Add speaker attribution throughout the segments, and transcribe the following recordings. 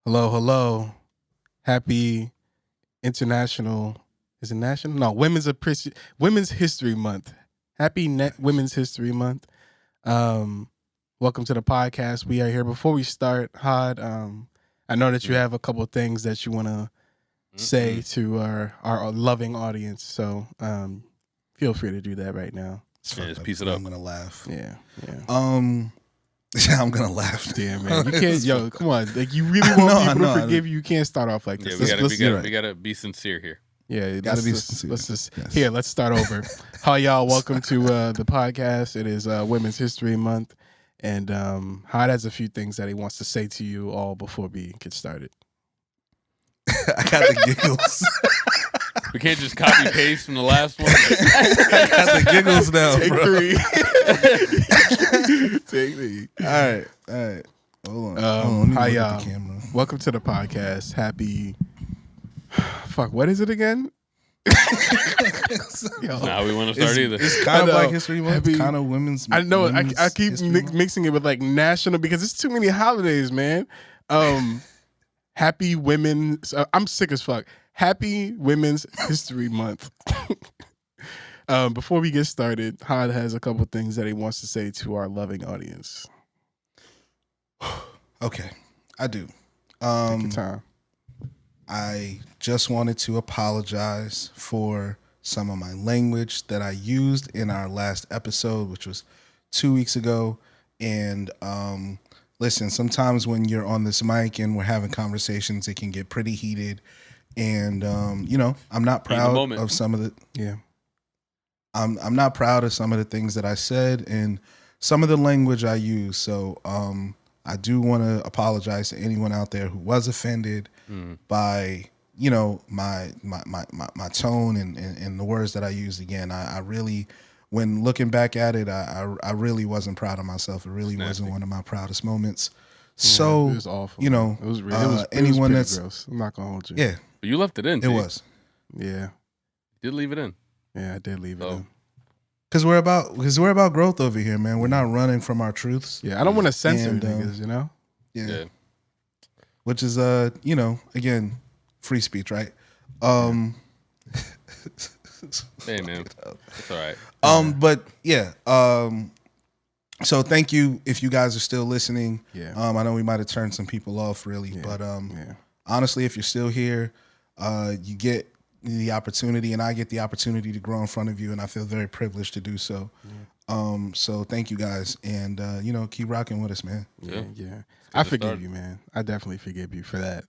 Speaker 1: Hello, hello. Happy International, is it national? No, Women's History Month. Happy Women's History Month. Welcome to the podcast. We are here. Before we start, Hod, I know that you have a couple of things that you want to say to our loving audience. So feel free to do that right now.
Speaker 2: Yeah, just piece it up.
Speaker 3: I'm gonna laugh.
Speaker 1: Yeah.
Speaker 3: Yeah, I'm gonna laugh.
Speaker 1: Damn, man. You can't, yo, come on. Like, you really want people to forgive you. You can't start off like this.
Speaker 2: Yeah, we gotta be sincere here.
Speaker 1: Yeah,
Speaker 3: Gotta be sincere.
Speaker 1: Let's start over. Hi, y'all. Welcome to the podcast. It is Women's History Month, and Hod has a few things that he wants to say to you all before we get started.
Speaker 3: I got the giggles.
Speaker 2: We can't just copy paste from the last one.
Speaker 3: I got the giggles now,
Speaker 1: Take
Speaker 3: bro.
Speaker 1: 3. Take 3.
Speaker 3: All right. Hold on.
Speaker 1: Hi, y'all. Welcome to the podcast. Happy. Fuck. What is it again?
Speaker 2: Nah, we want to start either.
Speaker 3: It's kind of like History Month.
Speaker 1: Happy,
Speaker 3: kind of women's.
Speaker 1: I know. I keep
Speaker 3: Month.
Speaker 1: mixing it with like national because it's too many holidays, man. Happy Women's. I'm sick as fuck. Happy Women's History Month. Before we get started, Hod has a couple things that he wants to say to our loving audience.
Speaker 3: Okay, I do.
Speaker 1: Take your time.
Speaker 3: I just wanted to apologize for some of my language that I used in our last episode, which was 2 weeks ago. And listen, sometimes when you're on this mic and we're having conversations, it can get pretty heated. And I'm not proud of some of the I'm not proud of some of the things that I said and some of the language I used. So I do want to apologize to anyone out there who was offended by my tone and the words that I used. Again, I really, when looking back at it, I really wasn't proud of myself. It really wasn't one of my proudest moments. So
Speaker 1: it was awful.
Speaker 3: It was anyone that's
Speaker 1: gross. I'm not gonna hold you.
Speaker 3: Yeah.
Speaker 2: But you left it in.
Speaker 3: It was.
Speaker 1: Yeah.
Speaker 2: You did leave it in.
Speaker 1: Yeah, I did leave it in.
Speaker 3: Because we're about growth over here, man. We're not running from our truths.
Speaker 1: Yeah, I don't want to censor niggas, you know?
Speaker 3: Yeah. Which is again, free speech, right?
Speaker 2: Hey man. It's all right.
Speaker 3: But yeah. So thank you if you guys are still listening.
Speaker 1: Yeah.
Speaker 3: I know we might have turned some people off really, but honestly, if you're still here, you get the opportunity and I get the opportunity to grow in front of you, and I feel very privileged to do so. So thank you guys, and keep rocking with us, man.
Speaker 1: Yeah. I forgive you, man. I definitely forgive you for that.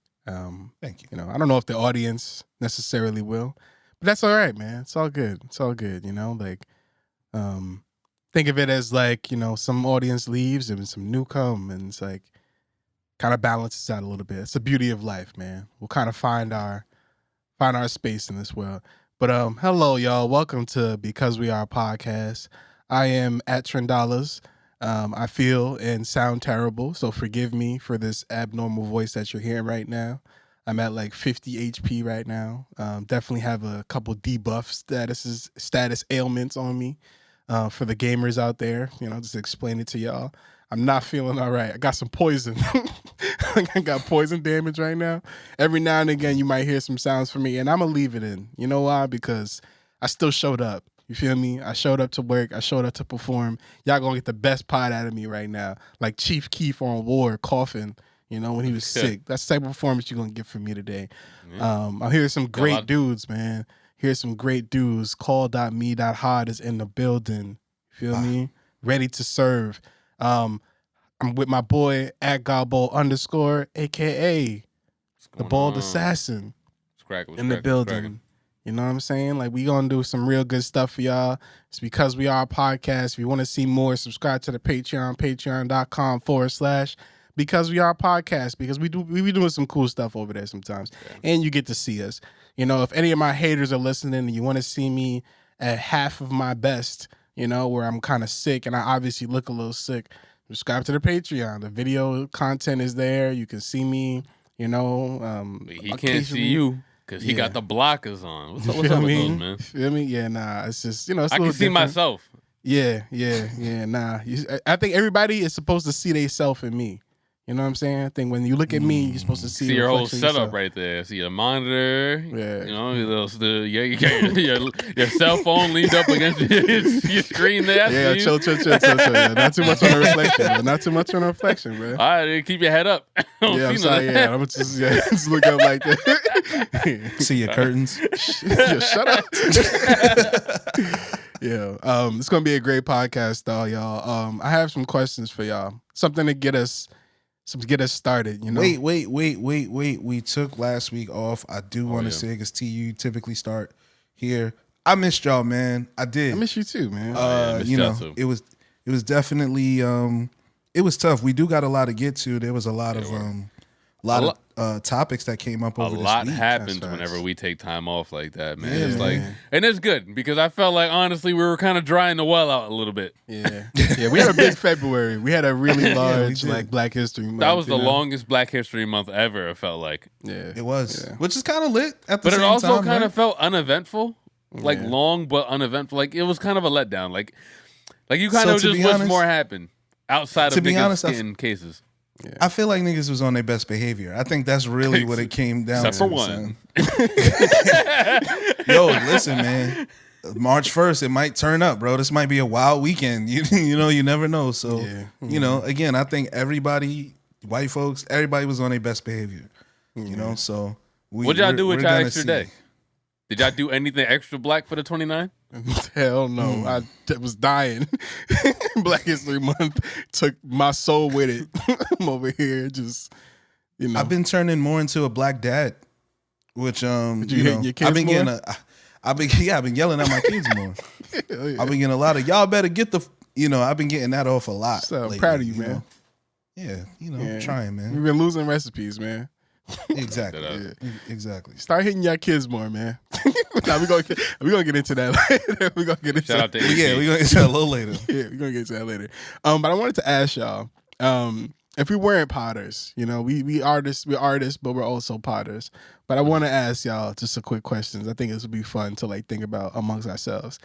Speaker 3: Thank you.
Speaker 1: I don't know if the audience necessarily will, but that's all right, man. It's all good. Like think of it as like, some audience leaves and some new come, and it's like kind of balances out a little bit. It's the beauty of life, man. We'll kind of find our space in this world. But hello, y'all. Welcome to Because We Are podcast. I am at Tren. I feel and sound terrible, so forgive me for this abnormal voice that you're hearing right now. I'm at like 50 HP right now. Definitely have a couple debuff status ailments on me. For the gamers out there, just explain it to y'all. I'm not feeling all right. I got some poison. I got poison damage right now. Every now and again, you might hear some sounds from me, and I'm going to leave it in. You know why? Because I still showed up. You feel me? I showed up to work. I showed up to perform. Y'all going to get the best pot out of me right now. Like Chief Keef on War coughing, when he was sick. That's the type of performance you're going to get from me today. Yeah. I'm hearing some great dudes, man. Here's some great dudes. Call.me.hod is in the building. Feel me? Ready to serve. I'm with my boy at @Godball_, aka the Bald Assassin, in the building. You know what I'm saying? Like, we gonna do some real good stuff for y'all. It's Because We Are a podcast. If you want to see more, subscribe to the Patreon, patreon.com/Because We Are podcast, because we be doing some cool stuff over there sometimes. Yeah. And you get to see us. If any of my haters are listening and you want to see me at half of my best, where I'm kind of sick and I obviously look a little sick, subscribe to the Patreon. The video content is there. You can see me,
Speaker 2: he can't see you because he got the blockers on. What's up with those, man?
Speaker 1: Feel me? Yeah, nah. It's just, it's
Speaker 2: I can see myself.
Speaker 1: Yeah, nah. I think everybody is supposed to see they self in me. You know what I'm saying? I think when you look at me, you're supposed to see
Speaker 2: your whole
Speaker 1: reflection
Speaker 2: setup
Speaker 1: yourself.
Speaker 2: right there. See a monitor.
Speaker 1: Yeah.
Speaker 2: You know, your cell phone leaned up against your screen there.
Speaker 1: Yeah, chill. Yeah, not too much on the reflection, bro. Not too much on the reflection, bro.
Speaker 2: All right, keep your head up.
Speaker 1: Yeah, I'm sorry. Yeah, I'm just look up like that.
Speaker 3: See your curtains.
Speaker 1: Yeah, shut up. Yeah, it's gonna be a great podcast, though, y'all. I have some questions for y'all. Something to get us started. You know.
Speaker 3: Wait. We took last week off. I do want to say, because you typically start here. I missed y'all, man. I did.
Speaker 1: I miss you too, man.
Speaker 3: Too. It was definitely it was tough. We do got a lot to get to. There was a lot of topics that came up over this week.
Speaker 2: A lot happens whenever we take time off like that, man. Yeah, it's like, and it's good because I felt like honestly we were kind of drying the well out a little bit.
Speaker 1: Yeah, we had a big February. We had a really large Black History Month.
Speaker 2: That was the longest Black History Month ever. It felt like.
Speaker 3: Yeah, it was, which is kind of lit at the same time.
Speaker 2: But it also kind of felt uneventful, like long but uneventful. Like it was kind of a letdown. Like you kind of just wish more happened outside of niggas getting cases.
Speaker 3: Yeah. I feel like niggas was on their best behavior. I think that's really what it came down
Speaker 2: Except
Speaker 3: to.
Speaker 2: for one.
Speaker 3: Yo, listen, man. March 1st, it might turn up, bro. This might be a wild weekend. You know, you never know. So, you know, again, I think everybody, white folks, everybody was on their best behavior. You know, so
Speaker 2: what'd y'all do with y'all extra day? Did y'all do anything extra black for the 29th?
Speaker 1: Hell no. I was dying. Black History Month took my soul with it. I'm over here just, you know.
Speaker 3: I've been turning more into a black dad, which
Speaker 1: you know, your kids
Speaker 3: I've been
Speaker 1: more?
Speaker 3: getting I've been yelling at my kids more.
Speaker 1: Yeah.
Speaker 3: I've been getting a lot of y'all better get the, you know, I've been getting that off a lot.
Speaker 1: So
Speaker 3: lately,
Speaker 1: proud of you, man.
Speaker 3: Know? Yeah, you know, trying, man.
Speaker 1: We've been losing recipes, man.
Speaker 3: Exactly. Exactly.
Speaker 1: Start hitting your kids more, man. Nah, we're gonna get into that later. We're gonna get into
Speaker 2: Shout out to
Speaker 3: we're gonna get into that a little later.
Speaker 1: Yeah, we're gonna get to that later. But I wanted to ask y'all, if we weren't potters, you know, we're artists, but we're also potters. But I want to ask y'all just a quick questions. I think this would be fun to like think about amongst ourselves.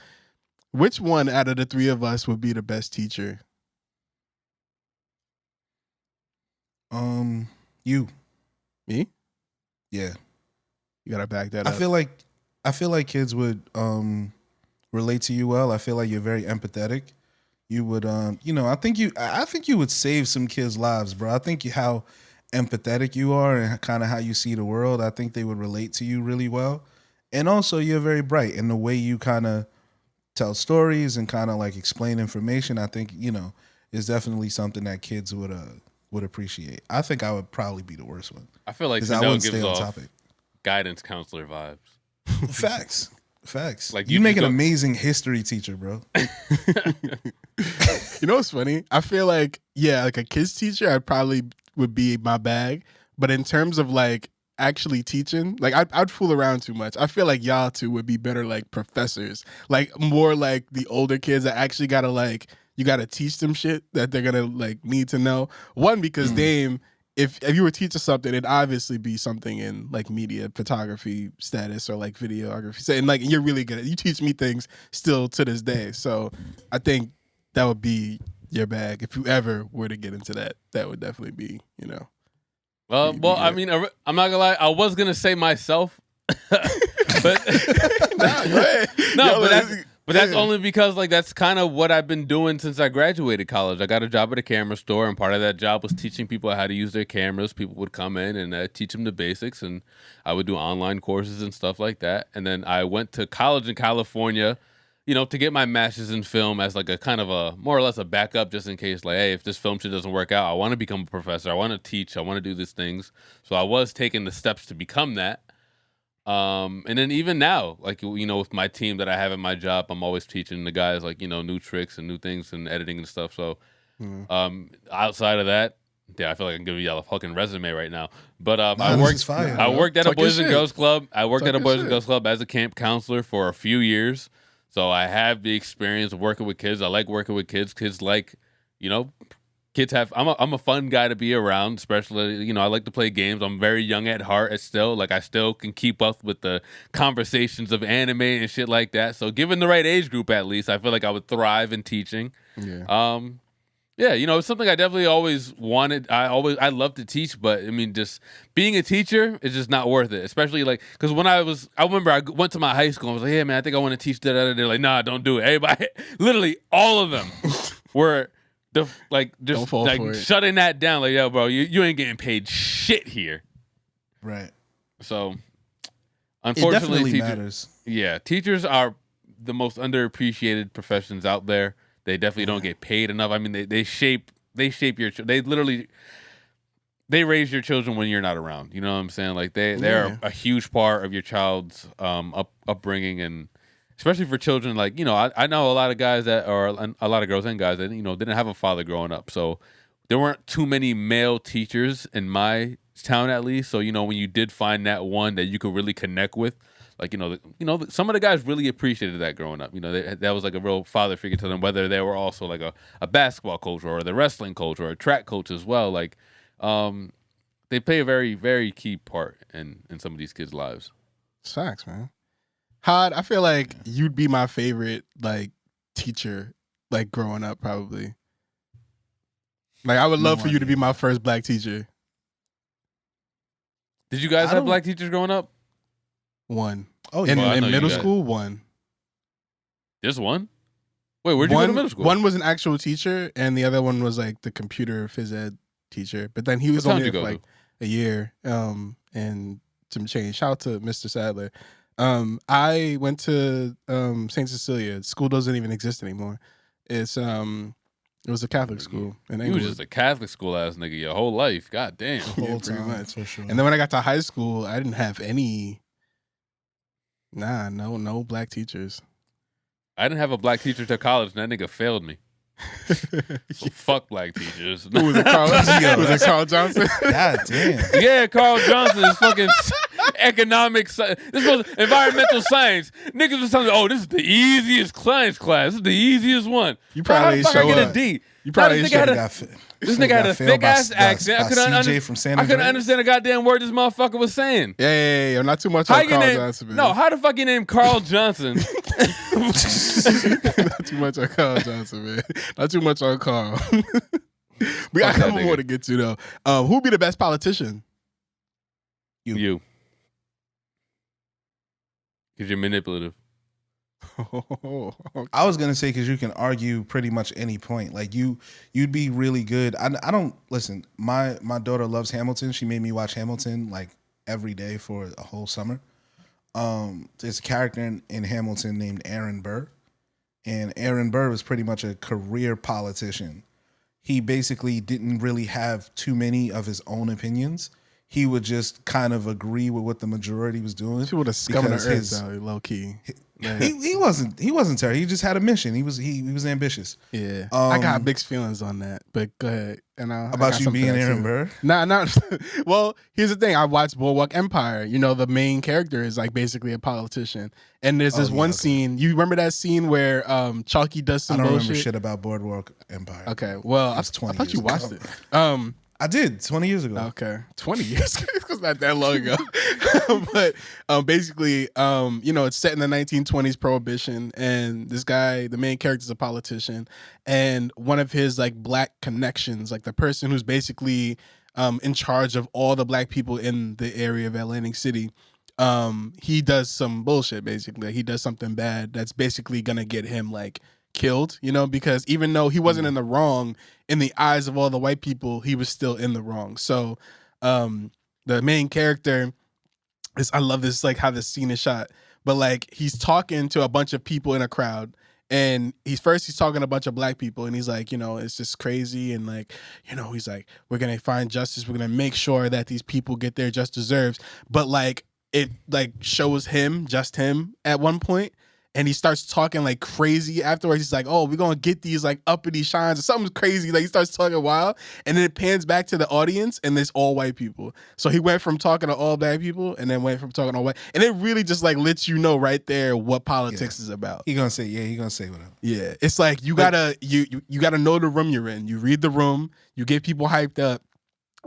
Speaker 1: Which one out of the three of us would be the best teacher?
Speaker 3: You.
Speaker 1: Me?
Speaker 3: Yeah.
Speaker 1: You gotta back that up.
Speaker 3: I feel like kids would relate to you well. I feel like you're very empathetic. You would you know, I think you would save some kids' lives, bro. I think how empathetic you are and kind of how you see the world, I think they would relate to you really well. And also you're very bright in the way you kind of tell stories and kind of like explain information. I think, you know, is definitely something that kids would appreciate. I think I would probably be the worst one.
Speaker 2: I feel like Sindel gives off guidance counselor vibes.
Speaker 3: Facts.
Speaker 2: Like
Speaker 3: you make an amazing history teacher, bro.
Speaker 1: You know what's funny? I feel like, like a kids teacher, I probably would be my bag. But in terms of like actually teaching, like I'd fool around too much. I feel like y'all two would be better like professors, like more like the older kids that actually gotta like, you gotta teach them shit that they're gonna like need to know. One, because Dame, if you were teaching something, it'd obviously be something in like media, photography status or like videography. And like you're really good at it. You teach me things still to this day. So I think that would be your bag. If you ever were to get into that, that would definitely be, you know.
Speaker 2: Well, I mean, I'm not gonna lie. I was gonna say myself, but but that's only because like that's kind of what I've been doing since I graduated college. I got a job at a camera store, and part of that job was teaching people how to use their cameras. People would come in and teach them the basics, and I would do online courses and stuff like that. And then I went to college in California, you know, to get my master's in film as like a kind of a more or less a backup, just in case, like, hey, if this film shit doesn't work out, I want to become a professor. I want to teach. I want to do these things. So I was taking the steps to become that. And then even now, like, you know, with my team that I have at my job, I'm always teaching the guys, like, you know, new tricks and new things and editing and stuff. So, outside of that, I feel like I can give y'all a fucking resume right now. But I worked at a Boys and Girls Club. I worked at a Boys and Girls Club as a camp counselor for a few years. So I have the experience of working with kids. I like working with kids. Kids like, you know, I'm a fun guy to be around, especially, you know, I like to play games. I'm very young at heart still. Like, I still can keep up with the conversations of anime and shit like that. So given the right age group, at least, I feel like I would thrive in teaching. Yeah. Yeah, it's something I definitely always wanted. I love to teach, but I mean, just being a teacher is just not worth it. Especially like, because when I remember I went to my high school and was like, "Hey man, I think I want to teach that." They're like, "Nah, don't do it." Everybody, literally all of them were just shutting that down. Like, yo, bro, you ain't getting paid shit here.
Speaker 3: Right.
Speaker 2: So,
Speaker 3: It
Speaker 2: unfortunately,
Speaker 3: definitely matters.
Speaker 2: Yeah, teachers are the most underappreciated professions out there. They definitely don't get paid enough. I mean, they shape your. They literally raise your children when you're not around. You know what I'm saying? Like they're a huge part of your child's upbringing, and especially for children. Like I know a lot of guys or a lot of girls and guys that didn't have a father growing up, so there weren't too many male teachers in my town, at least. So when you did find that one that you could really connect with. Like, some of the guys really appreciated that growing up. That was like a real father figure to them, whether they were also like a basketball coach or the wrestling coach or a track coach as well. Like, they play a very, very key part in some of these kids' lives.
Speaker 1: Facts, man. Hod, I feel like you'd be my favorite, like, teacher, like, growing up, probably. Like, I would love for you to be my first black teacher.
Speaker 2: Did you guys have black teachers growing up?
Speaker 1: One.
Speaker 3: Oh,
Speaker 1: in middle school, one.
Speaker 2: Just one? Wait, where'd you go to middle school?
Speaker 1: One was an actual teacher, and the other one was like the computer phys ed teacher. But then he was only there for like a year, and some change. Shout out to Mr. Sadler. I went to St. Cecilia. School doesn't even exist anymore. It was a Catholic school.
Speaker 2: You was just a Catholic school ass nigga your whole life. God damn.
Speaker 1: Yeah, pretty much. For sure. And then when I got to high school, I didn't have any. No black teachers.
Speaker 2: I didn't have a black teacher till college, and that nigga failed me. So fuck black teachers.
Speaker 1: Who was it, Carl? Was it Carl Johnson?
Speaker 3: God damn.
Speaker 2: Yeah, Carl Johnson is fucking economics. This was environmental science. Niggas was telling me, "Oh, this is the easiest science class. This is the easiest one."
Speaker 1: You probably
Speaker 2: how the fuck I get a D?
Speaker 1: You probably
Speaker 2: This nigga had a thick ass accent. I couldn't understand a goddamn word this motherfucker was saying.
Speaker 1: Yeah. Not too much on Carl Johnson, man.
Speaker 2: No, how the fuck you name Carl Johnson?
Speaker 1: Not too much on Carl Johnson, man. Not too much on Carl. We got a couple more to get to, though. Who'd be the best politician?
Speaker 2: You. Because you're manipulative.
Speaker 1: Okay.
Speaker 3: I was gonna say because you can argue pretty much any point. Like you'd be really good. I don't listen. My daughter loves Hamilton. She made me watch Hamilton like every day for a whole summer. There's a character in Hamilton named Aaron Burr, and Aaron Burr was pretty much a career politician. He basically didn't really have too many of his own opinions. He would just kind of agree with what the majority was doing.
Speaker 1: He would have scum the earth, low key.
Speaker 3: He wasn't terrible. He just had a mission. He was ambitious.
Speaker 1: Yeah, I got mixed feelings on that. But go ahead. And
Speaker 3: about you being Aaron Burr?
Speaker 1: Nah. Well, here's the thing. I watched Boardwalk Empire. The main character is like basically a politician. And there's this one scene. You remember that scene where Chalky does some bullshit?
Speaker 3: I don't remember shit about Boardwalk Empire.
Speaker 1: Okay, well, I thought you watched it.
Speaker 3: I did 20 years ago.
Speaker 1: Okay, 20 years. It's not that long ago. But basically, it's set in the 1920s Prohibition, and this guy, the main character, is a politician, and one of his like black connections, like the person who's basically in charge of all the black people in the area of Atlantic City, he does some bullshit. Basically, he does something bad that's basically gonna get him like killed, because even though he wasn't in the wrong in the eyes of all the white people, he was still in the wrong. So the main character is, I love this, like how this scene is shot, but like he's talking to a bunch of people in a crowd, and he's talking to a bunch of black people, and he's like, it's just crazy, and like, he's like, we're gonna find justice, we're gonna make sure that these people get their just deserves, but like it like shows just him at one point. And he starts talking like crazy afterwards. He's like, "Oh, we're gonna get these like uppity shines or something crazy." Like he starts talking wild, and then it pans back to the audience, and there's all white people. So he went from talking to all black people, and then went from talking to all white, and it really just like lets you know right there what politics is about.
Speaker 3: He gonna say whatever.
Speaker 1: Yeah, it's like you gotta know the room you're in. You read the room, you get people hyped up.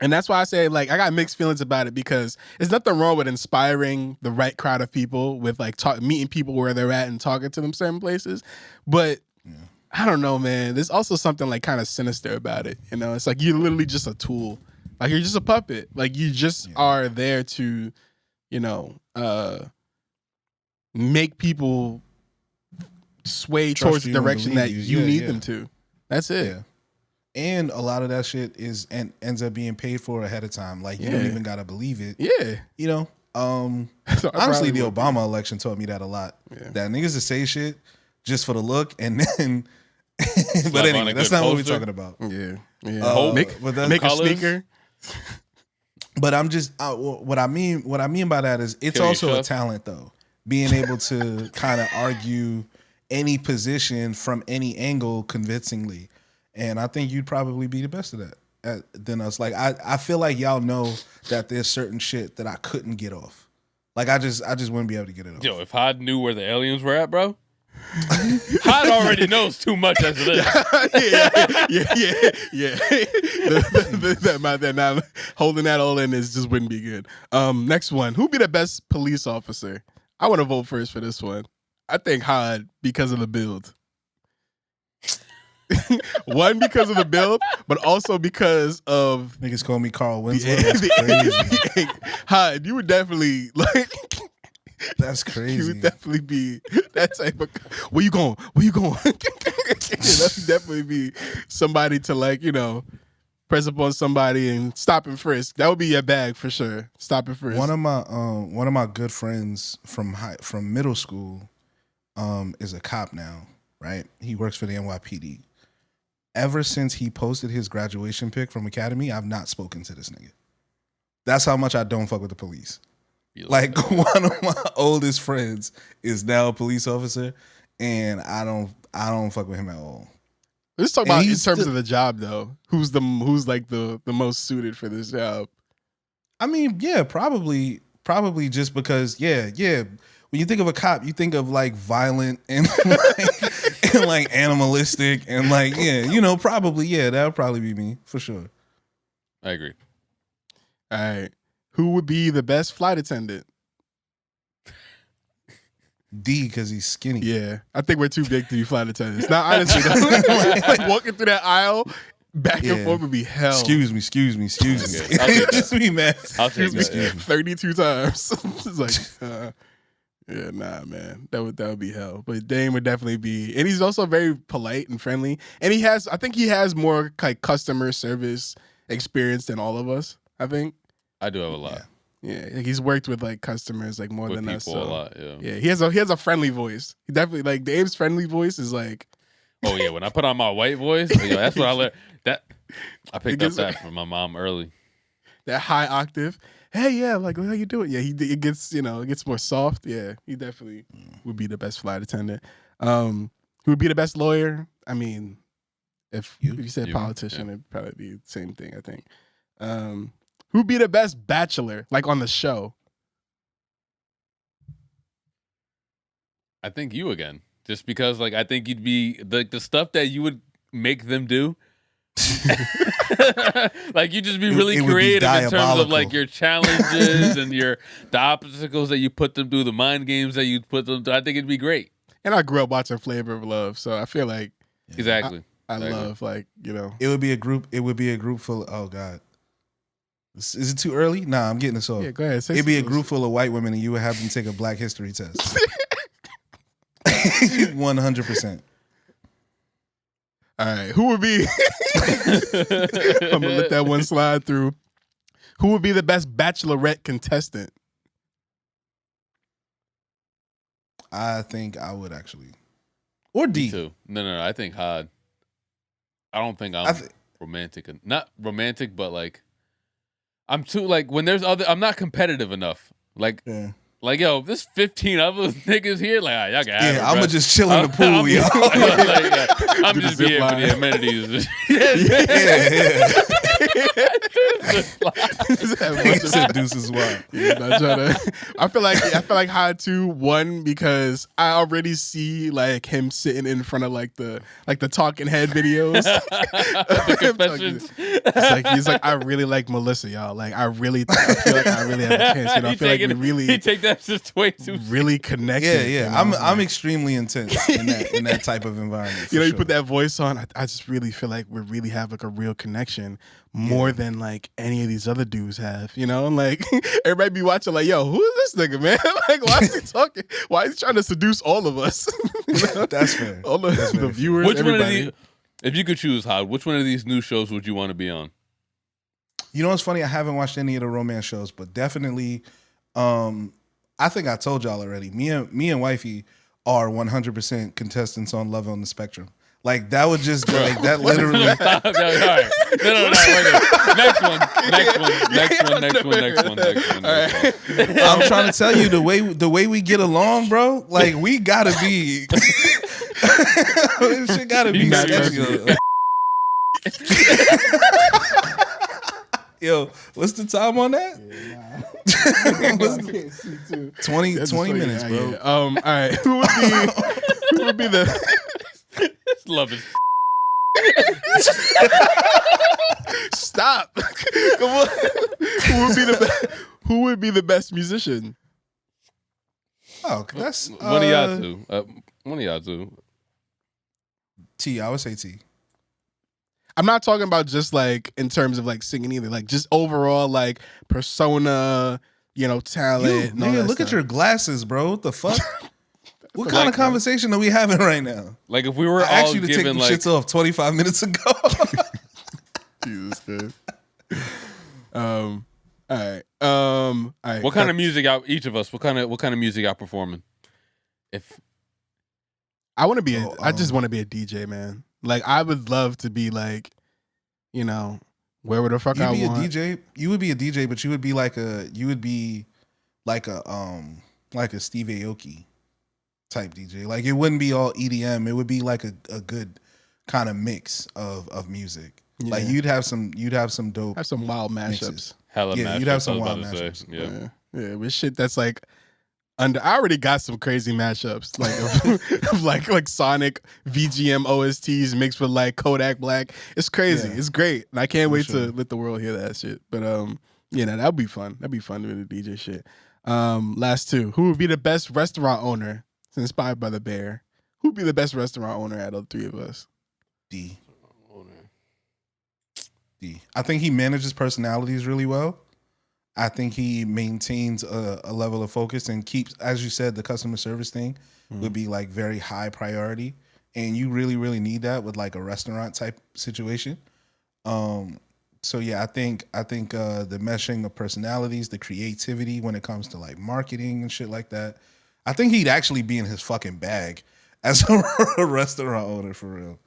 Speaker 1: And that's why I say, like, I got mixed feelings about it, because there's nothing wrong with inspiring the right crowd of people with, like, meeting people where they're at and talking to them certain places. But I don't know, man. There's also something like kind of sinister about it. You know, it's like you're literally just a tool. Like you're just a puppet. Like you just are there to, you know, make people sway towards the direction that you need them to. That's it.
Speaker 3: Yeah. And a lot of that shit ends up being paid for ahead of time. Like you don't even gotta believe it.
Speaker 1: Yeah.
Speaker 3: You know. Honestly, the Obama election taught me that a lot. Yeah. That niggas to say shit just for the look, and then. But anyway, that's not what we're talking about.
Speaker 1: Yeah. Make a sneaker.
Speaker 3: But I'm just what I mean by that is it's also a talent though. Being able to kind of argue any position from any angle convincingly. And I think you'd probably be the best of that than us. Like I feel like y'all know that there's certain shit that I couldn't get off. Like I just wouldn't be able to get it off.
Speaker 2: Yo, if Hod knew where the aliens were at, bro. Hod already knows too much as it is.
Speaker 1: That now holding that all in just wouldn't be good. Next one. Who'd be the best police officer? I want to vote first for this one. I think Hod because of the build. One, because of the build, but also because of
Speaker 3: niggas call me Carl Winslow. That's crazy.
Speaker 1: Hod, you would definitely like.
Speaker 3: That's crazy.
Speaker 1: You would definitely be that type of. Where you going? That would definitely be somebody to like, you know, press up on somebody and stop and frisk. That would be your bag for sure. Stop and frisk.
Speaker 3: One of my good friends from middle school, is a cop now. Right, he works for the NYPD. Ever since he posted his graduation pic from Academy, I've not spoken to this nigga. That's how much I don't fuck with the police. Like one of my oldest friends is now a police officer, and I don't fuck with him at all.
Speaker 1: Let's talk about in terms of the job though. Who's like the most suited for this job?
Speaker 3: I mean, yeah, probably just because, yeah. When you think of a cop, you think of like violent and like animalistic and like, yeah, you know, probably, yeah, that would probably be me for sure.
Speaker 2: I agree.
Speaker 1: All right. Who would be the best flight attendant?
Speaker 3: D, because he's skinny.
Speaker 1: Yeah. I think we're too big to be flight attendants. Now, honestly, like walking through that aisle back and forth would be hell.
Speaker 3: Excuse me. Just be mad.
Speaker 2: I'll take that.
Speaker 1: 32 times. It's like, yeah, nah, man. That would be hell. But Dame would definitely be, and he's also very polite and friendly. And I think he has more like customer service experience than all of us. I think
Speaker 2: I do have a lot.
Speaker 1: Yeah, like he's worked with like customers like more than us.
Speaker 2: So. A lot. Yeah.
Speaker 1: He has a friendly voice. He definitely like Dame's friendly voice is like.
Speaker 2: Oh yeah, when I put on my white voice, that's what I learned. I picked up that from my mom early.
Speaker 1: That high octave. Hey, yeah, like how you doing? Yeah, it gets more soft. Yeah, he definitely would be the best flight attendant. Who would be the best lawyer? I mean, if you said politician, it'd probably be the same thing. I think. Who'd be the best bachelor, like on the show?
Speaker 2: I think you again, just because like I think you'd be the stuff that you would make them do. Like you just be really creative in terms of like your challenges and the obstacles that you put them through, the mind games that you put them through. I think it'd be great.
Speaker 1: And I grew up watching Flavor of Love, so I feel like
Speaker 2: exactly.
Speaker 1: I love like, you know.
Speaker 3: It would be a group full of, oh God. Is it too early? Nah, I'm getting this off.
Speaker 1: Yeah, go ahead.
Speaker 3: It'd be a group full of white women and you would have them take a Black History test. 100%.
Speaker 1: All right, who would be? I'm gonna let that one slide through. Who would be the best Bachelorette contestant?
Speaker 3: I think I would actually, or D.
Speaker 2: Me too. No. I think Hod. I don't think I'm romantic. Not romantic, but like I'm too like when there's other. I'm not competitive enough. Like. Yeah. Like, yo, there's 15 other niggas here. Like, y'all can have it,
Speaker 3: I'm going to just chill in the pool, yo.
Speaker 2: I'm just here for the amenities.
Speaker 3: Nigga said Deuces wild.
Speaker 1: Yeah, not trying to, I feel like High 2 won because I already see like him sitting in front of like the talking head videos.
Speaker 2: The confessions.
Speaker 1: He's like, I really like Melissa, y'all. Like I feel like I really have a chance. You know, I feel like we really
Speaker 2: he take that just way too
Speaker 1: really connected.
Speaker 3: Yeah,
Speaker 1: you know?
Speaker 3: I'm extremely intense in that type of environment.
Speaker 1: You know, you put that voice on. I just really feel like we really have like a real connection more than like any of these other dudes have. You know, and like everybody be watching like, yo, who is this nigga, man? Like, why is he talking? Why is he trying to seduce all of us? You know?
Speaker 3: That's fair.
Speaker 1: All the viewers.
Speaker 2: Which
Speaker 1: everybody.
Speaker 2: one of these, if you could choose, Hod, which one of these new shows would you want to be on?
Speaker 3: You know what's funny? I haven't watched any of the romance shows, but definitely, I think I told y'all already. Me and wifey are 100% contestants on Love on the Spectrum. Like that would just like that literally.
Speaker 2: All right. No. Next one.
Speaker 3: I'm trying to tell you the way we get along, bro. Like we gotta be. Shit gotta be scheduled. Yo, what's the time on that?
Speaker 1: Yeah,
Speaker 3: 20 minutes, bro.
Speaker 1: Yeah. All right. Who would be the
Speaker 2: Love it.
Speaker 1: Stop. Come on. Who would be the best musician?
Speaker 3: Oh, that's
Speaker 2: one of y'all two. One of y'all two.
Speaker 3: T. I would say T.
Speaker 1: I'm not talking about just like in terms of like singing either. Like just overall like persona, you know, talent.
Speaker 3: Nigga, look at your glasses, bro. What the fuck? What kind of conversation are we having right now?
Speaker 2: Like if we were
Speaker 3: I asked
Speaker 2: all
Speaker 3: you to take
Speaker 2: given
Speaker 3: the
Speaker 2: like
Speaker 3: shits off 25 minutes ago.
Speaker 1: Jesus Christ. All right.
Speaker 2: What kind of music out each of us? What kind of music out performing? If
Speaker 1: I want to be I just want to be a DJ, man. Like I would love to be like, you know, wherever the fuck I want.
Speaker 3: You would be a DJ, but you would be like a Steve Aoki type DJ. Like it wouldn't be all EDM. It would be like a good kind of mix of music. Yeah. Like you'd have some dope.
Speaker 1: Have some wild mashups.
Speaker 3: Mixes.
Speaker 2: Hella
Speaker 3: yeah,
Speaker 2: mashups.
Speaker 3: You'd have some wild mashups.
Speaker 1: Yeah, with shit that's like I already got some crazy mashups like of like Sonic VGM OSTs mixed with like Kodak Black. It's crazy. Yeah. It's great. And I can't wait to let the world hear that shit. But yeah, that'd be fun. That'd be fun doing the DJ shit. Last two. Who would be the best restaurant owner? It's inspired by the bear. Who'd be the best restaurant owner out of the three of us?
Speaker 3: D. I think he manages personalities really well. I think he maintains a level of focus and keeps, as you said, the customer service thing would be like very high priority. And you really, really need that with like a restaurant type situation. So yeah, I think the meshing of personalities, the creativity when it comes to like marketing and shit like that. I think he'd actually be in his fucking bag as a restaurant owner for real.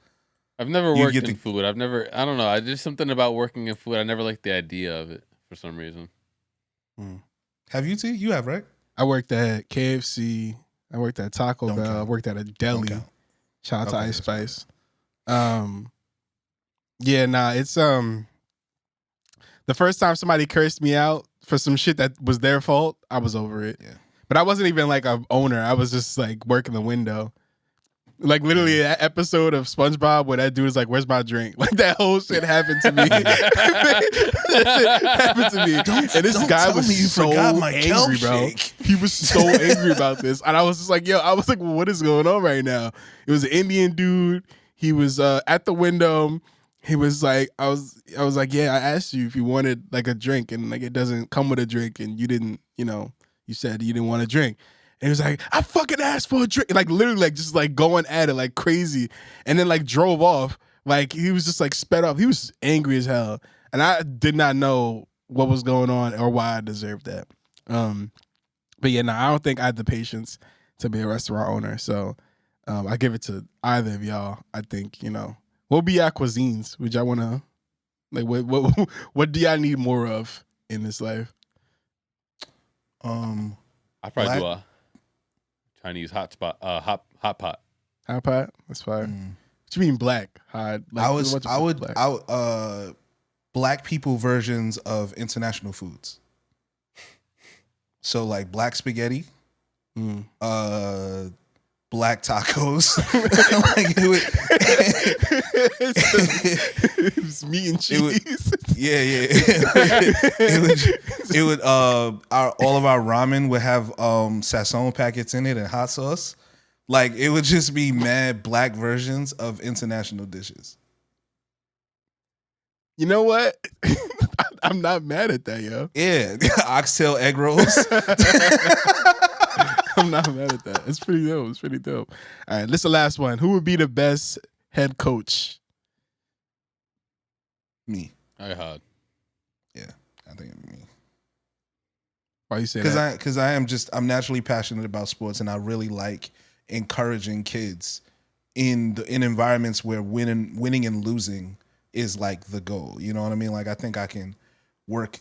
Speaker 2: I've never worked in food. I don't know. Just something about working in food. I never liked the idea of it for some reason.
Speaker 3: Have you, T? You have, right?
Speaker 1: I worked at KFC. I worked at Taco Bell. I worked at a deli. Shout out to Ice Spice. Yeah, nah, it's the first time somebody cursed me out for some shit that was their fault, I was over it. Yeah. But I wasn't even like an owner. I was just like working the window. Like literally that episode of SpongeBob where that dude is like, "Where's my drink?" Like that whole shit happened to me. Happened to me. And this guy was so angry, bro. He was so angry about this. And I was just like, well, what is going on right now? It was an Indian dude. He was at the window. He was like, I was like, yeah, I asked you if you wanted like a drink and like it doesn't come with a drink and you didn't, you said you didn't want a drink. And he was like, I fucking asked for a drink. Like literally like just like going at it like crazy. And then like drove off. Like he was just like sped up. He was angry as hell. And I did not know what was going on or why I deserved that. But yeah, I don't think I had the patience to be a restaurant owner. So I give it to either of y'all. I think, what would be your cuisines? Would y'all want to, like, what do y'all need more of in this life?
Speaker 2: I probably do a Chinese hot pot. Hot pot.
Speaker 1: Hot pot? That's fine. What you mean black? Hot? Like,
Speaker 3: black people versions of international foods. So like black spaghetti, black tacos. Like
Speaker 1: it's meat and cheese.
Speaker 3: It would all of our ramen would have Sazon packets in it and hot sauce. Like it would just be mad black versions of international dishes.
Speaker 1: You know what? I'm not mad at that, yo.
Speaker 3: Yeah, oxtail egg rolls.
Speaker 1: I'm not mad at that. It's pretty dope. It's pretty dope. All right, this is the last one. Who would be the best head coach?
Speaker 3: Me.
Speaker 2: I hard.
Speaker 3: Yeah, I think it'd be me.
Speaker 1: Why you say that?
Speaker 3: Because I'm naturally passionate about sports, and I really like encouraging kids in environments where winning and losing is like the goal. You know what I mean? Like I think I can work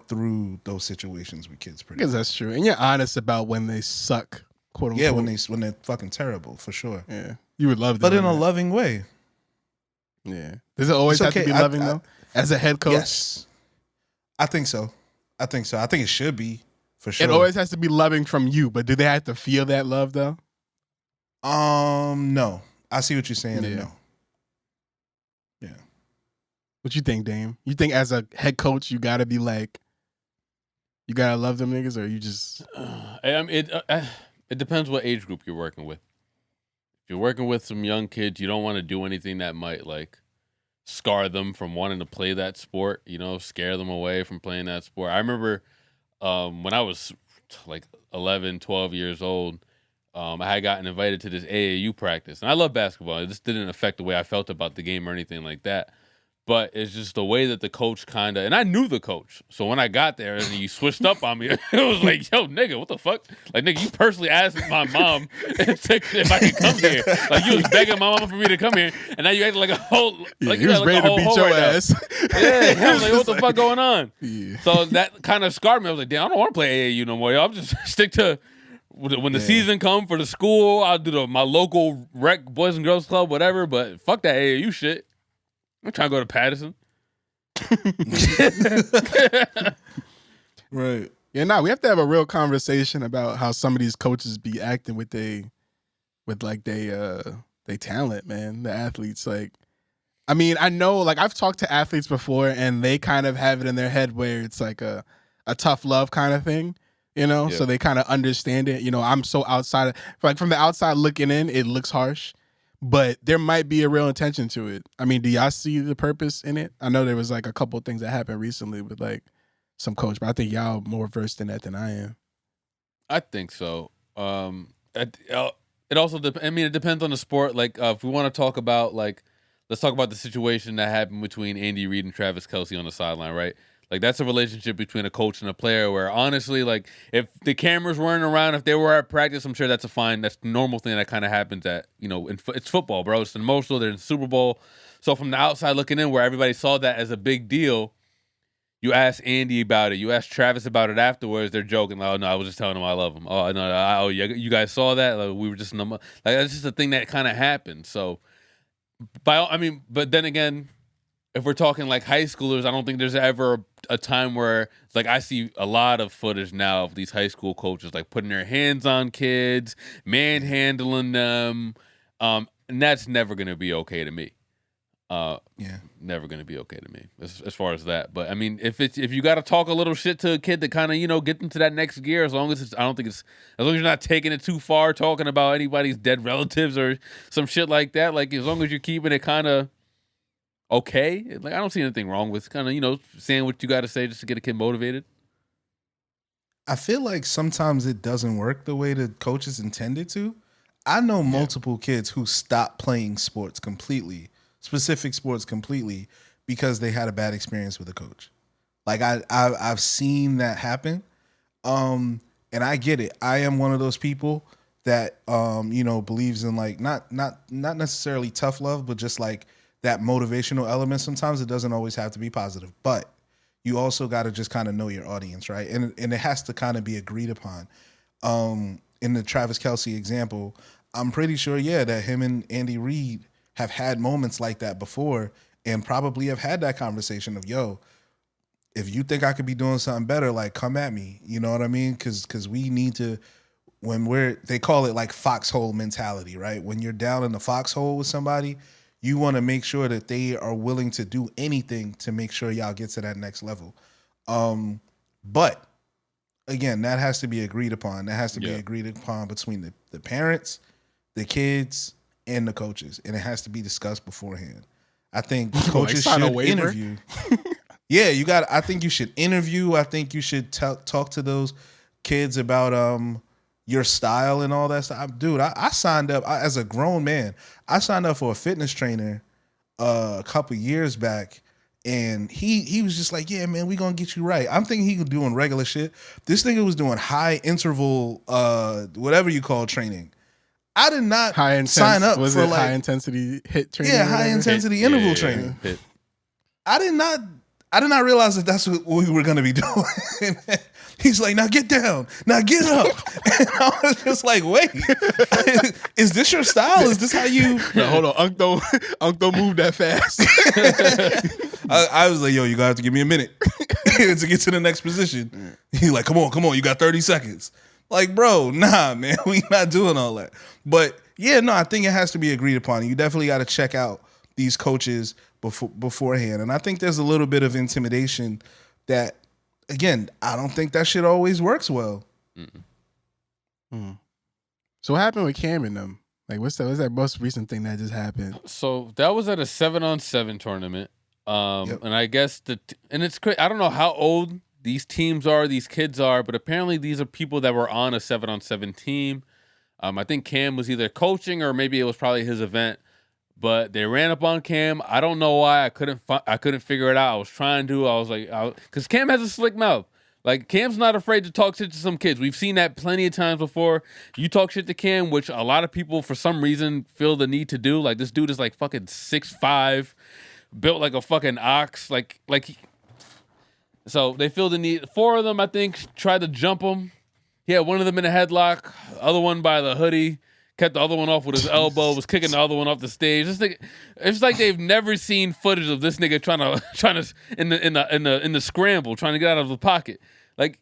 Speaker 3: through those situations with kids pretty.
Speaker 1: Because that's true, and you're honest about when they suck, quote unquote.
Speaker 3: Yeah, when they're fucking terrible, for sure.
Speaker 1: Yeah, you would love that,
Speaker 3: but in a loving way.
Speaker 1: Yeah, does it always have to be loving though? As a head coach,
Speaker 3: yes, I think so. I think it should be for sure.
Speaker 1: It always has to be loving from you, but do they have to feel that love though?
Speaker 3: No. I see what you're saying.
Speaker 1: Yeah.
Speaker 3: No. Yeah.
Speaker 1: What you think, Dame? You think as a head coach, you gotta be like, you gotta love them niggas, or you just?
Speaker 2: It depends what age group you're working with. If you're working with some young kids, you don't want to do anything that might like scar them from wanting to play that sport. You know, scare them away from playing that sport. I remember when I was like 11, 12 years old. I had gotten invited to this AAU practice, and I love basketball. It just didn't affect the way I felt about the game or anything like that. But it's just the way that the coach kind of, and I knew the coach. So when I got there and he switched up on me, it was like, yo, nigga, what the fuck? Like, nigga, you personally asked my mom if I could come here. Like, you was begging my mama for me to come here, and now you acting like a whole, like
Speaker 1: he
Speaker 2: you
Speaker 1: was
Speaker 2: got
Speaker 1: ready
Speaker 2: like a
Speaker 1: to beat
Speaker 2: whole
Speaker 1: your
Speaker 2: right
Speaker 1: ass.
Speaker 2: Yeah, I was like, what the fuck going on?
Speaker 1: Yeah.
Speaker 2: So that kind of scarred me. I was like, damn, I don't want to play AAU no more. Yo. I'll just stick to when the season come for the school. I'll do my local rec boys and girls club, whatever. But fuck that AAU shit. I'm trying to go to Patterson.
Speaker 3: Right.
Speaker 1: Yeah, we have to have a real conversation about how some of these coaches be acting with they talent, man. The athletes, like, I mean, I know, like, I've talked to athletes before, and they kind of have it in their head where it's like a tough love kind of thing, you know.
Speaker 2: Yeah.
Speaker 1: So they kind of understand it. You know, I'm so outside, like from the outside looking in, it looks harsh. But there might be a real intention to it. I mean, do y'all see the purpose in it? I know there was like a couple of things that happened recently with like some coach, but I think y'all more versed in that than I am.
Speaker 2: I think so. It also it depends on the sport. Like if we want to talk about let's talk about the situation that happened between Andy Reid and Travis Kelce on the sideline, right? Like that's a relationship between a coach and a player where honestly, like if the cameras weren't around, if they were at practice, I'm sure that's the normal thing that kind of happens at, you know, it's football, bro. It's emotional. They're in the Super Bowl. So from the outside looking in where everybody saw that as a big deal, you ask Andy about it. You ask Travis about it afterwards. They're joking. Like, oh, no, I was just telling him I love him. Oh, no, you guys saw that? Like, we were just like, that's just a thing that kind of happened. So, but then again, if we're talking like high schoolers, I don't think there's ever a time where like I see a lot of footage now of these high school coaches like putting their hands on kids, manhandling them, and that's never gonna be okay to me. Never gonna be okay to me as far as that. But I mean, if you got to talk a little shit to a kid to kind of, you know, get them to that next gear, as long as as long as you're not taking it too far, talking about anybody's dead relatives or some shit like that. Like as long as you're keeping it kind of okay, like I don't see anything wrong with kind of, you know, saying what you got to say just to get a kid motivated.
Speaker 3: I feel like sometimes it doesn't work the way the coaches intended to. I know multiple kids who stopped playing sports completely, specific sports completely, because they had a bad experience with a coach. Like I've seen that happen, and I get it. I am one of those people that you know, believes in like not necessarily tough love, but just like that motivational element. Sometimes it doesn't always have to be positive, but you also got to just kind of know your audience, right? And it has to kind of be agreed upon. In the Travis Kelce example, I'm pretty sure, that him and Andy Reid have had moments like that before, and probably have had that conversation of, yo, if you think I could be doing something better, like come at me. You know what I mean? Because we need to, they call it like foxhole mentality, right? When you're down in the foxhole with somebody, you want to make sure that they are willing to do anything to make sure y'all get to that next level. But again, that has to be agreed upon. That has to be agreed upon between the parents, the kids, and the coaches. And it has to be discussed beforehand. I think coaches should interview. Yeah, I think you should interview. I think you should talk to those kids about your style and all that stuff. Dude, I signed up as a grown man. I signed up for a fitness trainer a couple years back, and he was just like, yeah, man, we gonna get you right. I'm thinking he was doing regular shit. This nigga was doing high interval, whatever you call training. I did not sign up for like
Speaker 1: high intensity hit training.
Speaker 3: Yeah, high intensity interval training. I did not realize that that's what we were gonna be doing. He's like, now get down, now get up. And I was just like, wait, is this your style? Is this how you?
Speaker 1: No, hold on, Unc don't move that fast.
Speaker 3: I was like, yo, you gotta have to give me a minute to get to the next position. He's like, come on, you got 30 seconds. Like, bro, nah, man, we not doing all that. But yeah, no, I think it has to be agreed upon. You definitely got to check out these coaches beforehand. And I think there's a little bit of intimidation that, again, I don't think that shit always works well.
Speaker 1: So what happened with Cam and them? Like, what's that most recent thing that just happened?
Speaker 2: So that was at a 7-on-7 tournament. And I guess and it's crazy. I don't know how old these teams are, these kids are, but apparently these are people that were on a 7-on-7 team. I think Cam was either coaching or maybe it was probably his event, but they ran up on Cam. I don't know why. I couldn't figure it out. I was trying to. I was like, because Cam has a slick mouth. Like, Cam's not afraid to talk shit to some kids. We've seen that plenty of times before. You talk shit to Cam, which a lot of people for some reason feel the need to do. Like, this dude is like fucking 6'5", built like a fucking ox. So they feel the need. 4 of them, I think, tried to jump him. He had one of them in a headlock, other one by the hoodie, kept the other one off with his elbow, was kicking the other one off the stage. This nigga, it's like they've never seen footage of this nigga trying to in the scramble, trying to get out of the pocket. Like,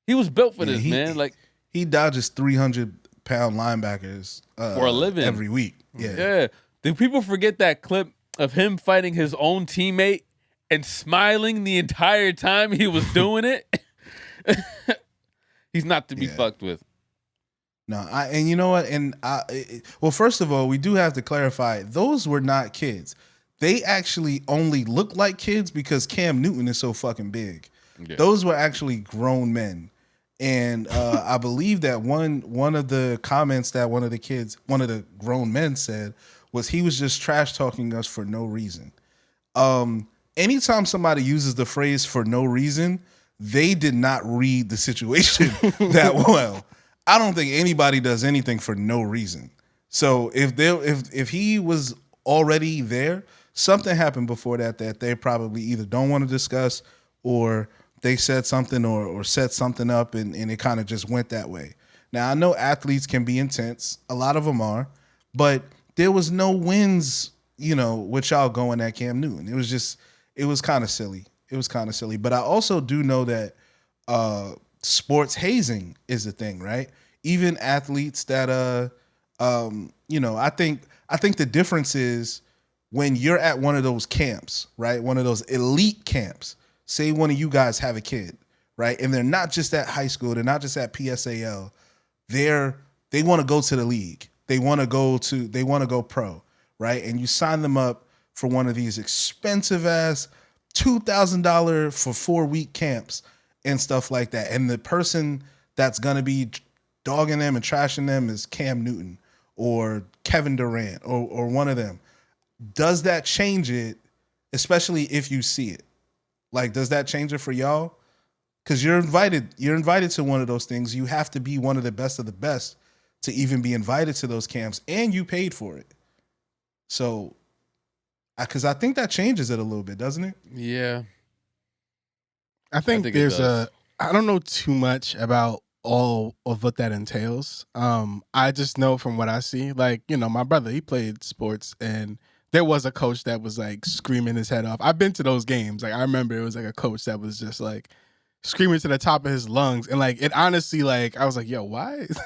Speaker 2: he was built for this, man. Like,
Speaker 3: he dodges 300-pound linebackers
Speaker 2: for a living
Speaker 3: every week.
Speaker 2: Yeah. Do people forget that clip of him fighting his own teammate and smiling the entire time he was doing it? He's not to be fucked with.
Speaker 3: No, and you know what? And well, first of all, we do have to clarify, those were not kids. They actually only look like kids because Cam Newton is so fucking big. Yeah. Those were actually grown men. And I believe that one of the comments that one of the grown men said was he was just trash talking us for no reason. Anytime somebody uses the phrase for no reason, they did not read the situation that well. I don't think anybody does anything for no reason. So if he was already there, something happened before that they probably either don't want to discuss, or they said something or set something up and it kind of just went that way. Now, I know athletes can be intense. A lot of them are. But there was no wins, with y'all going at Cam Newton. It was kind of silly. But I also do know that sports hazing is a thing, right? Even athletes that I think the difference is when you're at one of those camps, right? One of those elite camps. Say one of you guys have a kid, right? And they're not just at high school, they're not just at PSAL. They want to go to the league. They want to go pro, right? And you sign them up for one of these expensive ass $2,000 for 4-week camps and stuff like that. And the person that's going to be dogging them and trashing them is Cam Newton or Kevin Durant or one of them. Does that change it, especially if you see it? Like, does that change it for y'all? Because you're invited to one of those things. You have to be one of the best to even be invited to those camps, and you paid for it. So, because I think that changes it a little bit, doesn't it?
Speaker 2: Yeah.
Speaker 1: I think there's I don't know too much about all of what that entails. I just know from what I see, like, my brother, he played sports, and there was a coach that was like screaming his head off. I've been to those games. Like I remember it was like a coach that was just like screaming to the top of his lungs, and like it honestly, like I was like, yo, why is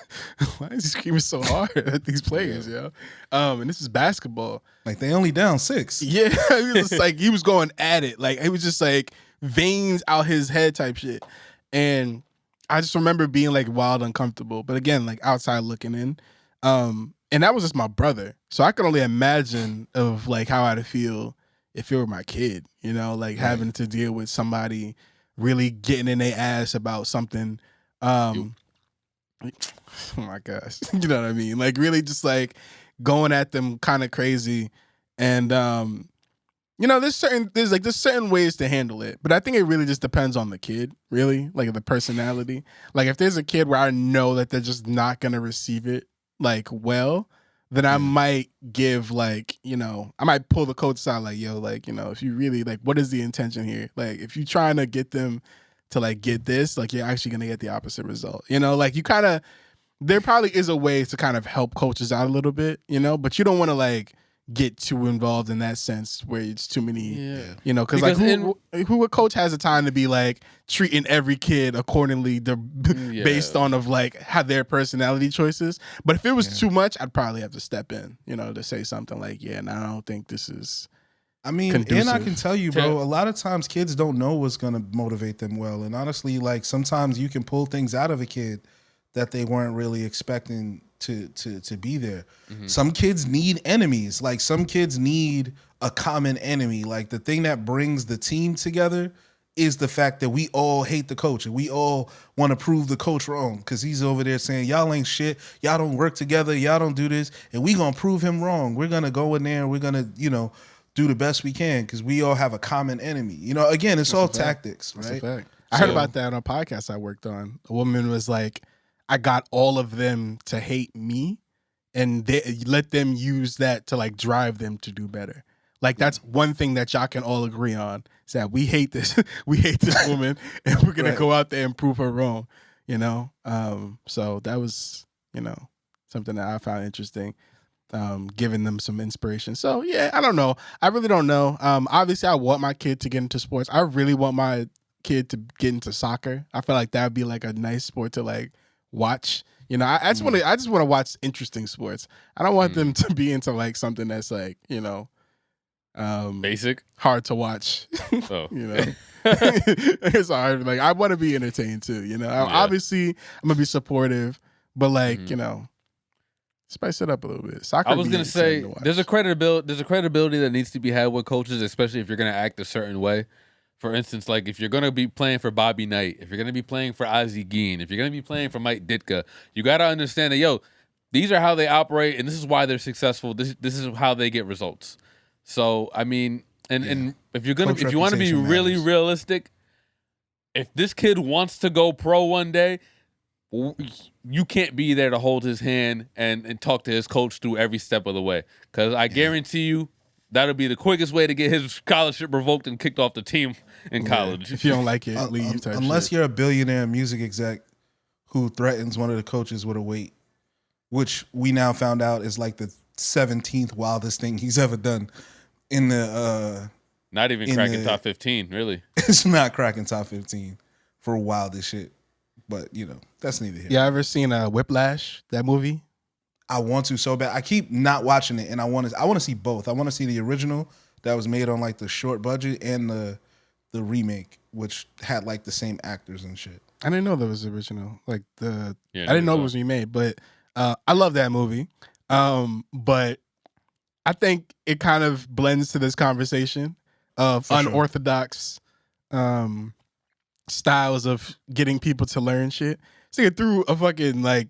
Speaker 1: he screaming so hard at these players, yo? And this is basketball.
Speaker 3: Like they only down 6.
Speaker 1: Yeah, he was just, like he was going at it, like it was just like veins out his head type shit, and I just remember being like wild uncomfortable. But again, like outside looking in, and that was just my brother, so I could only imagine of like how I'd feel if it were my kid, you know, like having to deal with somebody really getting in their ass about something. Oh my gosh. You know what I mean? Like really just like going at them kind of crazy. And you know, there's certain ways to handle it. But I think it really just depends on the kid, really, like the personality. Like if there's a kid where I know that they're just not gonna receive it like well, then I might give like, you know, I might pull the coach aside like, yo, like, you know, if you really like, what is the intention here? Like, if you're trying to get them to like get this, like you're actually going to get the opposite result, you know, like you kind of, there probably is a way to kind of help coaches out a little bit, you know, but you don't want to like get too involved in that sense where it's too many, you know, because like who a coach has the time to be like treating every kid accordingly based on of like how their personality choices. But if it was too much, I'd probably have to step in, you know, to say something like, yeah, and I don't think this is conducive.
Speaker 3: And I can tell you, bro, a lot of times kids don't know what's going to motivate them well. And honestly, like sometimes you can pull things out of a kid that they weren't really expecting to be there. Mm-hmm. Some kids need enemies. Like some kids need a common enemy. Like the thing that brings the team together is the fact that we all hate the coach and we all want to prove the coach wrong because he's over there saying y'all ain't shit, y'all don't work together, y'all don't do this, and we gonna prove him wrong. We're gonna go in there and we're gonna, you know, do the best we can because we all have a common enemy. You know, again, it's all tactics, right?
Speaker 1: That's a fact. I heard about that on a podcast I worked on. A woman was like, I got all of them to hate me and they let them use that to like drive them to do better. Like that's one thing that y'all can all agree on is that we hate this, we hate this woman and we're going to go out there and prove her wrong, you know? So that was, you know, something that I found interesting, giving them some inspiration. So yeah, I don't know. I really don't know. Obviously I want my kid to get into sports. I really want my kid to get into soccer. I feel like that would be like a nice sport to like watch, you know. I just want to watch interesting sports. I don't want them to be into like something that's like, you know,
Speaker 2: basic,
Speaker 1: hard to watch.
Speaker 2: Oh,
Speaker 1: you know, it's hard. Like I want to be entertained too. You know, obviously I'm gonna be supportive, but like you know, spice it up a little bit. Soccer.
Speaker 2: I was gonna say there's a credibility that needs to be had with coaches, especially if you're gonna act a certain way. For instance, like if you're going to be playing for Bobby Knight, if you're going to be playing for Ozzie Guillen, if you're going to be playing for Mike Ditka, you got to understand that, yo, these are how they operate and this is why they're successful. This is how they get results. So, I mean, and if you want to be really realistic, if this kid wants to go pro one day, you can't be there to hold his hand and talk to his coach through every step of the way. Because I guarantee you, that'll be the quickest way to get his scholarship revoked and kicked off the team in college.
Speaker 1: If you don't like it, leave.
Speaker 3: Unless you're a billionaire music exec who threatens one of the coaches with a weight, which we now found out is like the 17th wildest thing he's ever done in the
Speaker 2: not even cracking top 15, really.
Speaker 3: It's not cracking top 15 for wildest shit. But you know, that's neither here.
Speaker 1: Yeah, ever seen Whiplash, that movie?
Speaker 3: I want to so bad. I keep not watching it, and I want to see both. I want to see the original that was made on like the short budget and the remake, which had like the same actors and shit.
Speaker 1: I didn't know that was the original. Like I didn't know it was remade, but I love that movie. But I think it kind of blends to this conversation of unorthodox styles of getting people to learn shit. So it threw a fucking like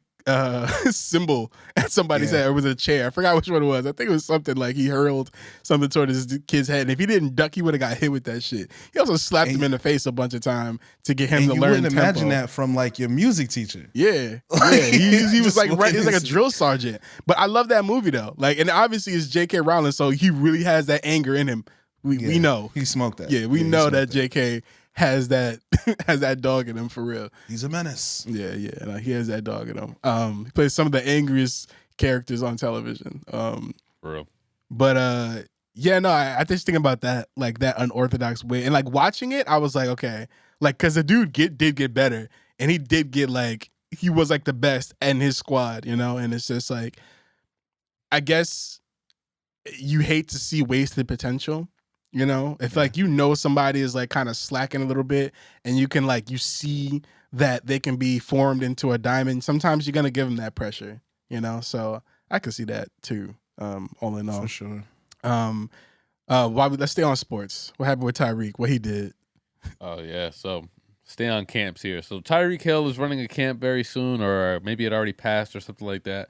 Speaker 1: symbol at somebody's head, or was it a chair? I forgot which one it was. I think it was something like he hurled something toward his kid's head, and if he didn't duck, he would have got hit with that shit. He also slapped him in the face a bunch of times to get him to learn tempo. You wouldn't
Speaker 3: imagine that from like your music teacher.
Speaker 1: Yeah, he was like he was like a drill sergeant. But I love that movie though. Like, and obviously it's J.K. Rowling, so he really has that anger in him. We know
Speaker 3: he smoked that.
Speaker 1: Yeah, we know that J.K. has that dog in him for real.
Speaker 3: He's a menace.
Speaker 1: Yeah, like, he has that dog in him. He plays some of the angriest characters on television.
Speaker 2: For real.
Speaker 1: But Yeah, no, I just think about that, like that unorthodox way, and like watching it, I was like, okay, like because the dude did get better, and he did get like he was like the best in his squad, you know, and it's just like, I guess you hate to see wasted potential, you know, if like you know somebody is like kind of slacking a little bit, and you can like you see that they can be formed into a diamond. Sometimes you're gonna give them that pressure, you know, so I could see that too. All in all,
Speaker 3: For sure.
Speaker 1: Let's stay on sports. What happened with Tyreek? What he did?
Speaker 2: Oh yeah, so stay on camps here. So Tyreek Hill is running a camp very soon, or maybe it already passed, or something like that.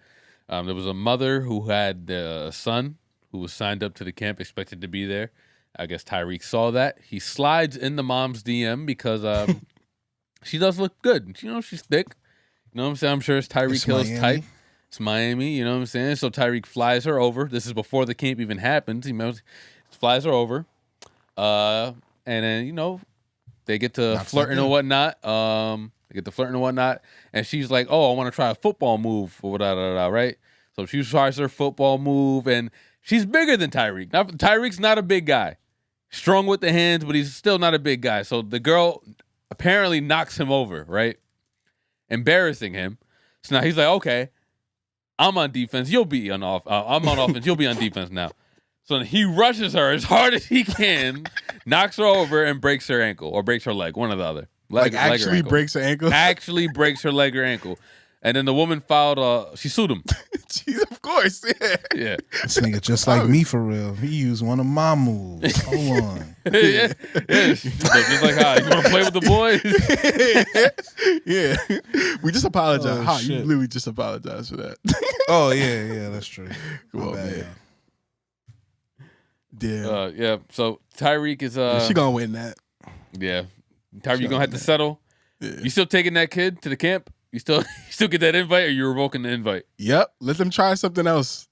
Speaker 2: There was a mother who had a son who was signed up to the camp, expected to be there. I guess Tyreek saw that. He slides in the mom's DM because she does look good. You know, she's thick. You know what I'm saying? I'm sure it's Tyreek Hill's type. It's Miami, you know what I'm saying? So Tyreek flies her over. This is before the camp even happens. He flies her over. And then, you know, they get to flirting and whatnot. And she's like, oh, I want to try a football move or whatever, right? So she tries her football move, and she's bigger than Tyreek. Now, Tyreek's not a big guy. Strong with the hands, but he's still not a big guy. So the girl apparently knocks him over, right? Embarrassing him. So now he's like, okay, I'm on defense. You'll be on off. I'm on offense. You'll be on defense now. So he rushes her as hard as he can, knocks her over, and breaks her ankle or breaks her leg, one or the other.
Speaker 1: Actually breaks her ankle?
Speaker 2: Actually breaks her leg or ankle. And then the woman filed, she sued him.
Speaker 1: Jeez, of course,
Speaker 2: yeah.
Speaker 3: This nigga just like me for real. He used one of my moves. Hold on.
Speaker 2: yeah. Just like, how you want to play with the boys?
Speaker 1: Yeah. We just apologize.
Speaker 3: Oh,
Speaker 1: you literally just apologize for that.
Speaker 3: Oh, yeah, that's true.
Speaker 1: Come on, man. Damn.
Speaker 2: Yeah, so Tyreek is...
Speaker 1: she gonna win that.
Speaker 2: Yeah. Tyreek, you gonna have to settle.
Speaker 1: Yeah.
Speaker 2: You still taking that kid to the camp? You still get that invite, or you revoking the invite?
Speaker 1: Yep. Let them try something else.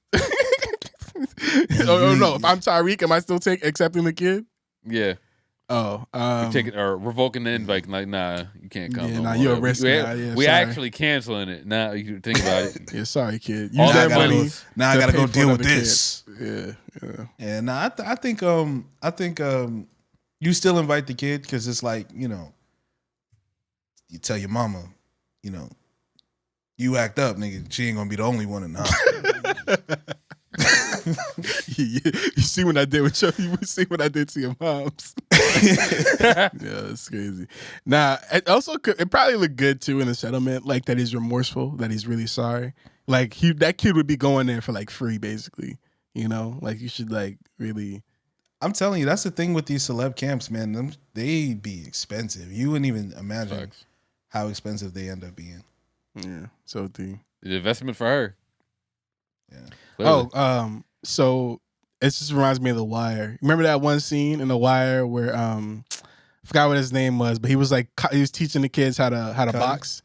Speaker 1: Oh no! If I'm Tyreek, am I still accepting the kid?
Speaker 2: Yeah.
Speaker 1: Oh,
Speaker 2: taking or revoking the invite? Like, nah, you can't come.
Speaker 1: Yeah,
Speaker 2: no
Speaker 1: nah, you're a risk.
Speaker 2: We actually canceling it. Now you think about it.
Speaker 1: Yeah, sorry, kid.
Speaker 2: Use
Speaker 1: that money.
Speaker 3: Now I gotta go deal with this.
Speaker 1: Yeah.
Speaker 3: Yeah. Nah, I think you still invite the kid because it's like, you know, you tell your mama, you know, you act up, nigga. She ain't gonna be the only one in the house.
Speaker 1: You see what I did with you see what I did to your moms. Yeah, it's crazy. Nah, it probably looked good too in the settlement, like that he's remorseful, that he's really sorry. Like that kid would be going there for like free, basically. You know, like you should like really.
Speaker 3: I'm telling you, that's the thing with these celeb camps, man. They be expensive. You wouldn't even imagine how expensive they end up being.
Speaker 1: Yeah, so the
Speaker 2: investment for her.
Speaker 3: Yeah.
Speaker 2: Clearly.
Speaker 1: Oh, so it just reminds me of The Wire. Remember that one scene in The Wire where I forgot what his name was, but he was like he was teaching the kids how to box.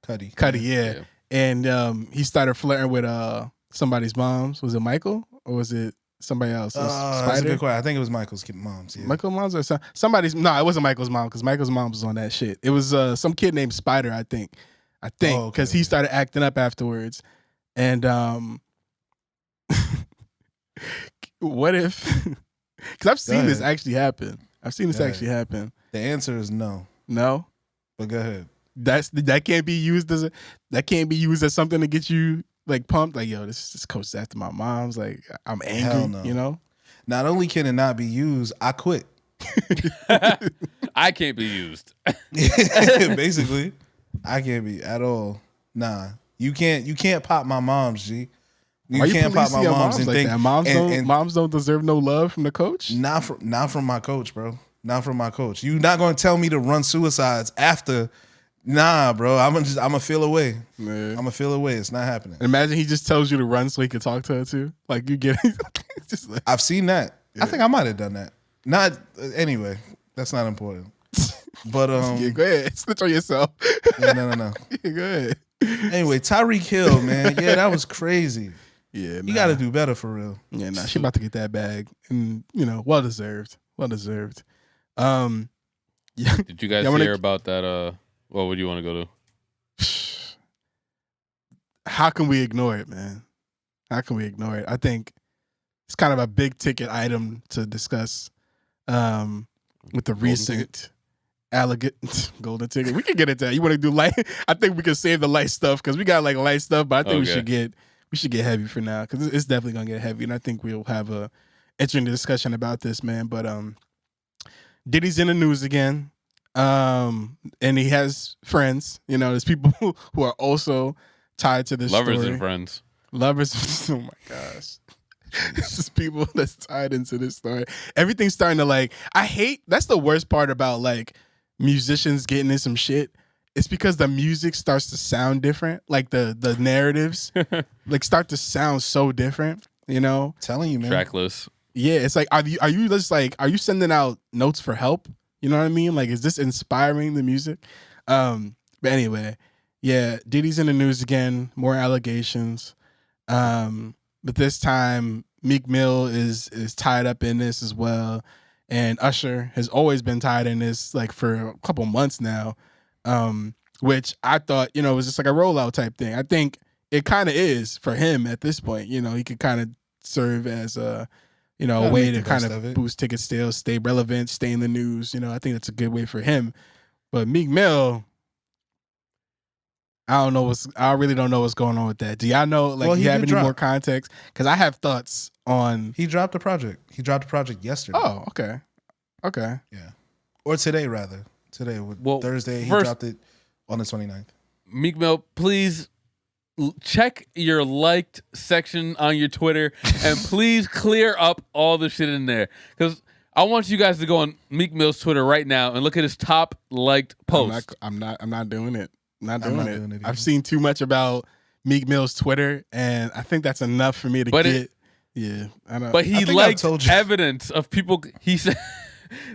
Speaker 3: Cuddy,
Speaker 1: yeah. And he started flirting with somebody's moms. Was it Michael or was it somebody else?
Speaker 3: That's a good question. I think it was Michael's mom's. Yeah.
Speaker 1: Michael's mom's or somebody's. No, it wasn't Michael's mom because Michael's mom was on that shit. It was some kid named Spider, I think, because he started acting up afterwards. And what if? Because I've seen this actually happen. Actually happen.
Speaker 3: The answer is no.
Speaker 1: No,
Speaker 3: but go ahead.
Speaker 1: That can't be used as something to get you like pumped. Like, yo, this coach is after my mom's. Like, I'm angry.
Speaker 3: Hell no.
Speaker 1: You know.
Speaker 3: Not only can it not be used, I quit.
Speaker 2: I can't be used.
Speaker 3: Basically, I can't be at all. Nah, you can't pop my mom's, G. You can't pop my mom's and think
Speaker 1: that? Moms don't deserve no love from the coach.
Speaker 3: Not from my coach, bro. Not from my coach. You're not gonna tell me to run suicides after. Nah, bro. I'm gonna feel away. I'm gonna feel away. It's not happening.
Speaker 1: Imagine he just tells you to run so he can talk to her too. Like you get. Just like,
Speaker 3: I've seen that. Yeah. I think I might have done that. Not anyway. That's not important. But
Speaker 1: yeah, go ahead. Snitch on yourself.
Speaker 3: Yeah, no.
Speaker 1: Yeah, go ahead.
Speaker 3: Anyway, Tyreek Hill, man. Yeah, that was crazy.
Speaker 1: Yeah,
Speaker 3: you got to do better for real.
Speaker 1: Yeah, she about to get that bag, and well deserved. Well deserved.
Speaker 2: Yeah. Did you guys hear about that? What would you want to go to?
Speaker 1: How can we ignore it, man? How can we ignore it? I think it's kind of a big ticket item to discuss with the recent golden ticket. We can get into that. You want to do light? I think we can save the light stuff because we got like light stuff, but I think we should get heavy for now because it's definitely gonna get heavy, and I think we'll have a interesting discussion about this, man. But Diddy's in the news again, and he has friends. You know, there's people who are also tied to this
Speaker 2: Lovers
Speaker 1: story.
Speaker 2: and friends.
Speaker 1: Lovers. Oh my gosh. It's just people that's tied into this story. Everything's starting to like. That's the worst part about like musicians getting in some shit. It's because the music starts to sound different. Like the narratives like start to sound so different. You know,
Speaker 3: Telling you, man.
Speaker 2: Trackless.
Speaker 1: yeah. It's like are you just like are you sending out notes for help? You know what I mean? Like is this inspiring the music? But anyway, yeah. Diddy's in the news again. More allegations. But this time Meek Mill is tied up in this as well. And Usher has always been tied in this like for a couple months now. Which I thought, you know, was just like a rollout type thing. I think it kind of is for him at this point. You know, he could kind of serve as a, you know, a way to kind of boost ticket sales, stay relevant, stay in the news. You know, I think that's a good way for him. But Meek Mill, I really don't know what's going on with that. Do y'all know? Like, do you have any more context? Because I have thoughts on.
Speaker 3: He dropped a project. He dropped a project yesterday.
Speaker 1: Oh, okay.
Speaker 3: Yeah, or today rather. Today, Thursday. He dropped it on the 29th.
Speaker 2: Meek Mill, please check your liked section on your Twitter and please clear up all the shit in there because I want you guys to go on Meek Mill's Twitter right now and look at his top liked post.
Speaker 1: I'm not doing it. Not doing it. I've seen too much about Meek Mill's Twitter, and I think that's enough for me to get. Yeah, I know.
Speaker 2: But he liked evidence of people. He said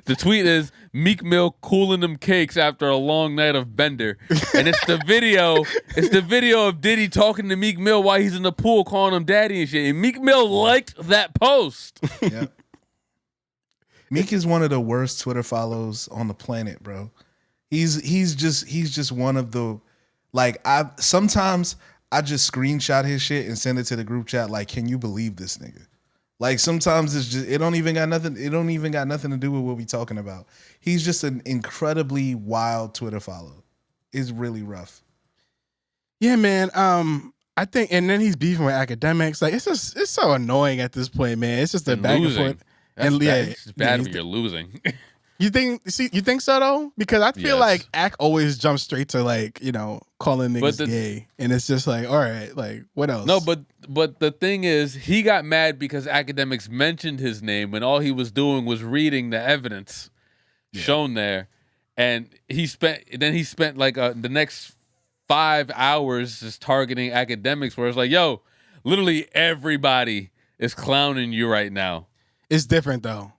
Speaker 2: the tweet is Meek Mill cooling them cakes after a long night of Bender, and it's the video. It's the video of Diddy talking to Meek Mill while he's in the pool, calling him daddy and shit. And Meek Mill liked that post.
Speaker 3: Yeah. Meek is one of the worst Twitter follows on the planet, bro. He's just one of the sometimes I just screenshot his shit and send it to the group chat like, can you believe this nigga? Like sometimes it don't even got nothing to do with what we talking about. He's just an incredibly wild Twitter follow. It's really rough.
Speaker 1: Yeah, man. I think and then he's beefing with academics. Like it's so annoying at this point, man. It's just a back and forth.
Speaker 2: And bad. It's bad when you're losing.
Speaker 1: You think so though? Because I feel like Ack always jumps straight to like, you know, calling niggas gay. And it's just like, all right, like what else?
Speaker 2: No, but the thing is, he got mad because academics mentioned his name when all he was doing was reading the evidence shown there. And he spent like the next 5 hours just targeting academics where it's like, yo, literally everybody is clowning you right now.
Speaker 1: It's different though.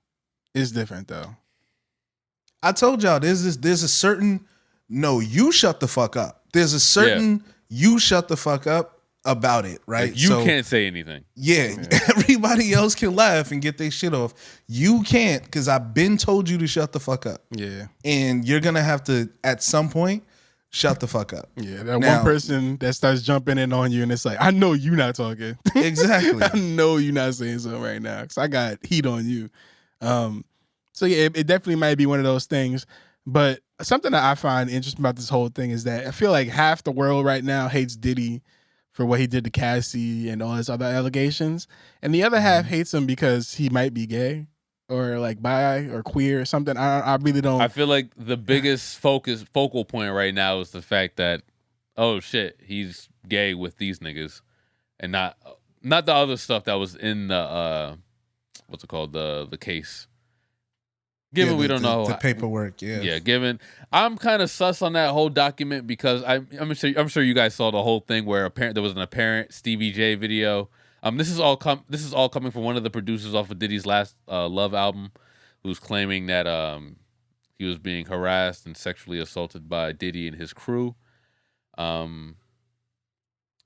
Speaker 3: I told y'all there's a certain you shut the fuck up. There's a certain you shut the fuck up about it, right?
Speaker 2: Like you can't say anything.
Speaker 3: Yeah, everybody else can laugh and get their shit off. You can't because I've been told you to shut the fuck up.
Speaker 1: Yeah. And
Speaker 3: you're going to have to, at some point, shut the fuck up.
Speaker 1: Yeah, that one person that starts jumping in on you and it's like, I know you're not talking.
Speaker 3: Exactly.
Speaker 1: I know you're not saying something right now because I got heat on you. So yeah, it definitely might be one of those things. But something that I find interesting about this whole thing is that I feel like half the world right now hates Diddy for what he did to Cassie and all his other allegations. And the other half hates him because he might be gay or like bi or queer or something. I really don't.
Speaker 2: I feel like the biggest focal point right now is the fact that, oh shit, he's gay with these niggas and not the other stuff that was in the, what's it called? The case. Given we don't know
Speaker 3: the paperwork,
Speaker 2: given I'm kind of sus on that whole document because I'm sure you guys saw the whole thing where there was an apparent Stevie J video. This is all coming from one of the producers off of Diddy's last Love album, who's claiming that he was being harassed and sexually assaulted by Diddy and his crew.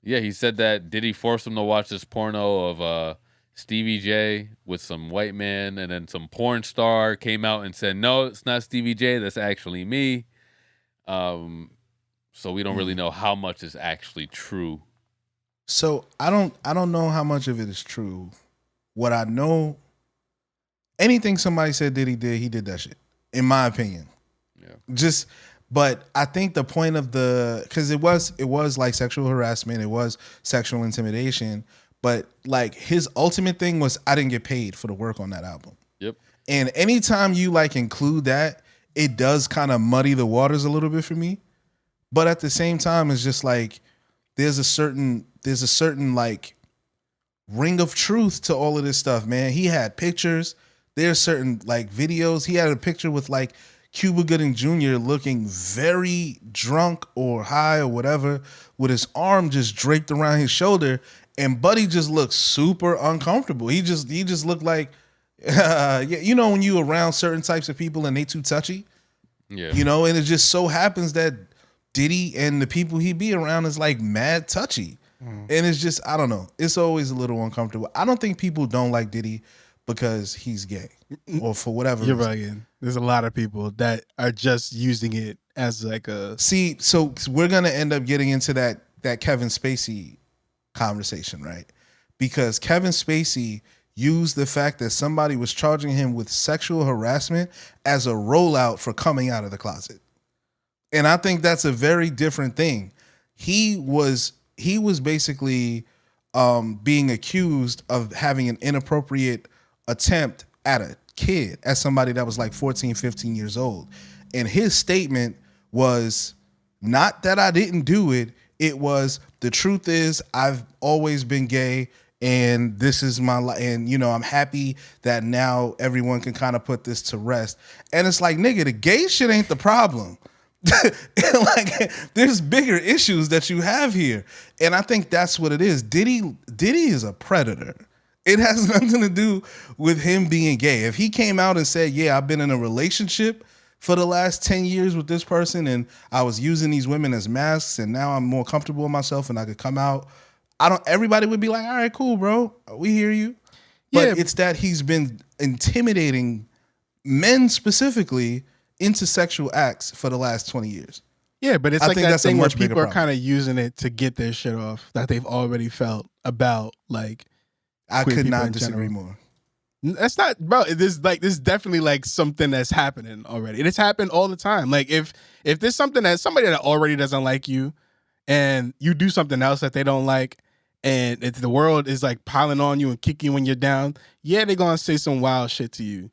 Speaker 2: He said that Diddy forced him to watch this porno of Stevie J with some white man, and then some porn star came out and said, no, it's not Stevie J, that's actually me. So we don't really know how much is actually true.
Speaker 3: So I don't know how much of it is true. what I know, anything somebody said Diddy did, he did that shit. In my opinion.
Speaker 2: Yeah.
Speaker 3: But I think the point of because it was like sexual harassment, it was sexual intimidation, but like his ultimate thing was I didn't get paid for the work on that album.
Speaker 2: Yep.
Speaker 3: And anytime you like include that, it does kind of muddy the waters a little bit for me. But at the same time, it's just like there's a certain like ring of truth to all of this stuff, man. He had pictures. There's certain like videos. He had a picture with like Cuba Gooding Jr. looking very drunk or high or whatever, with his arm just draped around his shoulder, and Buddy just looked super uncomfortable. He just looked like, you know, when you around certain types of people and they too touchy, you know, and it just so happens that Diddy and the people he be around is like mad touchy, and it's just, I don't know, it's always a little uncomfortable. I don't think people don't like Diddy because he's gay or for whatever
Speaker 1: You're
Speaker 3: reason.
Speaker 1: right. There's a lot of people that are just using it as like a...
Speaker 3: See, so we're going to end up getting into that Kevin Spacey conversation, right? Because Kevin Spacey used the fact that somebody was charging him with sexual harassment as a rollout for coming out of the closet. And I think that's a very different thing. He was basically being accused of having an inappropriate attempt at a kid, as somebody that was like 14, 15 years old. And his statement was not that I didn't do it. It was, the truth is I've always been gay and this is my life. And, you know, I'm happy that now everyone can kind of put this to rest. And it's like, nigga, the gay shit ain't the problem. Like, there's bigger issues that you have here. And I think that's what it is. Diddy is a predator. It has nothing to do with him being gay. If he came out and said, yeah, I've been in a relationship for the last 10 years with this person and I was using these women as masks and now I'm more comfortable with myself and I could come out, everybody would be like, all right, cool, bro. We hear you. But it's that he's been intimidating men specifically into sexual acts for the last 20 years.
Speaker 1: Yeah, but it's
Speaker 3: I
Speaker 1: like
Speaker 3: think
Speaker 1: that
Speaker 3: that's a
Speaker 1: thing where
Speaker 3: much bigger
Speaker 1: people are
Speaker 3: problem.
Speaker 1: kind of using it to get their shit off that they've already felt about, like,
Speaker 3: I
Speaker 1: queer
Speaker 3: could
Speaker 1: people
Speaker 3: not
Speaker 1: in
Speaker 3: disagree
Speaker 1: general.
Speaker 3: more.
Speaker 1: That's not, bro. This is definitely like something that's happening already. It's happened all the time. Like if there's something that somebody that already doesn't like you, and you do something else that they don't like, and if the world is like piling on you and kicking you when you're down, yeah, they're gonna say some wild shit to you.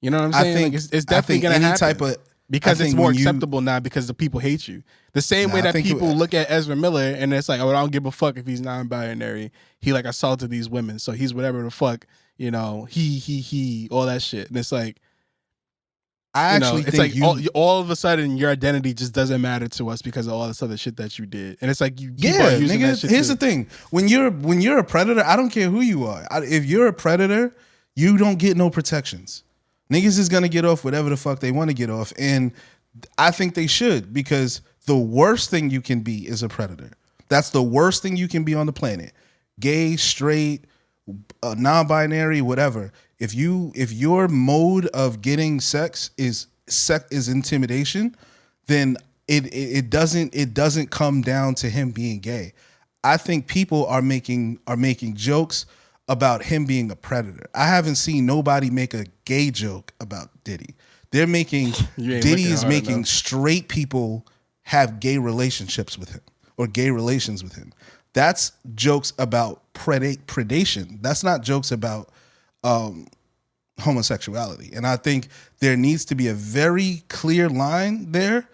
Speaker 1: You know what I'm saying?
Speaker 3: I think
Speaker 1: like it's definitely gonna
Speaker 3: any
Speaker 1: happen.
Speaker 3: type of,
Speaker 1: Because
Speaker 3: I
Speaker 1: it's
Speaker 3: think
Speaker 1: more
Speaker 3: when you-
Speaker 1: acceptable now because the people hate you. The same way
Speaker 3: I
Speaker 1: that
Speaker 3: think
Speaker 1: people look at Ezra Miller and it's like, oh, I don't give a fuck if he's non-binary. He like assaulted these women, so he's whatever the fuck, you know, he, all that shit. And it's like,
Speaker 3: I
Speaker 1: you know,
Speaker 3: actually
Speaker 1: it's
Speaker 3: think
Speaker 1: like all of a sudden your identity just doesn't matter to us because of all this other shit that you did. And it's like you keep on using that
Speaker 3: nigga.
Speaker 1: shit.
Speaker 3: Here's the thing: when you're a predator, I don't care who you are. If you're a predator, you don't get no protections. Niggas is gonna get off whatever the fuck they want to get off, and I think they should, because the worst thing you can be is a predator. That's the worst thing you can be on the planet. Gay, straight, non-binary, whatever. If your mode of getting sex is intimidation, then it doesn't come down to him being gay. I think people are making jokes about him being a predator. I haven't seen nobody make a gay joke about Diddy. They're making Diddy is making straight people have gay relationships with him or gay relations with him. That's jokes about predation. That's not jokes about homosexuality. And I think there needs to be a very clear line there,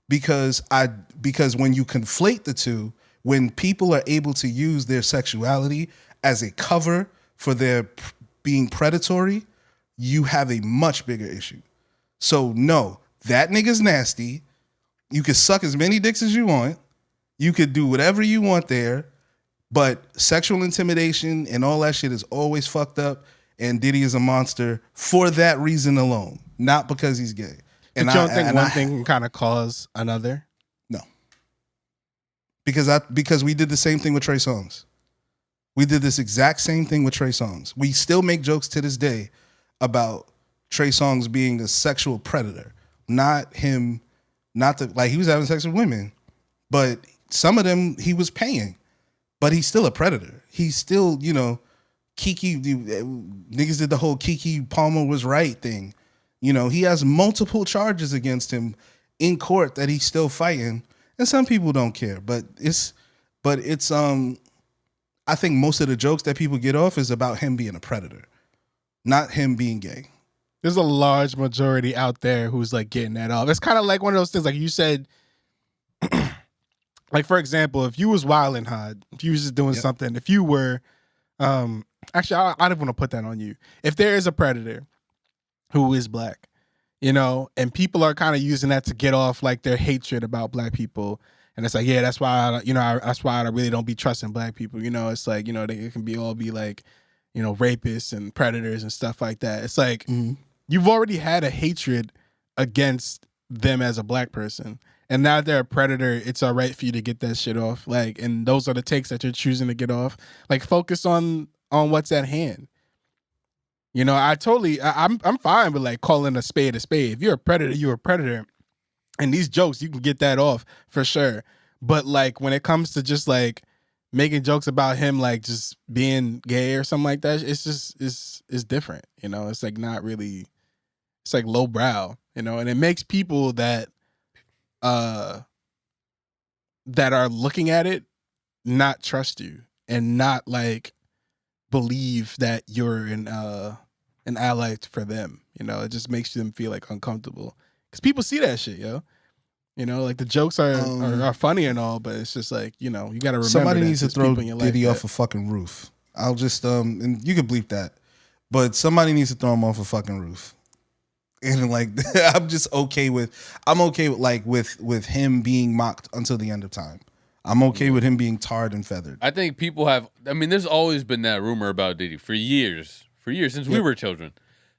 Speaker 3: because when you conflate the two, when people are able to use their sexuality as a cover for their being predatory, you have a much bigger issue. So no, that nigga's nasty. You can suck as many dicks as you want. You could do whatever you want there, but sexual intimidation and all that shit is always fucked up, and Diddy is a monster for that reason alone, not because he's gay.
Speaker 1: And you don't think one thing can kind of cause another?
Speaker 3: No. Because we did the same thing with Trey Songz. We did this exact same thing with Trey Songz. We still make jokes to this day about Trey Songz being a sexual predator. Not him, like he was having sex with women, but some of them he was paying. But he's still a predator. He's still, niggas did the whole Kiki Palmer was right thing. You know, he has multiple charges against him in court that he's still fighting, and some people don't care. But it's I think most of the jokes that people get off is about him being a predator, not him being gay.
Speaker 1: There's a large majority out there who's like getting that off. It's kind of like one of those things, like you said. Like, for example, if you was wilding hard, if you was just doing something, if you were, actually, I don't want to put that on you. If there is a predator who is black, you know, and people are kind of using that to get off like their hatred about black people, and it's like, yeah, that's why, that's why I really don't be trusting black people. You know, it's like, you know, they can all be like, you know, rapists and predators and stuff like that. It's like, you've already had a hatred against them as a black person. And now they're a predator, it's all right for you to get that shit off. Like, and those are the takes that you're choosing to get off. Like, focus on what's at hand. You know, I'm fine with like calling a spade a spade. If you're a predator, you're a predator. And these jokes, you can get that off for sure. But like when it comes to just like making jokes about him like just being gay or something like that, it's just it's different. You know, it's like not really, it's like lowbrow, you know, and it makes people that are looking at it not trust you and not like believe that you're an ally for them. You know, it just makes them feel like uncomfortable because people see that shit, yo. You know, like the jokes are funny and all, but it's just like, you know, you got to remember
Speaker 3: somebody
Speaker 1: that
Speaker 3: needs to throw Diddy off a fucking roof. I'll just and you can bleep that, but somebody needs to throw him off a fucking roof. And like, I'm okay with him being mocked until the end of time. I'm okay with him being tarred and feathered.
Speaker 2: I think people have, I mean, there's always been that rumor about Diddy for years since we were children.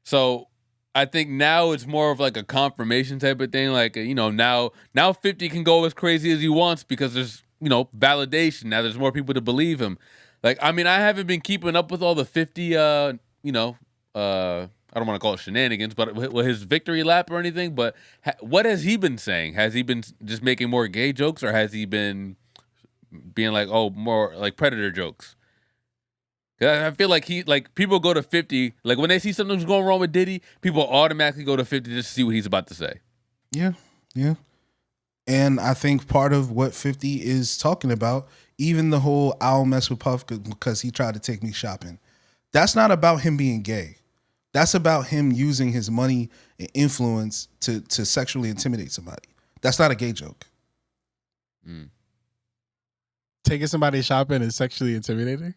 Speaker 2: So I think now it's more of like a confirmation type of thing. Like, you know, now 50 can go as crazy as he wants because there's, you know, validation. Now there's more people to believe him. Like, I mean, I haven't been keeping up with all the 50, you know, I don't want to call it shenanigans, but with his victory lap or anything. But what has he been saying? Has he been just making more gay jokes, or has he been being like, oh, more like predator jokes? Cause I feel like people go to 50, like when they see something's going wrong with Diddy, people automatically go to 50 just to see what he's about to say.
Speaker 3: Yeah. And I think part of what 50 is talking about, even the whole I'll mess with Puff because he tried to take me shopping, that's not about him being gay. That's about him using his money and influence to sexually intimidate somebody. That's not a gay joke.
Speaker 1: Taking somebody shopping is sexually intimidating?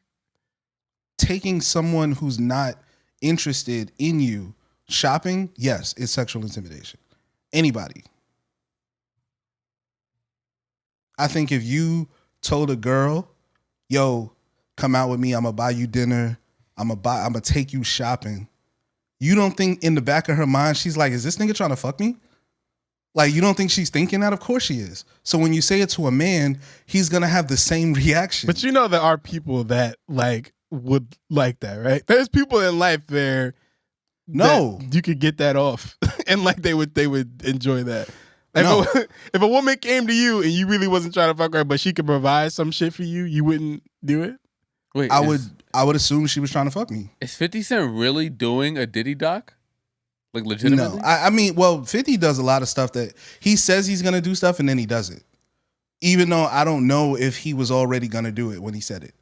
Speaker 3: Taking someone who's not interested in you shopping, yes, it's sexual intimidation. Anybody. I think if you told a girl, yo, come out with me, I'm gonna buy you dinner, I'm gonna take you shopping, you don't think in the back of her mind she's like, is this nigga trying to fuck me? Like, you don't think she's thinking that? Of course she is. So when you say it to a man, he's gonna have the same reaction.
Speaker 1: But you know there are people that like would like that, right? There's people in life there that you could get that off and like they would enjoy that. Like if a woman came to you and you really wasn't trying to fuck her, but she could provide some shit for you, you wouldn't do it?
Speaker 2: Wait,
Speaker 3: I would assume she was trying to fuck me.
Speaker 2: Is 50 Cent really doing a Diddy doc? Like legitimately?
Speaker 3: No. I mean, well, 50 does a lot of stuff that he says he's going to do stuff and then he does it. Even though I don't know if he was already going to do it when he said it.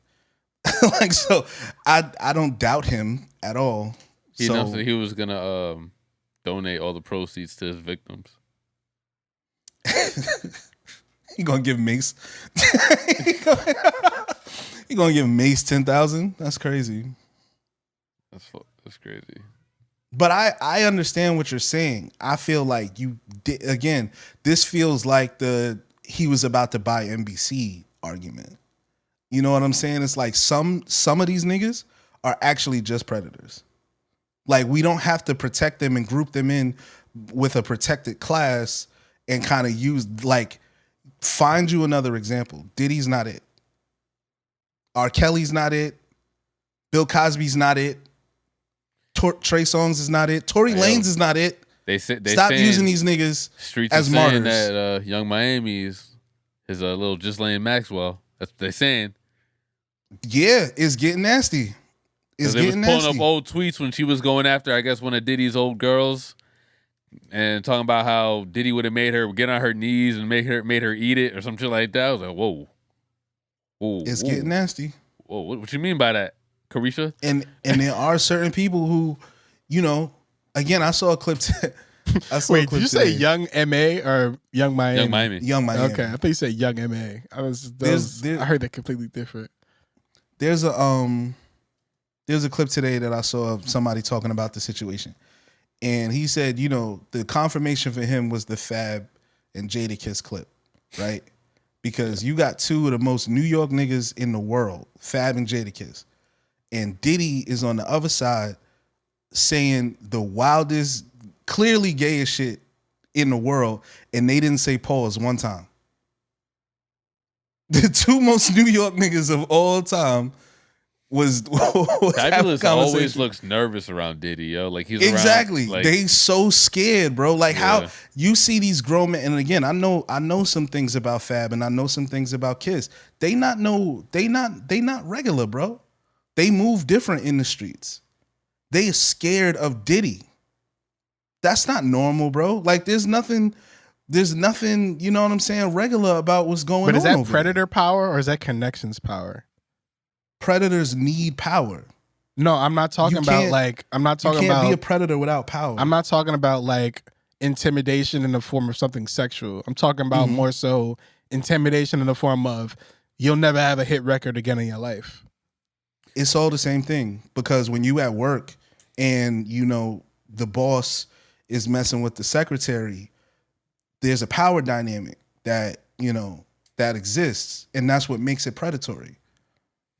Speaker 3: Like, so I don't doubt him at all.
Speaker 2: He announced that he was going to donate all the proceeds to his victims.
Speaker 3: He going to give Mace. He going to give Mace $10,000? That's crazy.
Speaker 2: That's crazy.
Speaker 3: But I understand what you're saying. I feel like again, this feels like he was about to buy NBC argument. You know what I'm saying? It's like some of these niggas are actually just predators. Like, we don't have to protect them and group them in with a protected class and kind of use, like, find you another example. Diddy's not it. R. Kelly's not it. Bill Cosby's not it. Trey Songz is not it. Tory Lanez is not it. Stop using these niggas
Speaker 2: Streets
Speaker 3: as
Speaker 2: martyrs.
Speaker 3: martyrs.
Speaker 2: That Young Miami's is a little Ghislaine Maxwell. That's what they're saying.
Speaker 3: Yeah, it's getting nasty. It's
Speaker 2: They was
Speaker 3: getting
Speaker 2: pulling
Speaker 3: nasty.
Speaker 2: up old tweets when she was going after, I guess, one of Diddy's old girls, and talking about how Diddy would have made her get on her knees and made her eat it or some shit like that. I was like, whoa,
Speaker 3: It's
Speaker 2: whoa.
Speaker 3: getting nasty.
Speaker 2: Whoa, what you mean by that, Carisha?
Speaker 3: And there are certain people who, you know, again, I saw a clip.
Speaker 1: Wait, did you say Young M.A. or Young Miami?
Speaker 2: Young Miami.
Speaker 3: Young Miami?
Speaker 1: Okay, I thought you said Young M.A. I heard that completely different.
Speaker 3: There's a clip today that I saw of somebody talking about the situation. And he said, you know, the confirmation for him was the Fab and Jadakiss clip, right? Because you got two of the most New York niggas in the world, Fab and Jadakiss. And Diddy is on the other side saying the wildest, clearly gayest shit in the world, and they didn't say pause one time. The two most New York niggas of all time was
Speaker 2: Fabulous always looks nervous around Diddy, yo. Like he's
Speaker 3: exactly
Speaker 2: around, like,
Speaker 3: they so scared, bro. Like how you see these grown men, and again, I know some things about Fab and I know some things about Kiss. They not regular, bro. They move different in the streets. They are scared of Diddy. That's not normal, bro. Like there's nothing, you know what I'm saying, regular about what's going on.
Speaker 1: But is that
Speaker 3: over
Speaker 1: predator
Speaker 3: there.
Speaker 1: power or is that connections power?
Speaker 3: Predators need power.
Speaker 1: No, I'm not talking about like
Speaker 3: You can't be a predator without power.
Speaker 1: I'm not talking about like intimidation in the form of something sexual. I'm talking about more so intimidation in the form of you'll never have a hit record again in your life.
Speaker 3: It's all the same thing, because when you at work and you know the boss is messing with the secretary, there's a power dynamic that, you know, that exists, and that's what makes it predatory.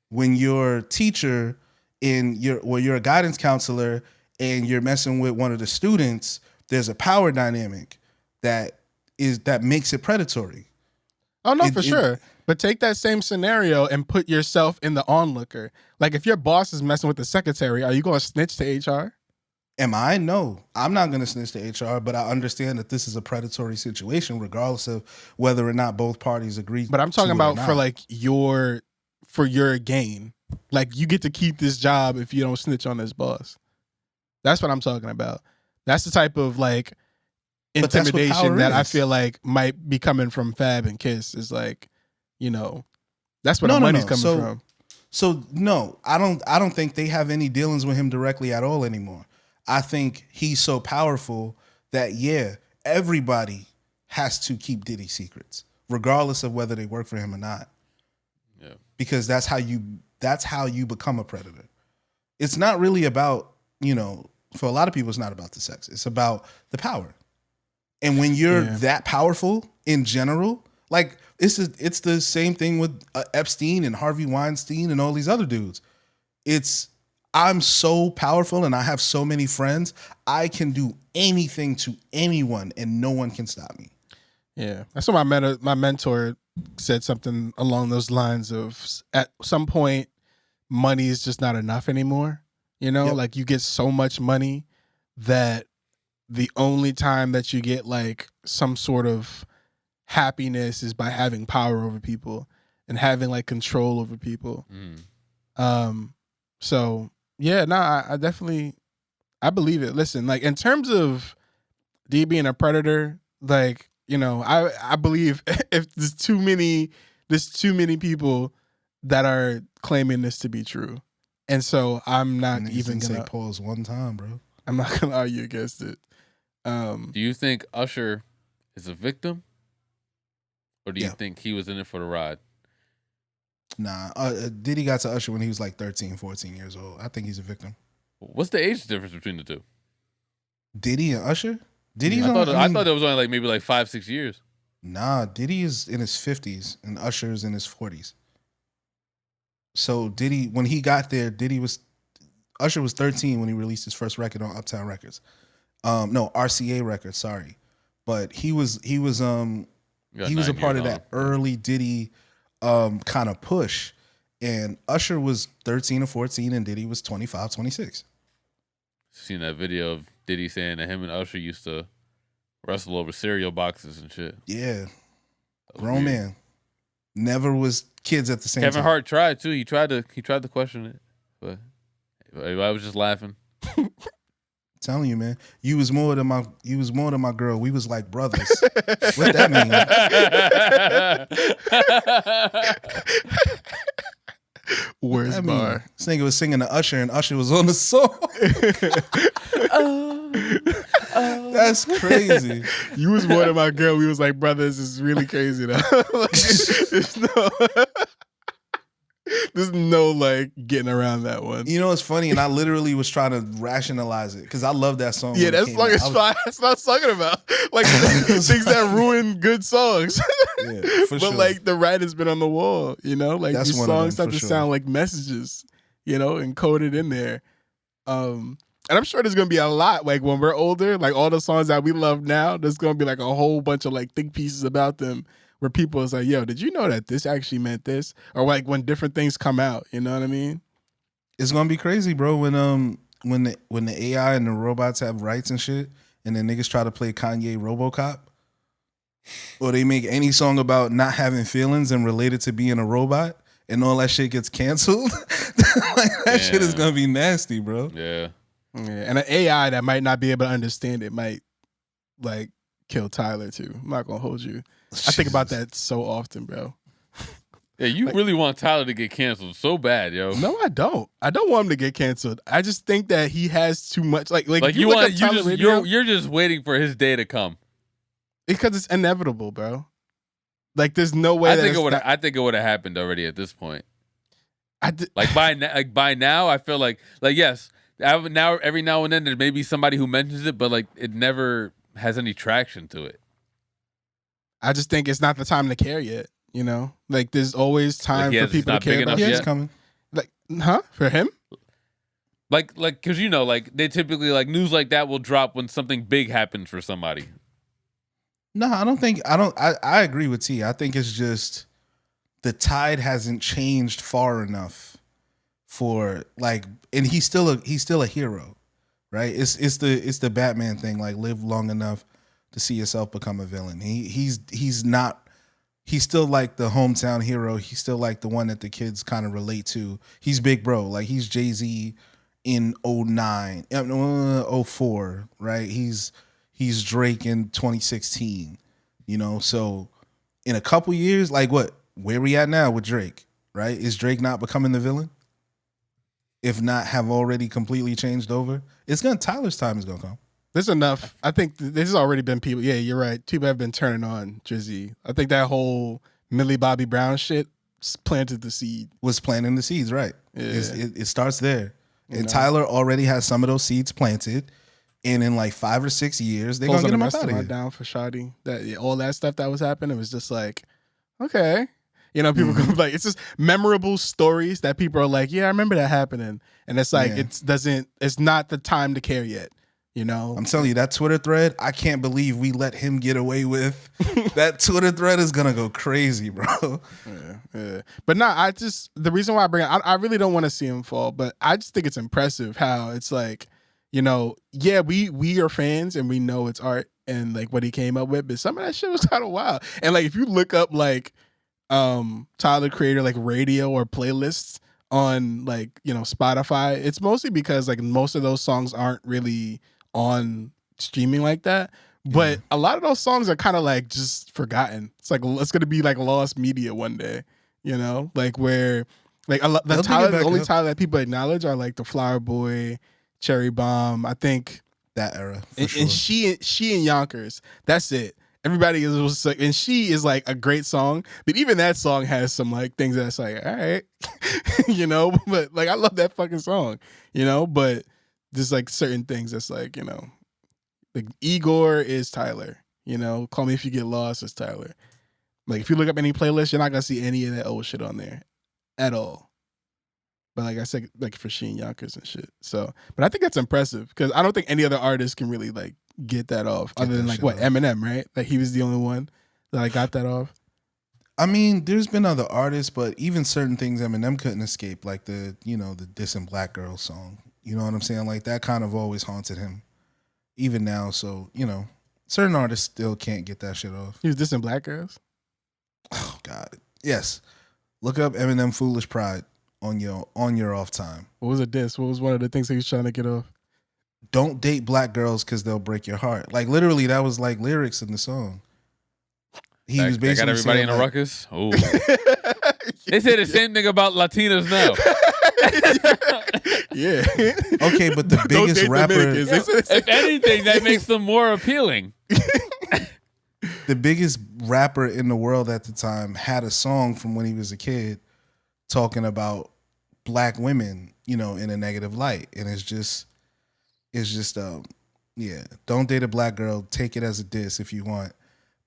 Speaker 3: When your teacher you're a guidance counselor and you're messing with one of the students, there's a power dynamic that makes it predatory.
Speaker 1: Oh no, for sure. But take that same scenario and put yourself in the onlooker. Like if your boss is messing with the secretary, are you going to snitch to HR?
Speaker 3: Am I? No, I'm not going to snitch to HR, but I understand that this is a predatory situation, regardless of whether or not both parties agree.
Speaker 1: But I'm talking about for your gain. Like you get to keep this job if you don't snitch on this boss. That's what I'm talking about. That's the type of like intimidation that I feel like might be coming from Fab and Kiss. Is like, you know, that's where the money's coming from.
Speaker 3: So no, I don't think they have any dealings with him directly at all anymore. I think he's so powerful that everybody has to keep Diddy secrets, regardless of whether they work for him or not.
Speaker 2: Yeah.
Speaker 3: Because that's how you become a predator. It's not really about, you know, for a lot of people, it's not about the sex. It's about the power. And when you're that powerful in general, like it's the same thing with Epstein and Harvey Weinstein and all these other dudes. I'm so powerful and I have so many friends. I can do anything to anyone and no one can stop me.
Speaker 1: Yeah, that's what my mentor said, something along those lines of at some point, money is just not enough anymore. You know, like you get so much money that the only time that you get like some sort of happiness is by having power over people and having like control over people. So yeah, no, I definitely, I believe it. Listen, like in terms of D being a predator, like, you know, I believe if there's too many people that are claiming this to be true. And so I'm not even gonna
Speaker 3: say pause one time, bro.
Speaker 1: I'm not gonna argue against it.
Speaker 2: Do you think Usher is a victim? Or do you think he was in it for the ride?
Speaker 3: Nah, Diddy got to Usher when he was like 13, 14 years old. I think he's a victim.
Speaker 2: What's the age difference between the two?
Speaker 3: Diddy and Usher?
Speaker 2: I thought there was only like maybe like 5-6 years.
Speaker 3: Nah, Diddy is in his 50s and Usher is in his 40s. So Diddy, when he got there, Usher was 13 when he released his first record on Uptown Records. No, RCA Records, sorry. But he was a part of that early Diddy kind of push. And Usher was 13 or 14 and Diddy was 25, 26.
Speaker 2: Seen that video of Diddy saying that him and Usher used to wrestle over cereal boxes and shit.
Speaker 3: Yeah. Grown man. Never was kids at the same time.
Speaker 2: Kevin Hart tried too. He tried to question it, but I was just laughing.
Speaker 3: Telling you, man, you was more than my girl. We was like brothers. What that mean?
Speaker 1: Worst bar.
Speaker 3: This nigga was singing to Usher, and Usher was on the song. That's crazy.
Speaker 1: You was more than my girl. We was like brothers. It's really crazy though. There's no like getting around that one.
Speaker 3: You know, it's funny, and I literally was trying to rationalize it because I love that song.
Speaker 1: Yeah, that song is fine. That's what I was talking about. Like things that ruin good songs.
Speaker 3: Yeah,
Speaker 1: but
Speaker 3: sure.
Speaker 1: like the writing's been on the wall, you know? Like
Speaker 3: That's
Speaker 1: these
Speaker 3: one of
Speaker 1: songs
Speaker 3: them,
Speaker 1: have to
Speaker 3: for
Speaker 1: sound like messages, you know, encoded in there. And I'm sure there's gonna be a lot, like when we're older, like all the songs that we love now, there's gonna be like a whole bunch of like think pieces about them where people is like, yo, did you know that this actually meant this? Or like when different things come out, you know what I mean?
Speaker 3: It's gonna be crazy, bro. When the AI and the robots have rights and shit, and then niggas try to play Kanye RoboCop, or they make any song about not having feelings and related to being a robot, and all that shit gets canceled. Like, that shit is gonna be nasty, bro.
Speaker 2: Yeah.
Speaker 1: And an AI that might not be able to understand it might like kill Tyler too. I'm not gonna hold you. I think about that so often, bro.
Speaker 2: Yeah, you really want Tyler to get canceled so bad, yo.
Speaker 1: No, I don't. I don't want him to get canceled. I just think that he has too much. Like
Speaker 2: you're just waiting for his day to come.
Speaker 1: Because it's inevitable, bro. Like there's no way.
Speaker 2: I think it would have happened already at this point. By now, I feel like yes. Now every now and then there may be somebody who mentions it, but like it never has any traction to it.
Speaker 1: I just think it's not the time to care yet. You know, like there's always time for people to care about.
Speaker 3: Yeah, it's coming.
Speaker 1: Like, for him?
Speaker 2: Like, because you know, like they typically like news like that will drop when something big happens for somebody.
Speaker 3: No, I agree with T. I think it's just the tide hasn't changed far enough for like, and he's still a hero, right? It's the Batman thing, like live long enough to see yourself become a villain. He's still like the hometown hero. He's still like the one that the kids kind of relate to. He's big bro. Like he's Jay-Z in 09, 04, right? He's Drake in 2016, you know? So in a couple years, like where we at now with Drake, right? Is Drake not becoming the villain? If not, have already completely changed over? Tyler's time is going to come.
Speaker 1: There's enough. I think there's already been people. Yeah, you're right. People have been turning on Drizzy. I think that whole Millie Bobby Brown shit planted the seed.
Speaker 3: Was planting the seeds, right? Yeah. It starts there.
Speaker 1: You
Speaker 3: and
Speaker 1: know?
Speaker 3: Tyler already has some of those seeds planted. And in like 5 or 6 years, they're going to get him out of here.
Speaker 1: Down for Shawty. All that stuff that was happening, it was just like, okay. You know, people go like, it's just memorable stories that people are like, yeah, I remember that happening. And it's like, it's not the time to care yet. You know,
Speaker 3: I'm telling you, that Twitter thread, I can't believe we let him get away with. That Twitter thread is gonna go crazy, bro.
Speaker 1: Yeah. But no, the reason why I bring it, I really don't want to see him fall, but I just think it's impressive how it's like, you know, yeah, we are fans and we know it's art and like what he came up with, but some of that shit was kind of wild. And like if you look up like Tyler Creator like radio or playlists on like, you know, Spotify, it's mostly because like most of those songs aren't really on streaming like that, but a lot of those songs are kind of like just forgotten. It's like it's gonna be like lost media one day, you know, like where like the only Tyler that people acknowledge are like the Flower Boy, Cherry Bomb. I think
Speaker 3: that era,
Speaker 1: and she and Yonkers. That's it. Everybody is like, and she is like a great song, but even that song has some like things that's like, all right, you know. But like I love that fucking song, you know, but. There's like certain things that's like, you know, like Igor is Tyler, you know, Call Me If You Get Lost is Tyler. Like if you look up any playlist, you're not gonna see any of that old shit on there at all. But like I said, like for Sheen Yonkers and shit. So, but I think that's impressive because I don't think any other artist can really like get that off other than like what Eminem, right? Like he was the only one that I got that off.
Speaker 3: I mean, there's been other artists, but even certain things Eminem couldn't escape, like the Dissin' Black Girl song. You know what I'm saying? Like that kind of always haunted him, even now. So, you know, certain artists still can't get that shit off.
Speaker 1: He was dissing black girls?
Speaker 3: Oh, God. Yes. Look up Eminem Foolish Pride. on your off time.
Speaker 1: What was a diss? What was one of the things he was trying to get off?
Speaker 3: Don't date black girls because they'll break your heart. Like literally, that was like lyrics in the song. He was basically
Speaker 2: got everybody
Speaker 3: saying,
Speaker 2: in a
Speaker 3: like,
Speaker 2: ruckus. Oh, they say the same thing about Latinas now.
Speaker 1: Yeah.
Speaker 3: Okay, but the biggest rapper,
Speaker 2: If anything, that makes them more appealing.
Speaker 3: the biggest rapper in the world at the time had a song from when he was a kid talking about black women, in a negative light, and it's just yeah. Don't date a black girl. Take it as a diss if you want,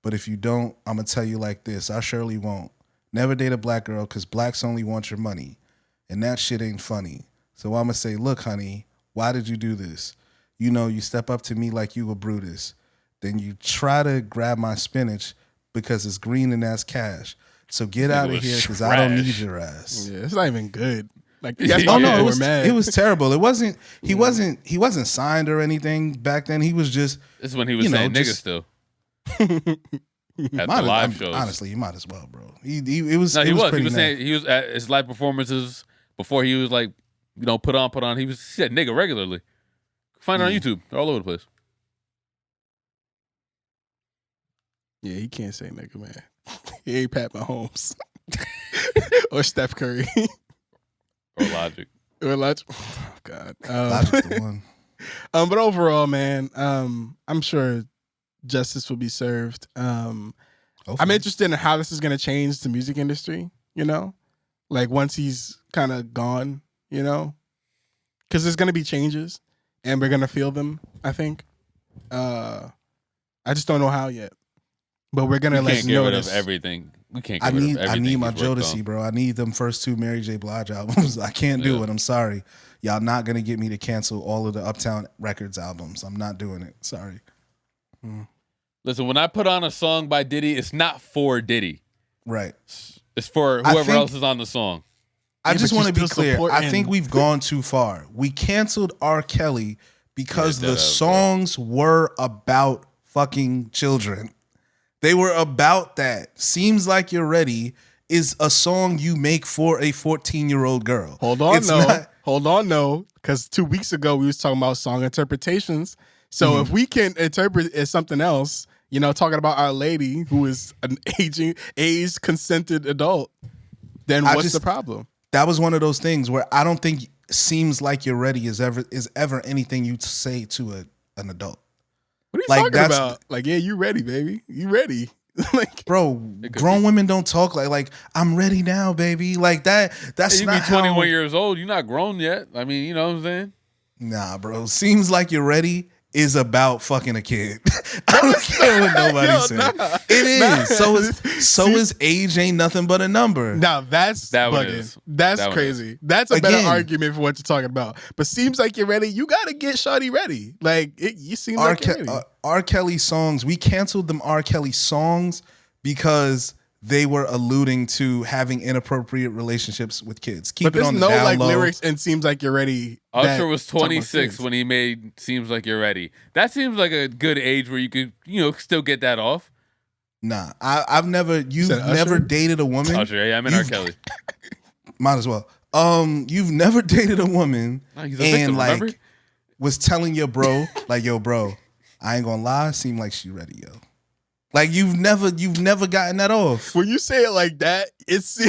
Speaker 3: but if you don't, I'm gonna tell you like this: I surely won't. Never date a black girl because blacks only want your money, and that shit ain't funny. So I'm gonna say, look, honey, why did you do this? You step up to me like you a Brutus. Then you try to grab my spinach because it's green and that's cash. So get out of here because I don't need your ass.
Speaker 1: Yeah, it's not even good. Like,
Speaker 3: it was terrible. It wasn't. He wasn't signed or anything back then. He was just.
Speaker 2: This is when he was saying nigga still. At the live shows.
Speaker 3: Honestly, you might as well, bro. It was.
Speaker 2: No,
Speaker 3: he was. He
Speaker 2: was saying he was at his live performances before he was like, put on. He said nigga regularly. Find it on YouTube. They're all over the place.
Speaker 1: Yeah, he can't say nigga, man. He ain't Pat Mahomes or Steph Curry
Speaker 2: or Logic.
Speaker 1: Oh, God.
Speaker 3: Logic's the one.
Speaker 1: But overall, man, I'm sure justice will be served. I'm interested in how this is going to change the music industry. Like once he's kind of gone. Because there's going to be changes, and we're going to feel them. I think. I just don't know how yet. But we're gonna
Speaker 2: get rid of everything. We can't get rid of everything.
Speaker 3: I need my Jodeci, bro. I need them first 2 Mary J. Blige albums. I can't do it. I'm sorry. Y'all not gonna get me to cancel all of the Uptown Records albums. I'm not doing it. Sorry.
Speaker 2: Listen, when I put on a song by Diddy, it's not for Diddy.
Speaker 3: Right.
Speaker 2: It's for whoever else is on the song.
Speaker 3: I just want to be clear. I think we've gone too far. We canceled R. Kelly because the songs were about fucking children. They were about that. Seems Like You're Ready is a song you make for a 14-year-old girl.
Speaker 1: Hold on, no. Because 2 weeks ago, we was talking about song interpretations. So if we can interpret it as something else, talking about Our Lady, who is an aged, consented adult, then what's the problem?
Speaker 3: That was one of those things where I don't think Seems Like You're Ready is ever anything you say to an adult.
Speaker 1: What are you talking about? Like, yeah, you ready, baby. You ready. Like,
Speaker 3: bro, grown women don't talk like I'm ready now, baby. Like that. That's
Speaker 2: you
Speaker 3: not
Speaker 2: be 21 years old. You're not grown yet. I mean, you know what I'm saying?
Speaker 3: Nah, bro. Seems Like You're Ready is about fucking a kid. I don't care what nobody says. Nah. It is. So is age ain't nothing but a number.
Speaker 1: Now that's bugging. That's crazy. That's a better argument for what you're talking about. But Seems Like You're Ready. You got to get shawty ready. Like you seem like you're ready.
Speaker 3: R. Kelly songs. We canceled them R. Kelly songs because they were alluding to having inappropriate relationships with kids.
Speaker 1: But there's no lyrics and Seems Like You're Ready.
Speaker 2: Usher was 26 when he made Seems Like You're Ready. That seems like a good age where you could, still get that off.
Speaker 3: Nah, I've never. You've never dated a woman.
Speaker 2: Usher, yeah, I'm in R. Kelly.
Speaker 3: Might as well. You've never dated a woman and
Speaker 2: remember?
Speaker 3: Was telling your bro like, yo, bro, I ain't gonna lie, seem like she ready, yo. Like you've never gotten that off.
Speaker 1: When you say it like that, it's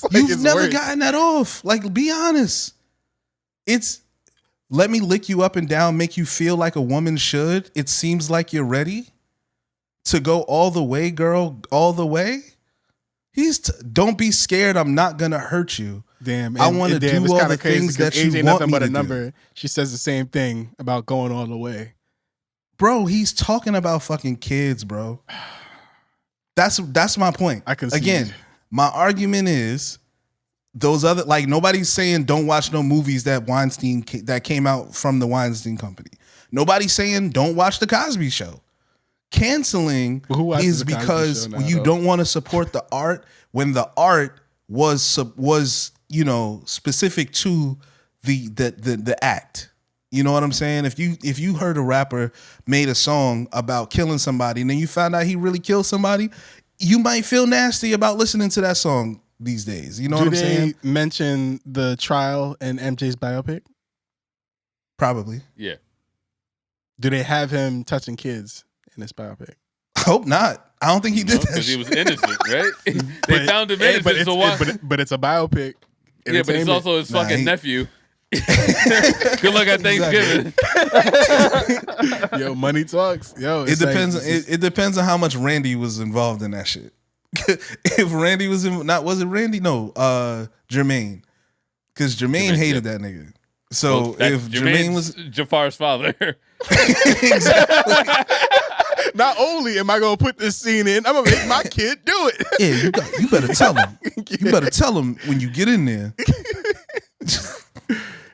Speaker 1: like
Speaker 3: you've never gotten that off. Like, be honest. It's let me lick you up and down, make you feel like a woman should. It seems like you're ready to go all the way, girl, all the way. Don't be scared. I'm not gonna hurt you.
Speaker 1: Damn,
Speaker 3: I want to do all the things that you want
Speaker 1: nothing
Speaker 3: me
Speaker 1: but
Speaker 3: to
Speaker 1: a number.
Speaker 3: do.
Speaker 1: She says the same thing about going all the way.
Speaker 3: Bro, he's talking about fucking kids, bro. That's my point.
Speaker 1: I can see
Speaker 3: again. My argument is those other nobody's saying don't watch no movies that came out from the Weinstein Company. Nobody's saying don't watch the Cosby Show. Canceling is because you don't want to support the art when the art was specific to the act. You know what I'm saying? If you heard a rapper made a song about killing somebody and then you found out he really killed somebody, you might feel nasty about listening to that song. these days. You know what I'm saying?
Speaker 1: Do they mention the trial in MJ's biopic?
Speaker 3: Probably.
Speaker 2: Yeah.
Speaker 1: Do they have him touching kids in this biopic?
Speaker 3: I hope not. I don't think he did that
Speaker 2: Because he
Speaker 3: shit.
Speaker 2: was innocent, right? They found him innocent. So why?
Speaker 1: But it's a biopic.
Speaker 2: Yeah, but it's also his fucking nephew. Good luck at Thanksgiving.
Speaker 1: Yo, money talks. Yo,
Speaker 3: It depends. It depends on how much Randy was involved in that shit. If Randy was was it Randy? No, Jermaine. Because Jermaine hated that nigga. So if Jermaine was
Speaker 2: Jafar's father.
Speaker 3: Exactly.
Speaker 1: Not only am I gonna put this scene in, I'm gonna make my kid do it.
Speaker 3: Yeah, you better tell him. You better tell him when you get in there.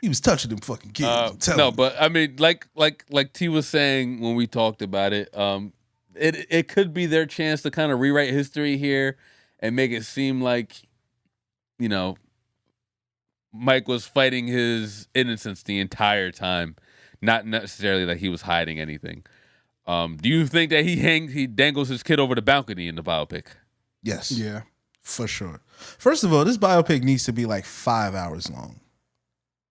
Speaker 3: He was touching them fucking kids.
Speaker 2: No, but I mean, like T was saying when we talked about it, it could be their chance to kind of rewrite history here and make it seem like, you know, Mike was fighting his innocence the entire time, not necessarily that he was hiding anything. Do you think that he dangles his kid over the balcony in the biopic?
Speaker 3: Yes.
Speaker 1: Yeah.
Speaker 3: For sure. First of all, this biopic needs to be like 5 hours long.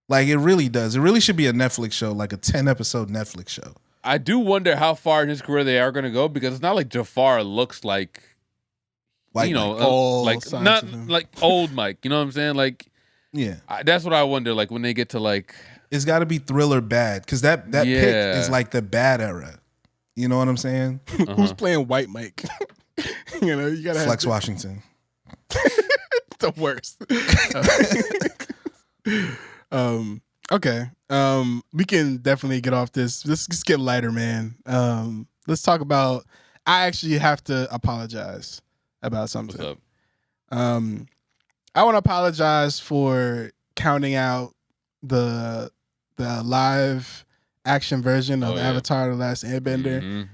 Speaker 3: Like, it really does. It really should be a Netflix show, like a 10-episode Netflix show.
Speaker 2: I do wonder how far in his career they are going to go, because it's not like Jafar looks like,
Speaker 3: White
Speaker 2: you know,
Speaker 3: Mike.
Speaker 2: like not like old Mike. You know what I'm saying? Like,
Speaker 3: yeah,
Speaker 2: that's what I wonder. Like when they get to like,
Speaker 3: it's got to be Thriller bad, because that pick is like the bad era. You know what I'm saying?
Speaker 1: Who's playing White Mike? You know, you gotta
Speaker 3: Flex
Speaker 1: have
Speaker 3: Washington.
Speaker 1: the worst. Okay. We can definitely get off this. Let's just get lighter, man. Let's talk about. I actually have to apologize about something.
Speaker 2: what's up?
Speaker 1: I want to apologize for counting out the live action version of Avatar: The Last Airbender.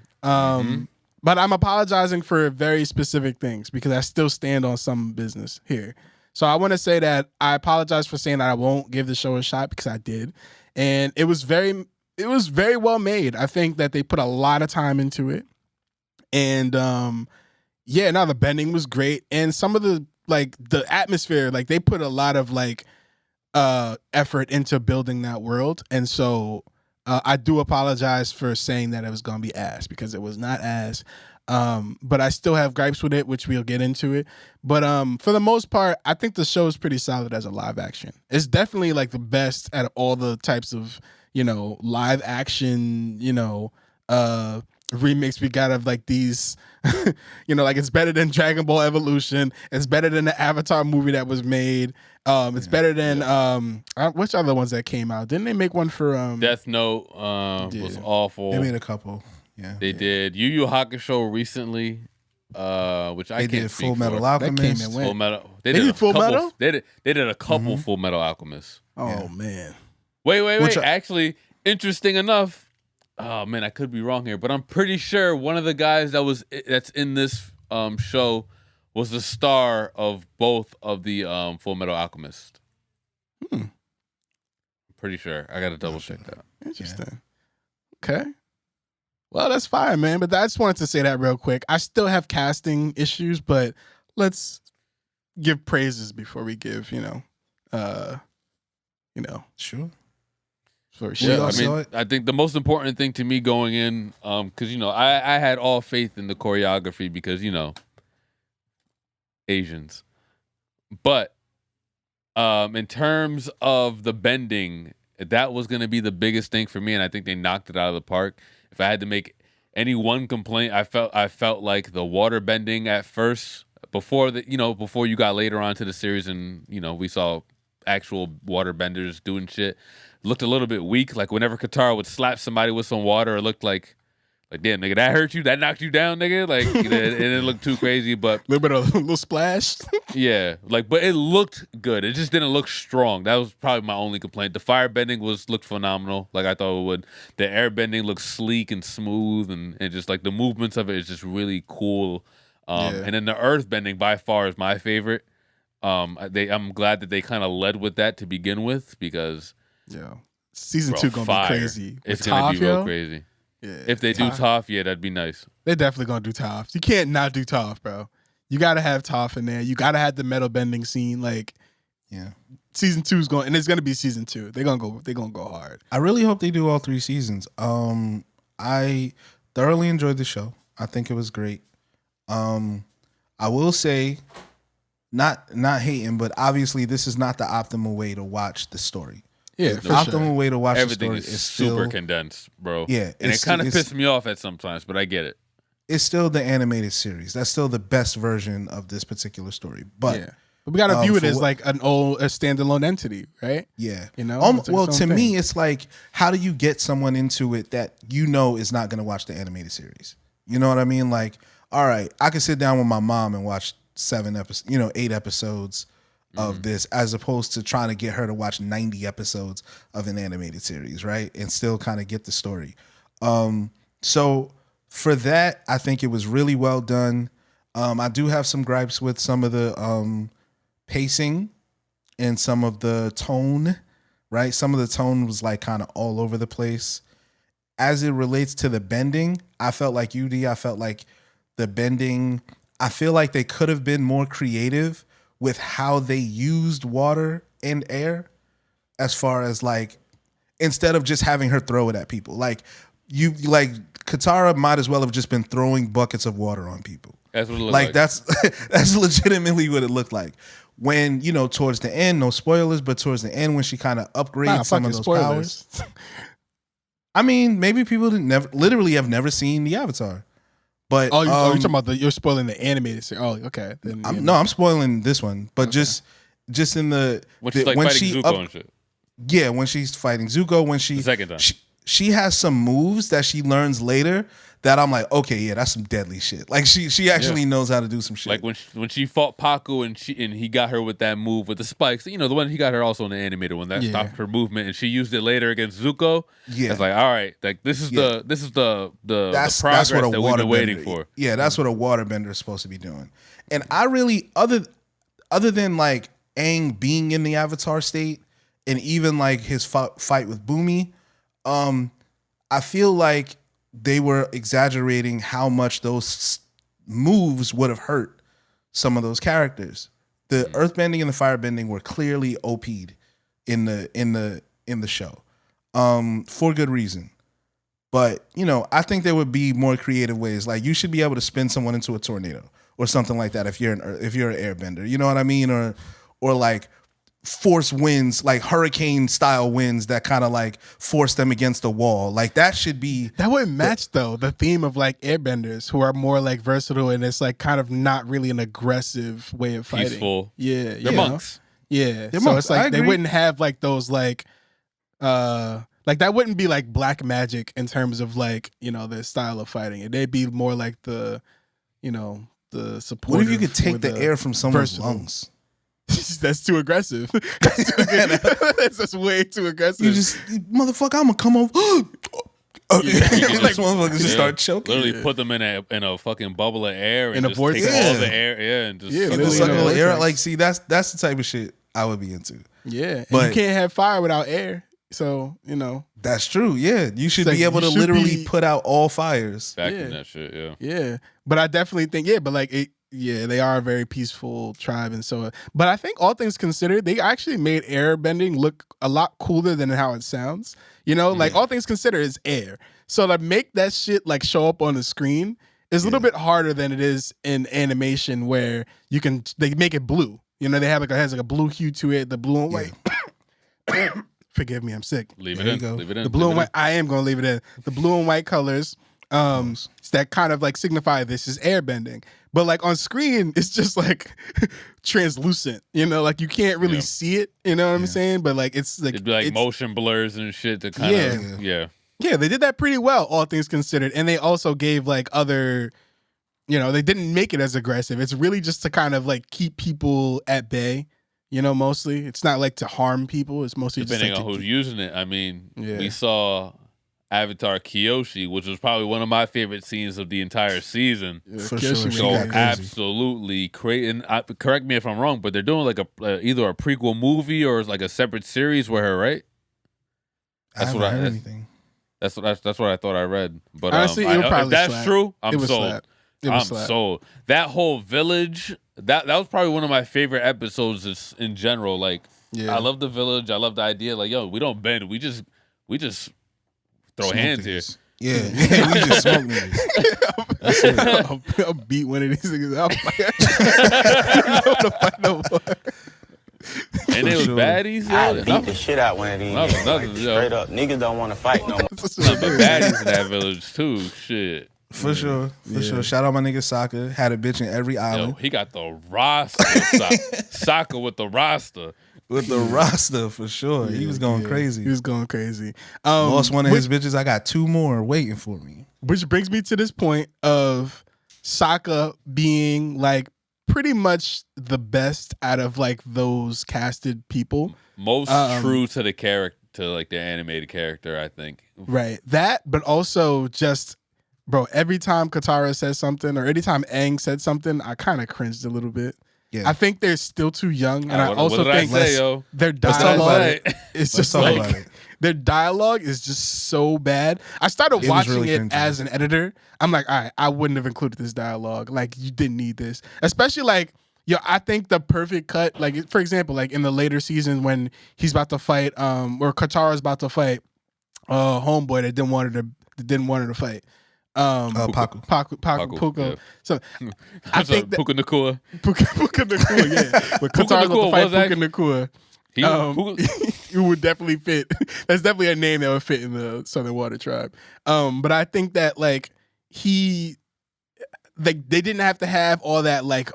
Speaker 1: But I'm apologizing for very specific things because I still stand on some business here. So I want to say that I apologize for saying that I won't give the show a shot, because I did, and it was very well made. I think that they put a lot of time into it, and the bending was great, and some of the atmosphere, like they put a lot of effort into building that world, and so I do apologize for saying that it was gonna be ass, because it was not ass. But I still have gripes with it, which we'll get into it. But for the most part, I think the show is pretty solid as a live action. It's definitely like the best out of all the types of, live action, remakes we got of like these, like it's better than Dragon Ball Evolution. It's better than the Avatar movie that was made. It's better than which other ones that came out? Didn't they make one for
Speaker 2: Death Note was awful.
Speaker 3: They made a couple. Yeah,
Speaker 2: they did. Yu Yu Hakusho recently, which I
Speaker 3: they
Speaker 2: can't
Speaker 3: did
Speaker 2: speak
Speaker 3: Full Metal
Speaker 2: for.
Speaker 3: Alchemist.
Speaker 1: That came and went.
Speaker 2: Full Metal.
Speaker 1: They did Full Metal?
Speaker 2: They did a couple Full Metal Alchemists.
Speaker 1: Oh man.
Speaker 2: Wait. Actually, interesting enough. Oh man, I could be wrong here, but I'm pretty sure one of the guys that's in this show was the star of both of the Full Metal Alchemist. Pretty sure. I got to double check that.
Speaker 1: Interesting. Yeah. Okay. Well, that's fine, man. But I just wanted to say that real quick. I still have casting issues, but let's give praises before we give,
Speaker 3: Sure.
Speaker 1: For
Speaker 2: Yeah,
Speaker 1: sure.
Speaker 2: I mean, I think the most important thing to me going in, because I had all faith in the choreography because Asians, but in terms of the bending, that was going to be the biggest thing for me, and I think they knocked it out of the park. If I had to make any one complaint, I felt like the water bending at first, before you got later on to the series, and we saw actual water benders doing shit, looked a little bit weak. Like whenever Katara would slap somebody with some water, it looked like damn nigga, that hurt you, that knocked you down, nigga. Like it didn't look too crazy, but
Speaker 1: a little splash.
Speaker 2: yeah, but it looked good. It just didn't look strong. That was probably my only complaint. The fire bending looked phenomenal, like I thought it would. The air bending looked sleek and smooth, and just like the movements of it is just really cool. And then the earth bending by far is my favorite. I'm glad that they kind of led with that to begin with, because
Speaker 1: season 2 gonna be crazy.
Speaker 2: It's gonna be real crazy. Yeah, if they do Toph, that'd be nice.
Speaker 1: They're definitely gonna do Toph. You can't not do Toph, bro. You got to have Toph in there. You got to have the metal bending scene. Like,
Speaker 3: Yeah.
Speaker 1: season 2 is going, and it's going to be season 2. They're gonna go hard.
Speaker 3: I really hope they do all 3 seasons. I thoroughly enjoyed the show. I think it was great. I will say, not hating, but obviously this is not the optimal way to watch the story.
Speaker 1: Yeah,
Speaker 3: The
Speaker 1: for
Speaker 3: optimal
Speaker 1: sure.
Speaker 3: way to watch
Speaker 2: Everything
Speaker 3: the story
Speaker 2: is
Speaker 3: still
Speaker 2: super condensed, bro.
Speaker 3: Yeah,
Speaker 2: and it kind of pissed me off at sometimes, but I get it.
Speaker 3: It's still the animated series. That's still the best version of this particular story. But
Speaker 1: Yeah. But we got to view it
Speaker 3: for
Speaker 1: as
Speaker 3: what-
Speaker 1: like a standalone entity, right?
Speaker 3: yeah,
Speaker 1: You know? It's
Speaker 3: well,
Speaker 1: its
Speaker 3: to
Speaker 1: own
Speaker 3: me,
Speaker 1: thing.
Speaker 3: it's like, how do you get someone into it that you know is not going to watch the animated series? You know what I mean? Like, all right, I could sit down with my mom and watch 8 episodes of this, as opposed to trying to get her to watch 90 episodes of an animated series, right? And still kind of get the story. So for that, I think it was really well done. I do have some gripes with some of the pacing and some of the tone, right? Some of the tone was like kind of all over the place. As it relates to the bending, I felt like I felt like the bending, I feel like they could have been more creative with how they used water and air, as far as like, instead of just having her throw it at people. Like, Katara might as well have just been throwing buckets of water on people.
Speaker 2: That's what it looked like.
Speaker 3: That's legitimately what it looked like. When, towards the end, no spoilers, but towards the end when she kind of upgrades some of those powers. I mean, maybe people literally have never seen the Avatar. But
Speaker 1: you're talking about you're spoiling the animated series. Oh, okay. Then,
Speaker 3: I'm spoiling this one, but just in the
Speaker 2: when she's like fighting Zuko and shit.
Speaker 3: Yeah, when she's fighting Zuko, when
Speaker 2: The second time.
Speaker 3: she has some moves that she learns later that I'm like, okay, yeah, that's some deadly shit. Like she actually knows how to do some shit.
Speaker 2: Like when she fought Paku and he got her with that move with the spikes. The one he got her also in the animated one that stopped her movement, and she used it later against Zuko.
Speaker 3: Yeah,
Speaker 2: it's like, all right, like this is the progress
Speaker 3: that's what a
Speaker 2: that we've been waiting
Speaker 3: waterbender-
Speaker 2: for.
Speaker 3: Yeah, that's what a waterbender is supposed to be doing. And I really, other than like Aang being in the Avatar state, and even like his fight with Boomy, I feel like they were exaggerating how much those moves would have hurt some of those characters. The earthbending and the firebending were clearly OP'd in the show, for good reason. But I think there would be more creative ways. Like, you should be able to spin someone into a tornado or something like that if you're an airbender. You know what I mean? Or like force winds, like hurricane style winds that kind of like force them against the wall. Like, that should be.
Speaker 1: That wouldn't match though the theme of like airbenders who are more like versatile, and it's like kind of not really an aggressive way of fighting.
Speaker 2: Peaceful.
Speaker 1: Yeah,
Speaker 2: They're monks.
Speaker 1: Yeah,
Speaker 3: They're
Speaker 1: so
Speaker 3: monks.
Speaker 1: it's like
Speaker 3: I
Speaker 1: they
Speaker 3: agree.
Speaker 1: wouldn't have like those like that wouldn't be like black magic in terms of like their style of fighting. They'd be more like the support.
Speaker 3: What if you could take the air from someone's lungs?
Speaker 1: That's too aggressive. That's way too aggressive.
Speaker 3: Motherfucker, I'm gonna come over. Like, motherfuckers just start choking.
Speaker 2: Literally put them in a fucking bubble of air and
Speaker 1: In a
Speaker 2: just
Speaker 1: vortex.
Speaker 2: take all the air, and just
Speaker 1: Yeah,
Speaker 3: People
Speaker 1: literally,
Speaker 3: suck all the air.
Speaker 1: vortex.
Speaker 3: Like, see, that's the type of shit I would be into.
Speaker 1: Yeah,
Speaker 3: But-
Speaker 1: and you can't have fire without air. So
Speaker 3: That's true. Yeah, you should
Speaker 1: It's
Speaker 3: be
Speaker 1: like,
Speaker 3: able to
Speaker 1: you should
Speaker 3: literally
Speaker 1: be-
Speaker 3: put out all fires.
Speaker 2: vacuum
Speaker 1: Yeah.
Speaker 2: that shit. Yeah.
Speaker 1: yeah. But I definitely think but like they are a very peaceful tribe, and so. But I think all things considered, they actually made air bending look a lot cooler than how it sounds. Like all things considered, is air. So to make that shit like show up on the screen is a little bit harder than it is in animation, where they make it blue. They have it has like a blue hue to it, the blue and white. Forgive me, I'm sick.
Speaker 2: Leave
Speaker 3: There
Speaker 2: it
Speaker 3: you
Speaker 2: in.
Speaker 3: go.
Speaker 2: Leave it in.
Speaker 1: The blue
Speaker 2: leave
Speaker 1: and
Speaker 2: it
Speaker 1: white. I am gonna leave it in. The blue and white colors. That kind of like signify this is airbending. But like on screen, it's just like translucent. Like you can't really see it. You know what I'm saying? But like it's like
Speaker 2: It'd be like motion blurs and shit to kind of
Speaker 1: Yeah, they did that pretty well, all things considered. And they also gave like other, they didn't make it as aggressive. It's really just to kind of like keep people at bay. Mostly. It's not like to harm people. It's mostly
Speaker 2: Depending
Speaker 1: just
Speaker 2: on
Speaker 1: like
Speaker 2: who's using it. I mean,
Speaker 1: Yeah.
Speaker 2: we saw Avatar Kyoshi, which was probably one of my favorite scenes of the entire season.
Speaker 3: For
Speaker 1: Kyoshi
Speaker 3: sure.
Speaker 1: was
Speaker 2: So
Speaker 3: Yeah,
Speaker 1: great.
Speaker 2: absolutely crazy. And correct me if I'm wrong, but they're doing like either a prequel movie or like a separate series with her, right?
Speaker 3: I haven't heard anything.
Speaker 2: That's what I thought I read. But
Speaker 1: Honestly, it'll
Speaker 2: if
Speaker 1: probably
Speaker 2: that's
Speaker 1: slap.
Speaker 2: true,
Speaker 1: It
Speaker 2: I'm
Speaker 1: was
Speaker 2: sold.
Speaker 1: slap.
Speaker 2: I'm sold. That whole village, that was probably one of my favorite episodes in general. Like, I love the village. I love the idea. Like, yo, we don't bend. We just throw
Speaker 3: Smoke
Speaker 2: hands
Speaker 3: niggas.
Speaker 2: here.
Speaker 3: Yeah, we just smoke niggas. That's it.
Speaker 1: I'll beat one of these niggas. I'll fight. You don't fight no more.
Speaker 2: And they was baddies.
Speaker 4: I
Speaker 2: Yo.
Speaker 4: beat the shit out one of these niggas.
Speaker 2: Nothing, yo.
Speaker 4: Straight up, niggas don't want to fight no more.
Speaker 2: Nothing but baddies in that village too. Shit.
Speaker 3: For sure. Shout out my nigga Sokka. Had a bitch in every
Speaker 2: Yo,
Speaker 3: island.
Speaker 2: he got the roster. Soccer with the roster.
Speaker 3: With the roster, for sure. He was going crazy.
Speaker 1: He was going crazy.
Speaker 3: Lost one of his bitches. I got 2 more waiting for me.
Speaker 1: Which brings me to this point of Sokka being like pretty much the best out of like those casted people.
Speaker 2: Most true to the character, to like the animated character, I think.
Speaker 1: Right. That, but also just, bro, every time Katara says something or anytime Aang said something, I kind of cringed a little bit.
Speaker 3: Yeah.
Speaker 1: I think they're still too young, and I
Speaker 2: What
Speaker 1: also
Speaker 2: did
Speaker 1: think
Speaker 2: I say, yo?
Speaker 1: their
Speaker 3: talk about
Speaker 1: dialogue
Speaker 3: it.
Speaker 1: is
Speaker 3: Let's
Speaker 1: just
Speaker 3: talk
Speaker 1: like
Speaker 3: about it.
Speaker 1: their dialogue is just so bad. I started
Speaker 3: was
Speaker 1: watching
Speaker 3: really
Speaker 1: it
Speaker 3: cringy.
Speaker 1: as an editor. I'm like, all right, I wouldn't have included this dialogue. Like, you didn't need this, especially like. Yo, I think the perfect cut, like for example, like in the later season when he's about to fight, or Katara's about to fight, homeboy that didn't want her to fight,
Speaker 3: Paku.
Speaker 1: Puka.
Speaker 2: Yeah.
Speaker 1: So I think that
Speaker 2: Puka Nakua.
Speaker 1: Puka Nakua, yeah. But Katara's about to fight Puka Nakua. It would definitely fit. That's definitely a name that would fit in the Southern Water Tribe. But I think that like they didn't have to have all that like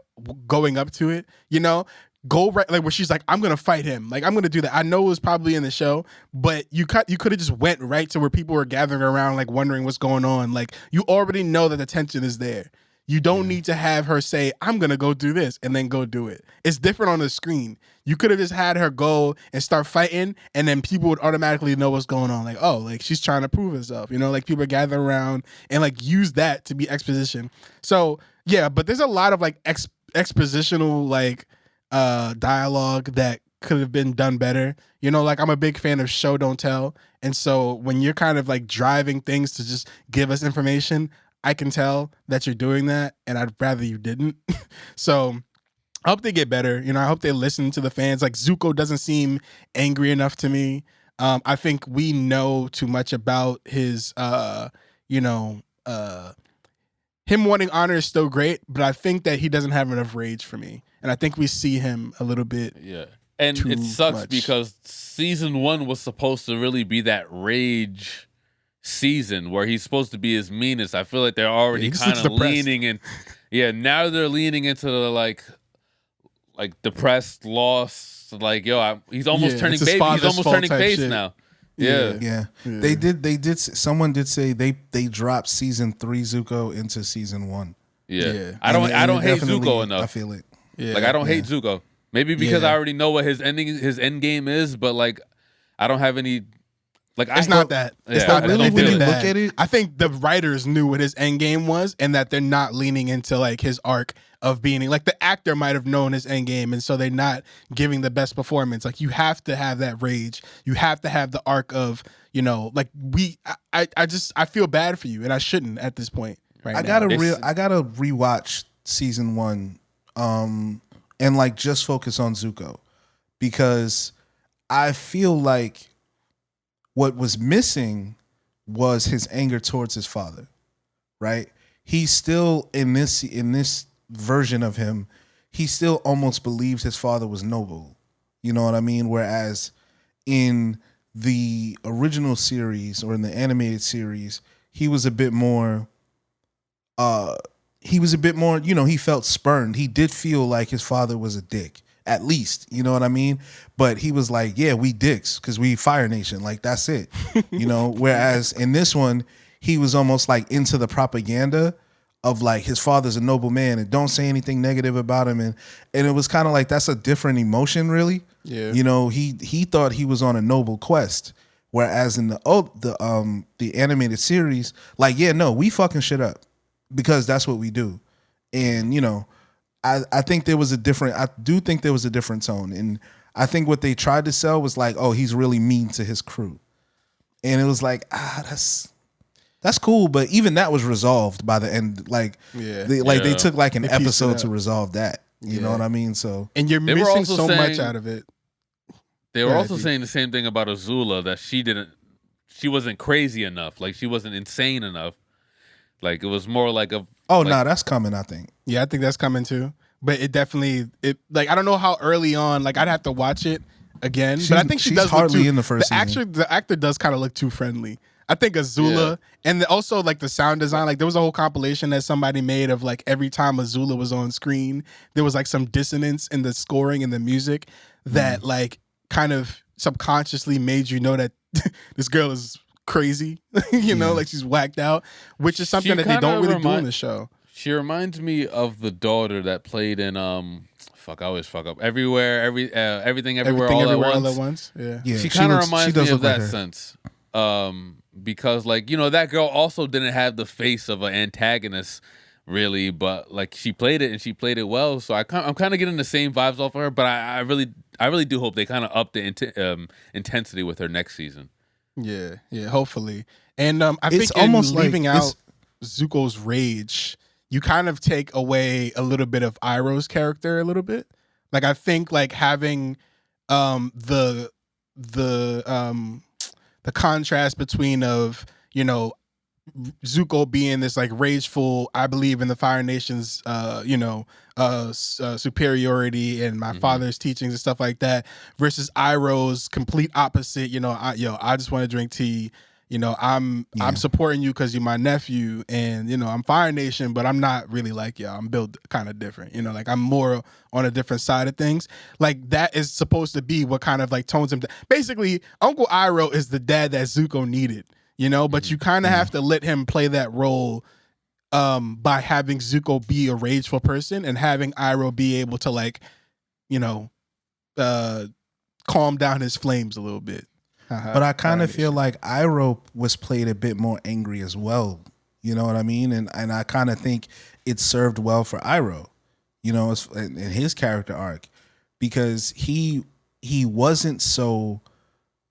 Speaker 1: going up to it, you know. Go right, like where she's like, I'm gonna fight him, like I'm gonna do that. I know it was probably in the show, but you could have just went right to where people were gathering around, like wondering what's going on. Like you already know that the tension is there. You don't need to have her say, I'm gonna go do this and then go do it. It's different on the screen. You could have just had her go and start fighting, and then people would automatically know what's going on. Like, oh, like she's trying to prove herself, you know, like people gather around and like use that to be exposition. So yeah, but there's a lot of like expositional like dialogue that could have been done better. You know, like I'm a big fan of show don't tell. And so when you're kind of like driving things to just give us information, I can tell that you're doing that, and I'd rather you didn't. So I hope they get better. You know, I hope they listen to the fans. Like Zuko doesn't seem angry enough to me. I think we know too much about his, him wanting honor is still great, but I think that he doesn't have enough rage for me. And I think we see him a little bit.
Speaker 2: Yeah. And
Speaker 1: too
Speaker 2: it sucks
Speaker 1: much.
Speaker 2: because season 1 was supposed to really be that rage season where he's supposed to be his meanest. I feel like they're already
Speaker 1: he just
Speaker 2: kind
Speaker 1: looks
Speaker 2: of
Speaker 1: depressed.
Speaker 2: leaning in. Yeah, now they're leaning into the like depressed, lost. Like, yo, he's almost turning
Speaker 1: it's his
Speaker 2: baby. He's
Speaker 1: father's
Speaker 2: almost
Speaker 1: fault
Speaker 2: turning
Speaker 1: type
Speaker 2: face
Speaker 1: shit.
Speaker 2: now. Yeah.
Speaker 3: Yeah. They did. Someone did say they dropped season 3 Zuko into season 1.
Speaker 2: Yeah.
Speaker 1: Yeah.
Speaker 2: I don't hate
Speaker 3: Definitely,
Speaker 2: Zuko enough.
Speaker 3: I feel it.
Speaker 1: Yeah.
Speaker 2: Like I don't hate Zuko. Maybe because I already know what his end game is, but like I don't have any like
Speaker 1: It's not that. It's
Speaker 2: Yeah,
Speaker 1: not
Speaker 2: I
Speaker 1: that.
Speaker 2: don't
Speaker 1: They did
Speaker 2: feel
Speaker 1: it
Speaker 2: it.
Speaker 3: Look
Speaker 1: bad.
Speaker 3: at it.
Speaker 1: I think the writers knew what his end game was, and that they're not leaning into like his arc of being like the actor might have known his end game, and so they're not giving the best performance. Like you have to have that rage. You have to have the arc of, you know, like I feel bad for you, and I shouldn't at this point. Right.
Speaker 3: I
Speaker 1: now.
Speaker 3: gotta rewatch season 1, and like just focus on Zuko, because I feel like what was missing was his anger towards his father. Right? He's still in this version of him, he still almost believes his father was noble. You know what I mean? Whereas in the original series or in the animated series, he was a bit more you know, he felt spurned. He did feel like his father was a dick, at least, you know what I mean? But he was like, yeah, we dicks because we Fire Nation, like that's it. You know, whereas in this one, he was almost like into the propaganda of like his father's a noble man and don't say anything negative about him, and it was kind of like that's a different emotion, really.
Speaker 1: Yeah.
Speaker 3: You know, he thought he was on a noble quest, whereas in the animated series, like, yeah, no, we fucking shit up because that's what we do. And you know, I think there was a different tone, and I think what they tried to sell was like, oh, he's really mean to his crew, and it was like, that's That's cool, but even that was resolved by the end. Like, they took like an episode to resolve that. You know what I mean? So,
Speaker 1: and you're missing so much out of it.
Speaker 2: They were also saying the same thing about Azula, that she wasn't crazy enough. Like, she wasn't insane enough. Like, it was more like
Speaker 3: that's coming, I think.
Speaker 1: Yeah, I think that's coming too. But it definitely, like, I don't know how early on, like, I'd have to watch it again. But I think she does
Speaker 3: hardly
Speaker 1: look too,
Speaker 3: in the first season.
Speaker 1: The actor does kind of look too friendly. I think Azula, and also like the sound design, like there was a whole compilation that somebody made of like every time Azula was on screen, there was like some dissonance in the scoring and the music that like kind of subconsciously made you know that this girl is crazy, like she's whacked out, which is something that they don't really do in the show.
Speaker 2: She reminds me of the daughter that played in I always fuck up. Everything Everywhere All at Once.
Speaker 1: Yeah.
Speaker 2: She kind of reminds me of that sense. Because like, that girl also didn't have the face of an antagonist really, but like she played it and she played it well. So I'm kind of getting the same vibes off of her, but I really do hope they kind of up the intensity with her next season. Yeah,
Speaker 1: hopefully. And I think almost leaving out Zuko's rage, you kind of take away a little bit of Iroh's character a little bit. Like I think like having the contrast between Zuko being this like rageful, I believe in the Fire Nation's superiority and my father's teachings and stuff like that, versus Iroh's complete opposite. I just want to drink tea. I'm supporting you because you're my nephew, and I'm Fire Nation, but I'm not really like y'all. I'm built kind of different. Like I'm more on a different side of things. Like that is supposed to be what kind of like tones him down. Basically, Uncle Iroh is the dad that Zuko needed. But you kind of have to let him play that role by having Zuko be a rageful person and having Iroh be able to like, calm down his flames a little bit.
Speaker 3: But I kind of feel like Iroh was played a bit more angry as well. You know what I mean? And I kind of think it served well for Iroh, in his character arc, because he wasn't so,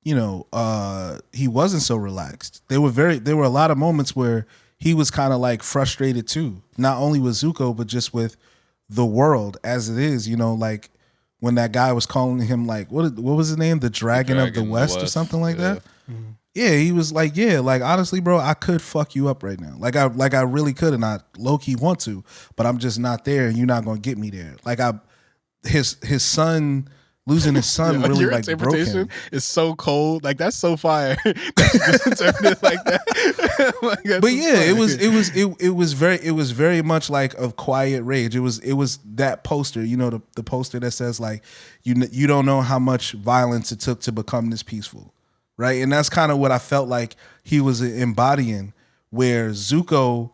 Speaker 3: he wasn't so relaxed. There were a lot of moments where he was kind of like frustrated too, not only with Zuko, but just with the world as it is, like when that guy was calling him like, what was his name? The Dragon of the West or something like that. Mm-hmm. Yeah, he was like, like honestly, bro, I could fuck you up right now. Like I really could, and I low key want to, but I'm just not there, and you're not gonna get me there. Like his son. Losing his son really
Speaker 1: your
Speaker 3: like broke him.
Speaker 1: Is so cold. Like that's so fire. That like that. Like,
Speaker 3: but yeah, it was very much like of quiet rage. It was that poster, the poster that says like you don't know how much violence it took to become this peaceful, right? And that's kind of what I felt like he was embodying, where Zuko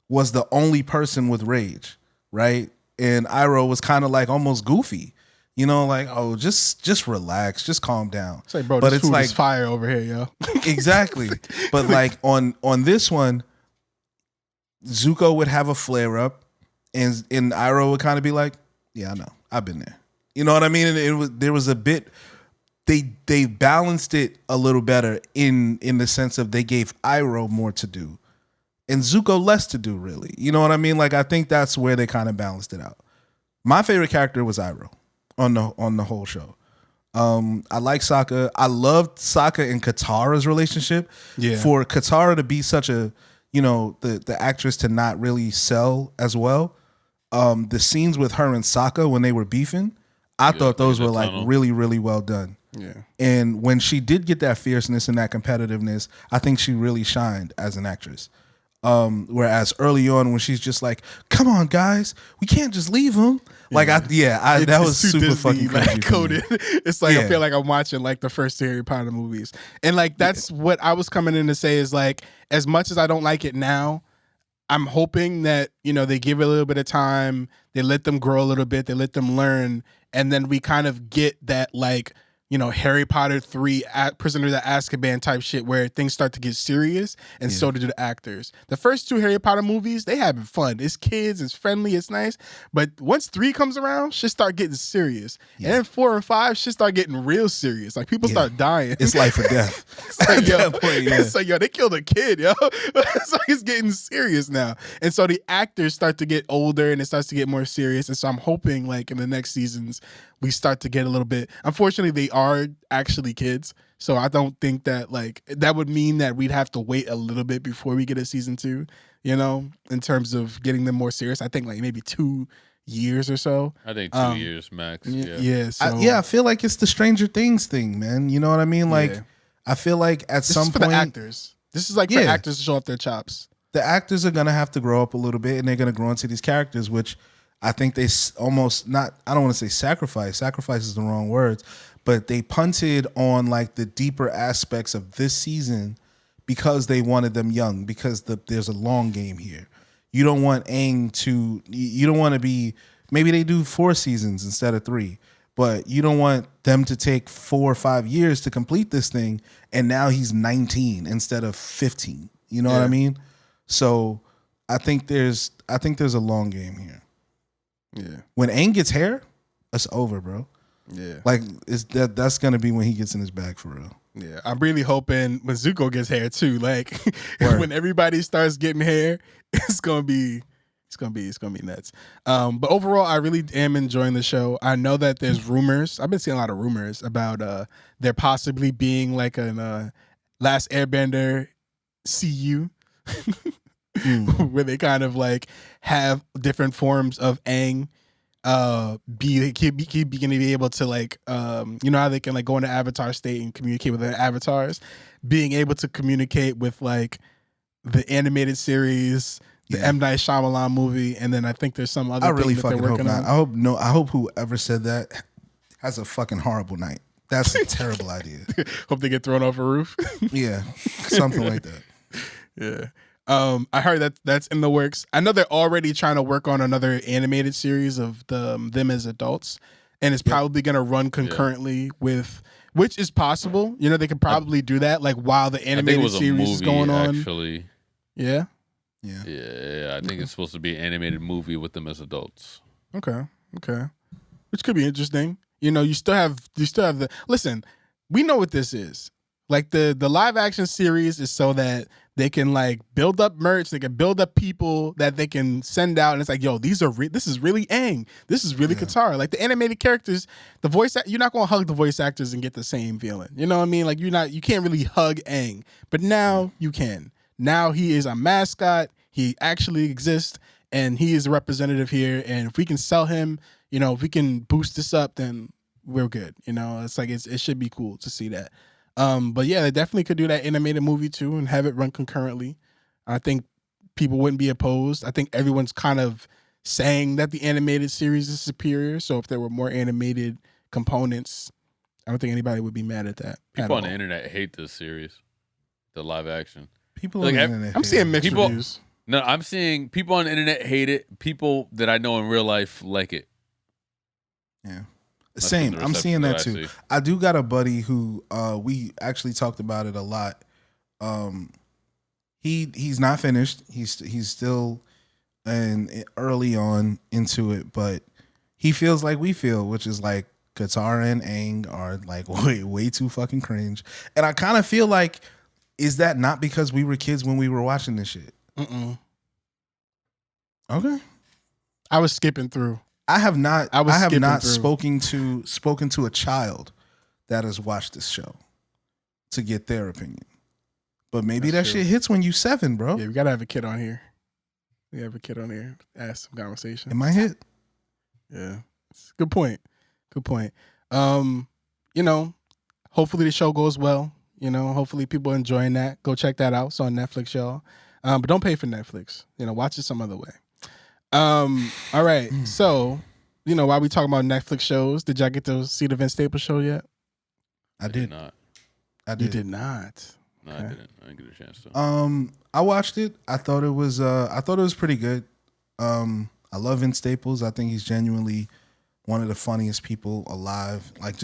Speaker 3: was the only person with rage, right? And Iroh was kind of like almost goofy. Like, oh, just relax, just calm down.
Speaker 1: It's like, bro, but it's like is fire over here, yo.
Speaker 3: Exactly. But like on this one, Zuko would have a flare up, and Iroh would kind of be like, "Yeah, I know, I've been there." You know what I mean? And there was a bit. They balanced it a little better in the sense of they gave Iroh more to do, and Zuko less to do. Really, you know what I mean? Like I think that's where they kind of balanced it out. My favorite character was Iroh. On the whole show. I like Sokka. I loved Sokka and Katara's relationship. Yeah. For Katara to be such a, the actress to not really sell as well. The scenes with her and Sokka when they were beefing, I thought those were like really, really well done. Yeah. And when she did get that fierceness and that competitiveness, I think she really shined as an actress. Whereas early on when she's just like, come on guys, we can't just leave him. Like that was super Disney, fucking
Speaker 1: like, coded. It's like I feel like I'm watching like the first Harry Potter movies. And like that's what I was coming in to say is like, as much as I don't like it now, I'm hoping that, they give it a little bit of time, they let them grow a little bit, they let them learn, and then we kind of get that like Harry Potter 3, Prisoner of Azkaban type shit, where things start to get serious, and so do the actors. The first 2 Harry Potter movies, they having fun. It's kids, it's friendly, it's nice. But once 3 comes around, shit start getting serious. And then 4 and 5, shit start getting real serious. Like, people start dying.
Speaker 3: It's life or death.
Speaker 1: It's like, yo, they killed a kid, yo. It's like it's getting serious now. And so the actors start to get older, and it starts to get more serious. And so I'm hoping, like, in the next seasons, we start to get a little bit. Unfortunately, they are actually kids, so I don't think that, like, that would mean that we'd have to wait a little bit before we get a season 2. In terms of getting them more serious. I think like maybe 2 years or so.
Speaker 2: I think 2 years max.
Speaker 1: Yeah. So,
Speaker 3: I feel like it's the Stranger Things thing, man. You know what I mean? Like, I feel like at
Speaker 1: this
Speaker 3: some
Speaker 1: is for
Speaker 3: point,
Speaker 1: the actors. This is like for actors to show off their chops.
Speaker 3: The actors are gonna have to grow up a little bit, and they're gonna grow into these characters, which I think they almost not. I don't want to say sacrifice. Sacrifice is the wrong words, but they punted on like the deeper aspects of this season because they wanted them young. Because there's a long game here. You don't want Aang to. You don't want to be. Maybe they do 4 seasons instead of 3, but you don't want them to take 4 or 5 years to complete this thing, and now he's 19 instead of 15. You know what I mean? So I think there's a long game here.
Speaker 1: Yeah.
Speaker 3: When Aang gets hair, it's over, bro.
Speaker 1: Yeah.
Speaker 3: Like that's gonna be when he gets in his bag for real.
Speaker 1: Yeah. I'm really hoping when Zuko gets hair too. Like when everybody starts getting hair, it's gonna be nuts. But overall, I really am enjoying the show. I know that there's rumors. I've been seeing a lot of rumors about there possibly being like an Last Airbender CU. Where they kind of like have different forms of Aang be going to be able to like how they can like go into avatar state and communicate with their avatars, being able to communicate with like the animated series, the M. Night Shyamalan movie, and then I think there's some other
Speaker 3: I really
Speaker 1: thing that
Speaker 3: fucking
Speaker 1: they're
Speaker 3: hope
Speaker 1: working
Speaker 3: not.
Speaker 1: on.
Speaker 3: I hope whoever said that has a fucking horrible night. That's a terrible idea.
Speaker 1: Hope they get thrown off a roof.
Speaker 3: Yeah, something like that.
Speaker 1: Yeah. I heard that's in the works. I know they're already trying to work on another animated series of them as adults, and it's probably going to run concurrently with, which is possible. They could probably do that like while the animated series is going on.
Speaker 2: Actually,
Speaker 1: yeah.
Speaker 2: I think it's supposed to be an animated movie with them as adults.
Speaker 1: Okay, which could be interesting. You still have the listen. We know what this is. Like the live action series is so that they can like build up merch, they can build up people that they can send out, and it's like, yo, this is really Aang, this is really Katara. Like the animated characters, you're not gonna hug the voice actors and get the same feeling. You know what I mean? Like you can't really hug Aang, but now you can. Now he is a mascot. He actually exists, and he is a representative here. And if we can sell him, if we can boost this up, then we're good. It's like it should be cool to see that. But yeah, they definitely could do that animated movie too and have it run concurrently. I think people wouldn't be opposed. I think everyone's kind of saying that the animated series is superior. So if there were more animated components, I don't think anybody would be mad at that.
Speaker 2: People on the internet hate this series, the live action.
Speaker 3: People on the internet.
Speaker 1: I'm seeing mixed reviews.
Speaker 2: No, I'm seeing people on the internet hate it. People that I know in real life like it.
Speaker 3: Yeah. Same. I'm seeing that too. I do got a buddy who we actually talked about it a lot. He's not finished. He's still early on into it, but he feels like we feel, which is like Katara and Aang are like way too fucking cringe. And I kind of feel like, is that not because we were kids when we were watching this shit? Okay.
Speaker 1: I was skipping through.
Speaker 3: I have not spoken to a child that has watched this show to get their opinion. But maybe that shit hits when you 7, bro.
Speaker 1: Yeah, we gotta have a kid on here. Ask some conversation.
Speaker 3: It might hit.
Speaker 1: Yeah. Good point. Hopefully the show goes well. Hopefully people are enjoying that. Go check that out. It's on Netflix, y'all. But don't pay for Netflix. Watch it some other way. All right. So, while we talking about Netflix shows, did y'all get to see the Vince Staples show yet?
Speaker 3: I did
Speaker 2: not.
Speaker 1: You did not.
Speaker 2: No,
Speaker 1: okay.
Speaker 2: I didn't. I didn't get a chance to.
Speaker 3: I watched it. I thought it was pretty good. I love Vince Staples. I think he's genuinely one of the funniest people alive. Like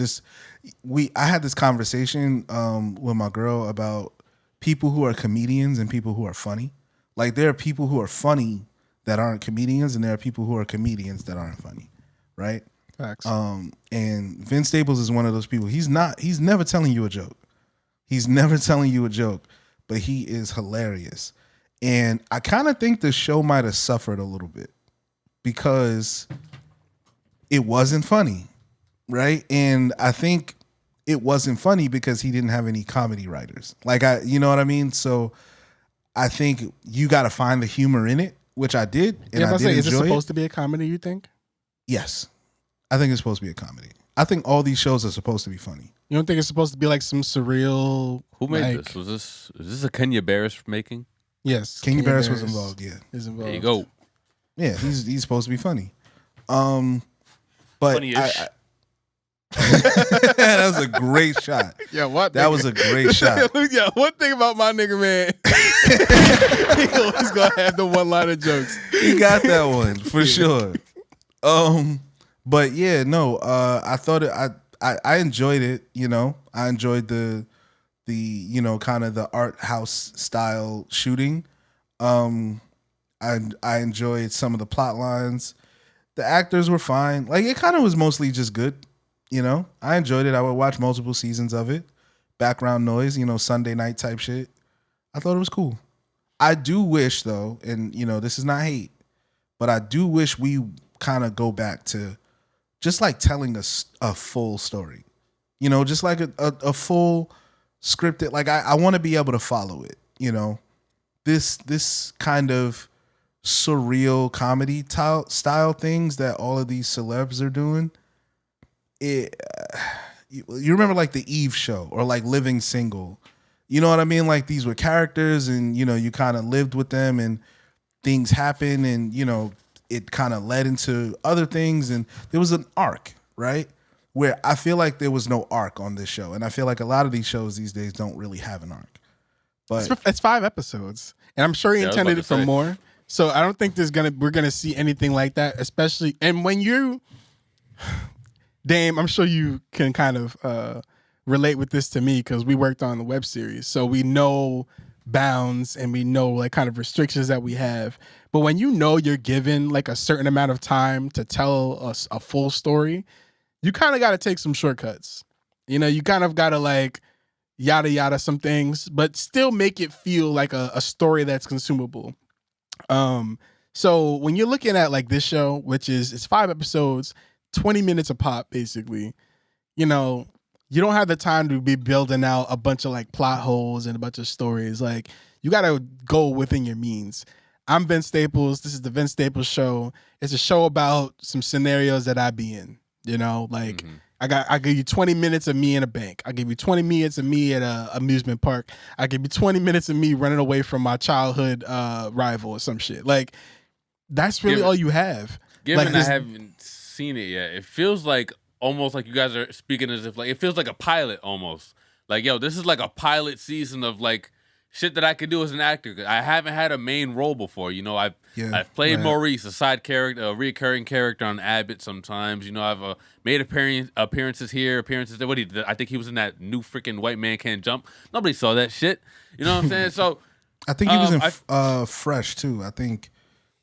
Speaker 3: I had this conversation with my girl about people who are comedians and people who are funny. Like there are people who are funny that aren't comedians, and there are people who are comedians that aren't funny, right?
Speaker 1: Facts.
Speaker 3: And Vince Staples is one of those people. He's never telling you a joke. He's never telling you a joke, but he is hilarious. And I kind of think the show might have suffered a little bit because it wasn't funny, right? And I think it wasn't funny because he didn't have any comedy writers. You know what I mean? So I think you got to find the humor in it, which I did. And
Speaker 1: yeah,
Speaker 3: I did
Speaker 1: is it
Speaker 3: enjoy
Speaker 1: supposed to be a comedy, you think?
Speaker 3: Yes. I think it's supposed to be a comedy. I think all these shows are supposed to be funny.
Speaker 1: You don't think it's supposed to be like some surreal?
Speaker 2: Who made
Speaker 1: like,
Speaker 2: this? Is this a Kenya Barris making?
Speaker 1: Yes.
Speaker 3: Kenya Barris was involved, yeah.
Speaker 1: Is involved.
Speaker 2: There you go.
Speaker 3: Yeah, he's supposed to be funny. But
Speaker 2: Funny-ish.
Speaker 3: that was a great shot.
Speaker 1: Yeah, what?
Speaker 3: That was a great shot.
Speaker 1: Yeah, one thing about my nigga, man, he always gonna have the one-liner jokes.
Speaker 3: He got that one for sure. But yeah, no, I thought I enjoyed it. You know, I enjoyed the you know, kind of the art house style shooting. I enjoyed some of the plot lines. The actors were fine. Like it kind of was mostly just good. You know, I enjoyed it. I would watch multiple seasons of it. Background noise, you know, Sunday night type shit. I thought it was cool. I do wish though, and you know, this is not hate, but I do wish we kind of go back to just like telling a full story. You know, just like a full scripted. Like I want to be able to follow it. You know, this kind of surreal comedy style things that all of these celebs are doing. You remember like the Eve show or like Living Single, you know what I mean? Like these were characters and, you know, you kind of lived with them and things happen and, you know, it kind of led into other things and there was an arc, right? Where I feel like there was no arc on this show. And I feel like a lot of these shows these days don't really have an arc. But
Speaker 1: it's 5 episodes and I'm sure he intended it for more. So I don't think we're gonna see anything like that, especially, and when you Dame, I'm sure you can kind of relate with this to me because we worked on the web series. So we know bounds and we know like kind of restrictions that we have. But when you know you're given like a certain amount of time to tell us a full story, you kind of got to take some shortcuts. You know, you kind of got to like yada yada some things, but still make it feel like a story that's consumable. So when you're looking at like this show, which is it's 5 episodes, 20 minutes a pop, basically, you know, you don't have the time to be building out a bunch of like plot holes and a bunch of stories. Like you got to go within your means. I'm Vince Staples. This is the Vince Staples Show. It's a show about some scenarios that I be in, you know, like I give you 20 minutes of me in a bank. I give you 20 minutes of me at a amusement park. I give you 20 minutes of me running away from my childhood rival or some shit. Like that's really all you have.
Speaker 2: Given
Speaker 1: like,
Speaker 2: I haven't seen it yet, it feels like almost like you guys are speaking as if like it feels like a pilot almost. Like, yo, this is like a pilot season of like shit that I could do as an actor. I haven't had a main role before. You know, I've played Maurice, a side character, a recurring character on Abbott sometimes. You know, I've made appearances here, appearances there. I think he was in that new freaking White Man Can't Jump. Nobody saw that shit. You know what I'm saying? So
Speaker 3: I think he was in Fresh too. I think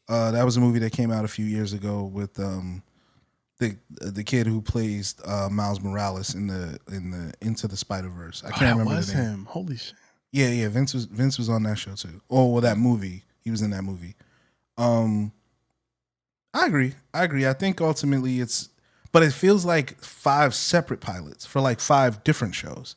Speaker 3: that was a movie that came out a few years ago with the kid who plays Miles Morales in the Into the Spider-Verse. I can't remember the name.
Speaker 1: Him. Holy shit.
Speaker 3: Yeah. Vince was on that show too. Oh, well, that movie. He was in that movie. I agree. I think ultimately but it feels like 5 separate pilots for like 5 different shows.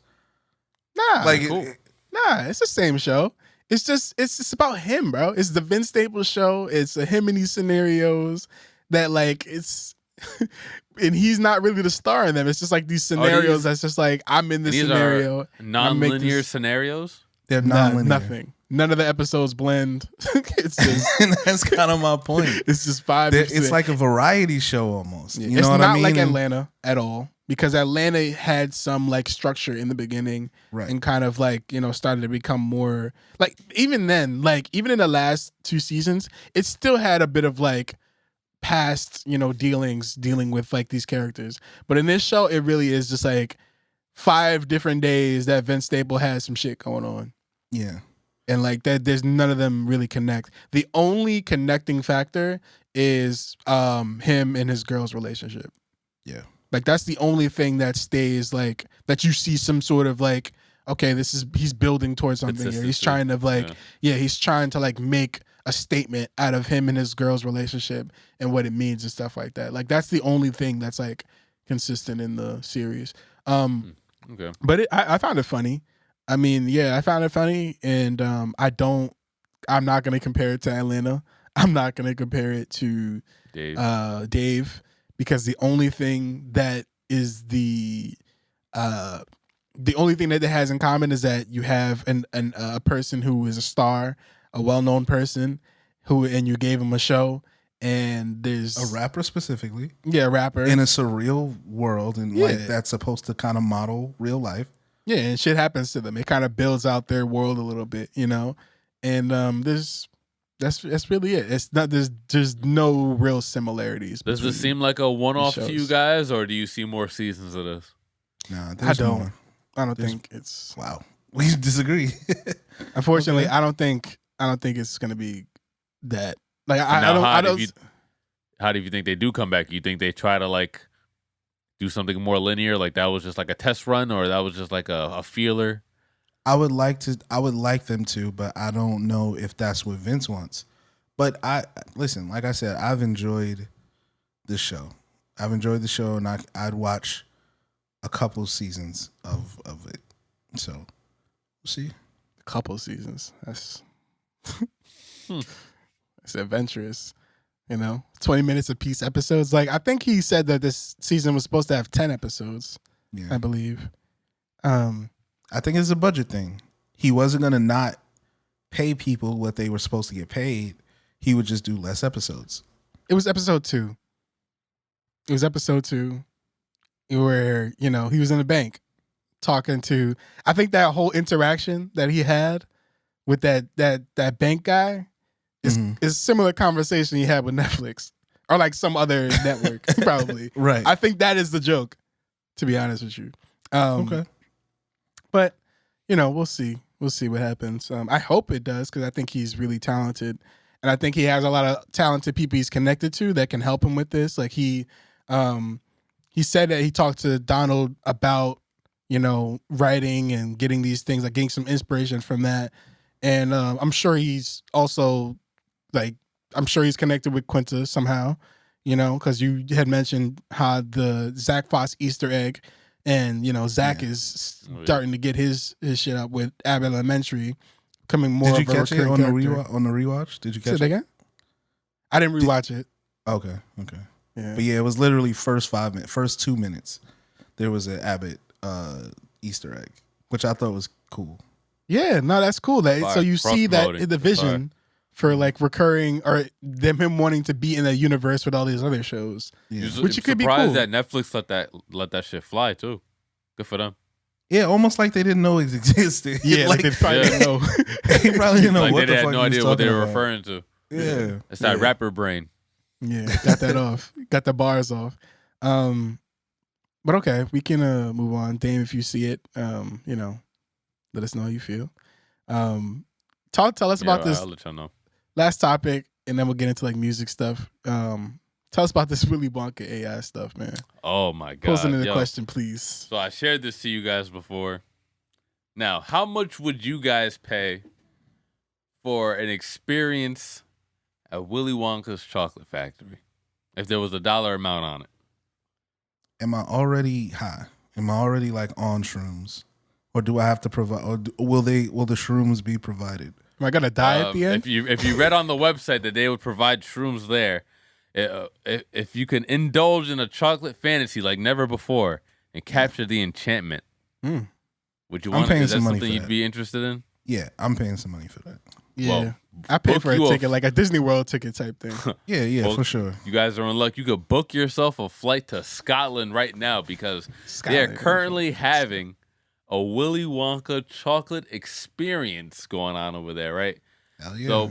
Speaker 1: Nah,
Speaker 3: like
Speaker 1: cool. It's the same show. It's just about him, bro. It's the Vince Staples Show. It's him in these scenarios that like it's, and he's not really the star in them. It's just like these scenarios that's just like I'm in this scenario.
Speaker 2: Non-linear scenarios.
Speaker 3: They're non-linear.
Speaker 1: Nothing. None of the episodes blend. It's just
Speaker 3: and that's kind of my point.
Speaker 1: It's just 5.
Speaker 3: It's like a variety show almost.
Speaker 1: Yeah,
Speaker 3: you know what I mean?
Speaker 1: It's not like Atlanta at all because Atlanta had some like structure in the beginning,
Speaker 3: right?
Speaker 1: And kind of like, you know, started to become more like even then, like even in the last 2 seasons, it still had a bit of like past, dealing with like these characters. But in this show, it really is just like 5 different days that Vince Staples has some shit going on.
Speaker 3: Yeah.
Speaker 1: And like that, there's none of them really connect. The only connecting factor is him and his girl's relationship.
Speaker 3: Yeah.
Speaker 1: Like that's the only thing that stays, like that you see some sort of like, okay, he's building towards something here. He's trying to like, he's trying to like make a statement out of him and his girl's relationship and what it means and stuff like that. Like that's the only thing that's like consistent in the series.
Speaker 2: Okay.
Speaker 1: But I found it funny. I mean, I found it funny, and I'm not gonna compare it to Atlanta. I'm not gonna compare it to Dave, because the only thing that is the only thing that it has in common is that you have a person who is a star, a well-known person, and you gave him a show, and there's
Speaker 3: a rapper specifically.
Speaker 1: Yeah, a rapper
Speaker 3: in a surreal world, and like that's supposed to kind of model real life.
Speaker 1: Yeah, and shit happens to them. It kind of builds out their world a little bit, And that's really it. It's not there's no real similarities.
Speaker 2: Does this seem like a one-off to you guys, or do you see more seasons of this?
Speaker 3: Nah,
Speaker 1: I don't. I don't think it's.
Speaker 3: Wow, we disagree.
Speaker 1: Unfortunately, okay. I don't think it's gonna be that. Like I don't.
Speaker 2: How do you think they do come back? You think they try to like do something more linear, like that was just like a test run, or that was just like a feeler?
Speaker 3: I would like them to, but I don't know if that's what Vince wants. But listen, like I said, I've enjoyed this show. And I'd watch a couple seasons of it. So we'll see.
Speaker 1: A couple seasons. That's it's adventurous. 20 minutes a piece episodes. Like I think he said that this season was supposed to have 10 episodes. Yeah. I believe.
Speaker 3: I think it's a budget thing. He wasn't gonna not pay people what they were supposed to get paid. He would just do less episodes.
Speaker 1: It was episode 2. Where, he was in the bank talking to, I think that whole interaction that he had with that bank guy is a similar conversation he had with Netflix or like some other network, probably.
Speaker 3: Right.
Speaker 1: I think that is the joke, to be honest with you.
Speaker 3: Okay.
Speaker 1: But, we'll see. We'll see what happens. I hope it does, because I think he's really talented. And I think he has a lot of talented people he's connected to that can help him with this. Like he said that he talked to Donald about, writing and getting these things, like getting some inspiration from that. And I'm sure he's also he's connected with Quinta somehow, because you had mentioned how the Zach Foss Easter egg, and Zach is starting to get his shit up with Abbott Elementary, coming more.
Speaker 3: Did you
Speaker 1: of
Speaker 3: catch
Speaker 1: a
Speaker 3: it on
Speaker 1: character.
Speaker 3: the rewatch? Did you catch it
Speaker 1: again? I didn't rewatch it.
Speaker 3: Okay.
Speaker 1: Yeah.
Speaker 3: But yeah, it was literally first 2 minutes. There was an Abbott Easter egg, which I thought was cool.
Speaker 1: Yeah, no, that's cool. So you see that in the vision for like recurring, or him wanting to be in a universe with all these other shows.
Speaker 3: Yeah.
Speaker 1: Which could be cool.
Speaker 2: Surprised that Netflix let that shit fly too. Good for them.
Speaker 3: Yeah, almost like they didn't know it existed.
Speaker 1: Yeah, like they probably didn't know.
Speaker 3: They probably didn't know
Speaker 2: like
Speaker 3: what the
Speaker 2: they
Speaker 3: fuck
Speaker 2: had no idea what they were referring to.
Speaker 3: Yeah.
Speaker 2: It's that rapper brain.
Speaker 1: Yeah, got that off. Got the bars off. But okay, we can move on. Dame, if you see it, let us know how you feel. Tell us about this.
Speaker 2: I'll let y'all know.
Speaker 1: Last topic, and then we'll get into like music stuff. Tell us about this Willy Wonka AI stuff, man.
Speaker 2: Oh my god!
Speaker 1: Posing the question, please.
Speaker 2: So I shared this to you guys before. Now, how much would you guys pay for an experience at Willy Wonka's chocolate factory if there was a dollar amount on it?
Speaker 3: Am I already high? Am I already like on shrooms, or do I have to provide? Or will the shrooms be provided?
Speaker 1: Am I gonna die at the end?
Speaker 2: If you read on the website that they would provide shrooms there, if you can indulge in a chocolate fantasy like never before and capture the enchantment, would you want? Is that something you'd be interested in?
Speaker 3: Yeah, I'm paying some money for that.
Speaker 1: Yeah,
Speaker 2: well,
Speaker 1: I pay for a ticket, like a Disney World ticket type thing.
Speaker 3: Yeah, well, for sure.
Speaker 2: You guys are in luck. You could book yourself a flight to Scotland right now, because they are currently having a Willy Wonka chocolate experience going on over there, right?
Speaker 3: Hell yeah.
Speaker 2: So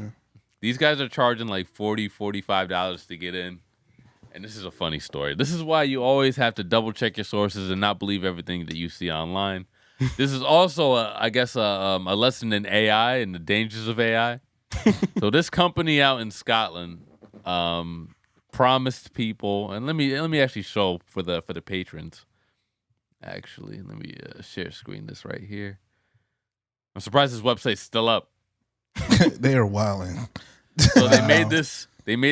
Speaker 2: these guys are charging like $40, $45 to get in. And this is a funny story. This is why you always have to double check your sources and not believe everything that you see online. This is also, I guess, a lesson in AI and the dangers of AI. So this company out in Scotland promised people, and let me actually show for the patrons. Actually, let me share screen this right here. I'm surprised this website's still up.
Speaker 3: They are wilding.
Speaker 2: So they made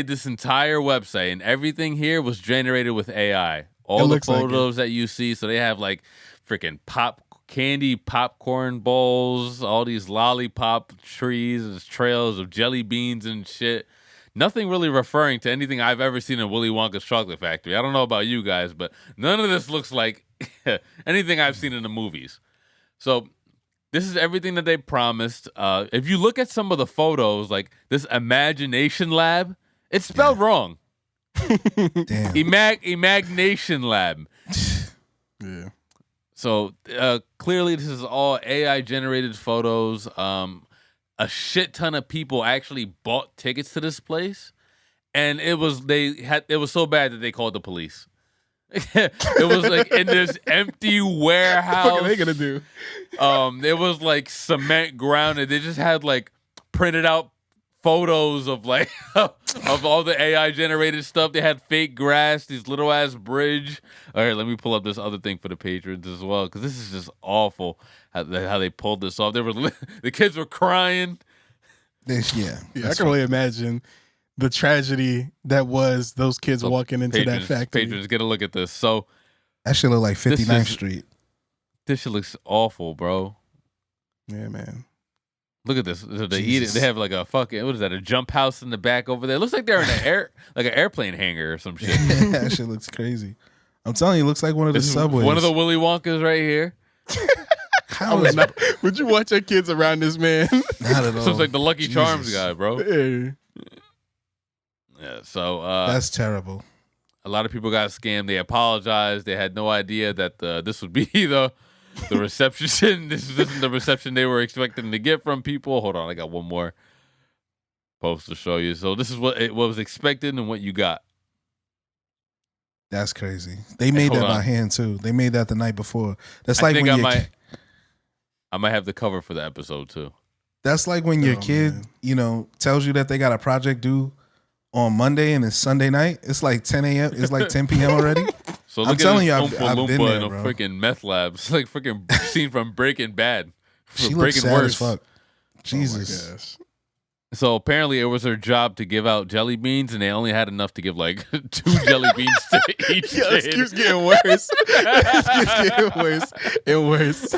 Speaker 2: this entire website, and everything here was generated with AI. All the photos that you see, so they have like freaking candy popcorn bowls, all these lollipop trees, and trails of jelly beans and shit. Nothing really referring to anything I've ever seen in Willy Wonka's Chocolate Factory. I don't know about you guys, but none of this looks like anything I've seen in the movies. So this is everything that they promised. If you look at some of the photos, like this Imagination Lab, it's spelled wrong.
Speaker 3: Damn.
Speaker 2: Imagination Lab.
Speaker 1: Yeah.
Speaker 2: So clearly this is all AI generated photos. A shit ton of people actually bought tickets to this place, and it was so bad that they called the police. It was like in this empty warehouse.
Speaker 1: What are they gonna do?
Speaker 2: It was like cement ground, and they just had like printed out photos of like of all the AI generated stuff. They had fake grass, these little ass bridge. All right, let me pull up this other thing for the patrons as well, because this is just awful how they pulled this off. The kids were crying.
Speaker 1: I can really imagine the tragedy that was those kids walking into that factory.
Speaker 2: Patrons, get a look at this. So
Speaker 3: that shit look like 59th Street.
Speaker 2: This shit looks awful, bro.
Speaker 1: Yeah, man.
Speaker 2: Look at this. They eat it. They have like a fucking, what is that? A jump house in the back over there. It looks like they're in an airplane hangar or some shit.
Speaker 3: That shit looks crazy. I'm telling you, it looks like one of the subways.
Speaker 2: One of the Willy Wonkas right here.
Speaker 1: Would you want your kids around this man?
Speaker 3: Not at all.
Speaker 2: Sounds like the Lucky Charms guy, bro.
Speaker 1: Hey.
Speaker 2: Yeah, so
Speaker 3: that's terrible.
Speaker 2: A lot of people got scammed. They apologized. They had no idea that this would be the reception. This isn't the reception they were expecting to get from people. Hold on, I got one more post to show you. So this is what was expected and what you got.
Speaker 3: That's crazy. They made that by hand too. They made that the night before. That's like
Speaker 2: I might have the cover for the episode too.
Speaker 3: That's like when your kid, tells you that they got a project due on Monday and it's Sunday night. It's like 10 a.m. It's like 10 p.m. already.
Speaker 2: So look at this Oompa Loompa in a freaking meth lab. It's like freaking scene from Breaking Bad.
Speaker 3: She looks sad as fuck. Jesus.
Speaker 2: So apparently it was her job to give out jelly beans, and they only had enough to give like 2 jelly beans to each kid.
Speaker 1: It keeps getting worse. It keeps getting worse and worse.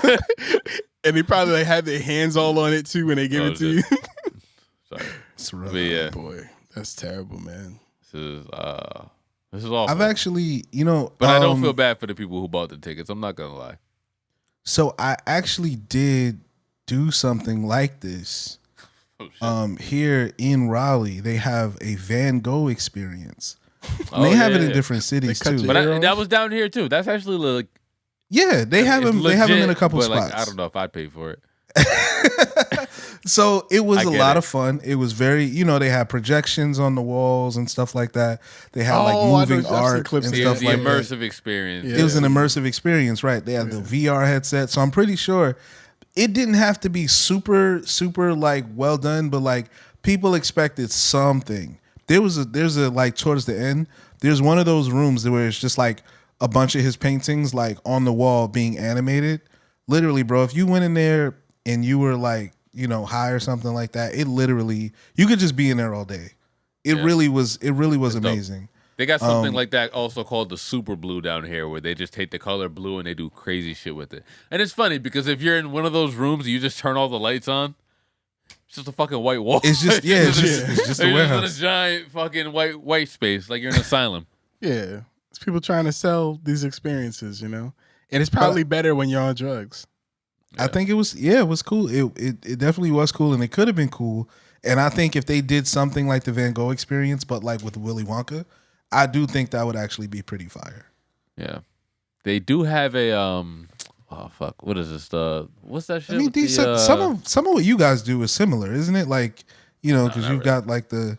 Speaker 1: And they probably like had their hands all on it too when they give it to you.
Speaker 2: Sorry.
Speaker 3: It's rough.
Speaker 2: Yeah.
Speaker 1: Boy, that's terrible, man.
Speaker 2: This is awful.
Speaker 3: I've actually,
Speaker 2: but I don't feel bad for the people who bought the tickets. I'm not gonna lie.
Speaker 3: So I actually did do something like this. Here in Raleigh, they have a Van Gogh experience. And they have it in different cities too.
Speaker 2: But that was down here too. That's actually like,
Speaker 3: they have them. They have them in a couple spots.
Speaker 2: Like, I don't know if I'd pay for it.
Speaker 3: So it was a lot of fun. It was very, they had projections on the walls and stuff like that. They had like moving art and stuff like that.
Speaker 2: The immersive experience.
Speaker 3: Yeah. It was an immersive experience, right? They had the VR headset. So I'm pretty sure it didn't have to be super, super like well done, but like people expected something. There's a like towards the end, there's one of those rooms where it's just like a bunch of his paintings like on the wall being animated. Literally, bro, if you went in there and you were like, high or something like that, it literally, you could just be in there all day. It really was amazing.
Speaker 2: Dope. They got something like that also called the super blue down here, where they just take the color blue and they do crazy shit with it. And it's funny because if you're in one of those rooms, you just turn all the lights on. It's just a fucking white wall.
Speaker 3: It's just it's just a warehouse.
Speaker 2: You're just in a giant fucking white space, like you're in an asylum.
Speaker 1: Yeah, it's people trying to sell these experiences, and it's probably better when you're on drugs.
Speaker 3: I think it was cool. It definitely was cool, and it could have been cool. And I think if they did something like the Van Gogh experience, but like with Willy Wonka, I do think that would actually be pretty fire.
Speaker 2: Yeah, they do have a what is this? What's that shit?
Speaker 3: I mean, some of what you guys do is similar, isn't it? Like, because you've got like the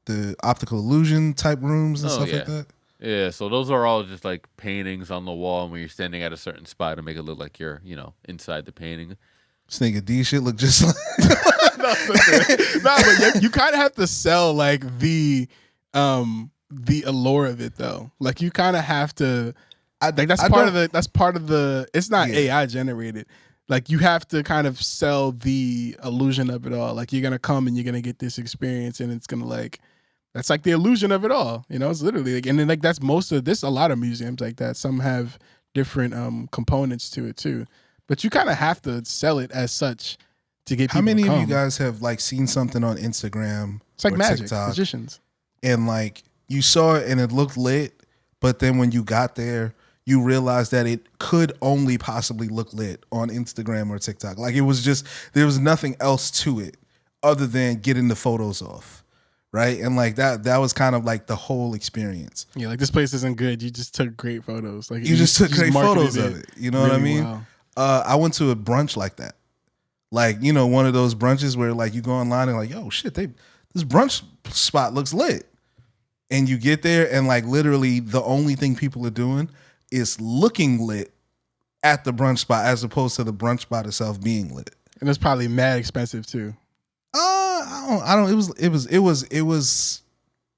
Speaker 3: the optical illusion type rooms and stuff
Speaker 2: yeah.
Speaker 3: like that.
Speaker 2: Yeah, so those are all just like paintings on the wall, and when you're standing at a certain spot to make it look like you're, inside the painting.
Speaker 3: This nigga D shit look just like
Speaker 1: but you kind of have to sell like the allure of it though. Like you kind of have to. That's part of the. It's not AI generated. Like you have to kind of sell the illusion of it all. Like you're gonna come and you're gonna get this experience, and it's gonna like. That's like the illusion of it all, it's literally like, and then like that's most of this. A lot of museums like that. Some have different components to it too, but you kind of have to sell it as such to get people.
Speaker 3: How many
Speaker 1: to come.
Speaker 3: of you guys have like seen something on Instagram?
Speaker 1: It's like
Speaker 3: or
Speaker 1: magic,
Speaker 3: TikTok,
Speaker 1: magicians,
Speaker 3: and like you saw it and it looked lit, but then when you got there, you realized that it could only possibly look lit on Instagram or TikTok. Like it was just there was nothing else to it other than getting the photos off. Right. And like that was kind of like the whole experience.
Speaker 1: Yeah, like this place isn't good. You just took great photos. Like
Speaker 3: you just took great photos
Speaker 1: marketed
Speaker 3: of it. You know what I mean?
Speaker 1: well.
Speaker 3: I went to a brunch like that. Like, one of those brunches where like you go online and like, yo, shit, this brunch spot looks lit. And you get there and like literally the only thing people are doing is looking lit at the brunch spot as opposed to the brunch spot itself being lit.
Speaker 1: And it's probably mad expensive too.
Speaker 3: I don't. It was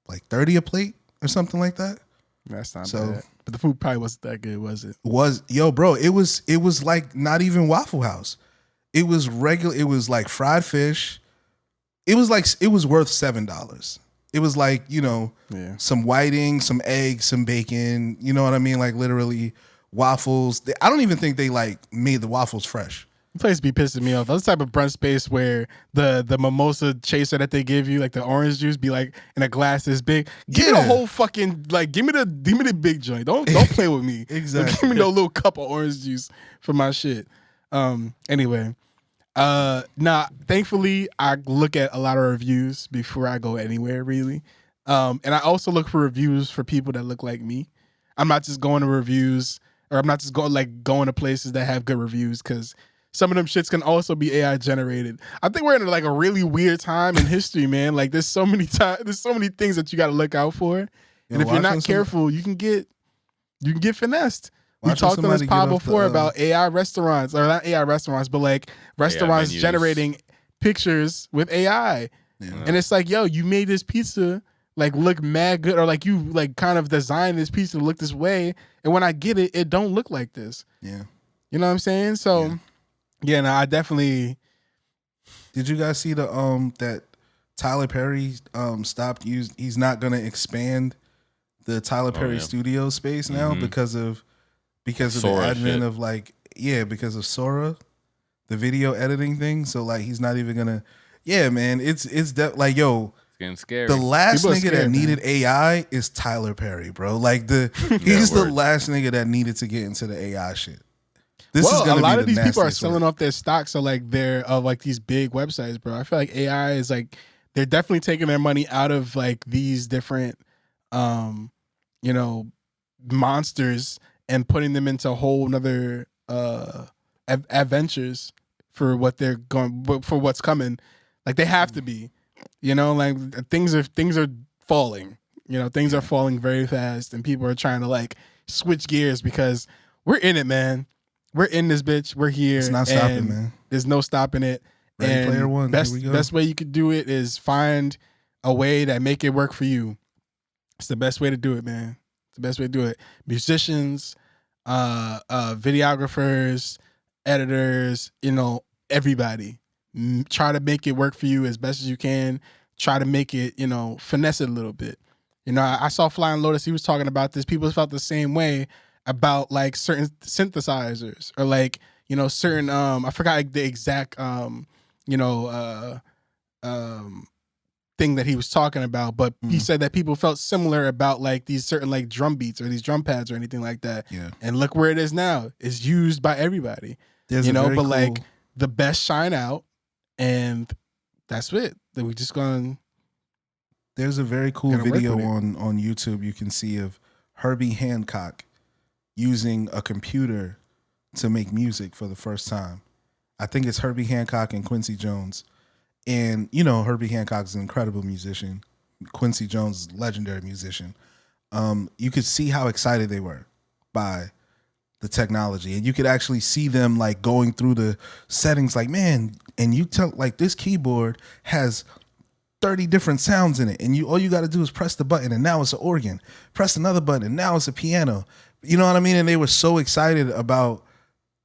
Speaker 3: like 30 a plate or something like that.
Speaker 1: That's not bad. But the food probably wasn't that good, was it?
Speaker 3: Bro, it was like not even Waffle House. It was regular. It was like fried fish. It was worth $7. It was like, some whiting, some eggs, some bacon. You know what I mean? Like literally waffles. I don't even think they like made the waffles fresh.
Speaker 1: The place be pissing me off. That's the type of brunch space where the mimosa chaser that they give you, like the orange juice, be like in a glass this big. Give me the whole fucking give me the big joint. Don't play with me.
Speaker 3: Exactly.
Speaker 1: Don't give me no little cup of orange juice for my shit. Anyway, thankfully I look at a lot of reviews before I go anywhere really, and I also look for reviews for people that look like me. I'm not just going to reviews, or I'm not just going to places that have good reviews because. Some of them shits can also be AI generated. I think we're in like a really weird time in history, man. Like there's so many things that you got to look out for, and if you're not careful, you can get finessed. We talked on this pod before about AI restaurants, or not AI restaurants, but like restaurants generating pictures with AI, and it's like, yo, you made this pizza like look mad good, or like you like kind of designed this pizza to look this way, and when I get it, it don't look like this.
Speaker 3: Yeah,
Speaker 1: you know what I'm saying? So. Yeah. Yeah, no, I definitely.
Speaker 3: Did you guys see the that Tyler Perry stopped use? He's not gonna expand the Tyler Perry studio space now because of the advent of like because of Sora, the video editing thing. So like he's not even gonna. Yeah, man, it's like yo.
Speaker 2: Getting scary.
Speaker 3: The last nigga that needed AI is Tyler Perry, bro. Like he's the last nigga that needed to get into the AI shit.
Speaker 1: A lot of these people are selling off their stocks, so like they're of like these big websites, bro. I feel like AI is like they're definitely taking their money out of like these different, monsters and putting them into whole nother adventures for what they're going for what's coming. Like they have to be, like things are falling. Things are falling very fast, and people are trying to like switch gears because we're in it, man. We're in this bitch. We're here.
Speaker 3: It's not stopping, man.
Speaker 1: There's no stopping it.
Speaker 3: Ready Player One.
Speaker 1: Best way you could do it is find a way that make it work for you. It's the best way to do it, man. It's the best way to do it. Musicians, videographers, editors, everybody. Try to make it work for you as best as you can. Try to make it, finesse it a little bit. I saw Flying Lotus. He was talking about this. People felt the same way about like certain synthesizers or like certain I forgot like, the exact thing that he was talking about, but he said that people felt similar about like these certain like drum beats or these drum pads or anything like that.
Speaker 3: Yeah.
Speaker 1: And look where it is now. It's used by everybody. Like the best shine out, and that's it. That we just gonna.
Speaker 3: There's a very cool video on YouTube you can see of Herbie Hancock using a computer to make music for the first time. I think it's Herbie Hancock and Quincy Jones. And, Herbie Hancock is an incredible musician. Quincy Jones, legendary musician. You could see how excited they were by the technology, and you could actually see them like going through the settings, like, man, and you tell like this keyboard has 30 different sounds in it, and all you got to do is press the button, and now it's an organ. Press another button, and now it's a piano. You know what I mean? And they were so excited about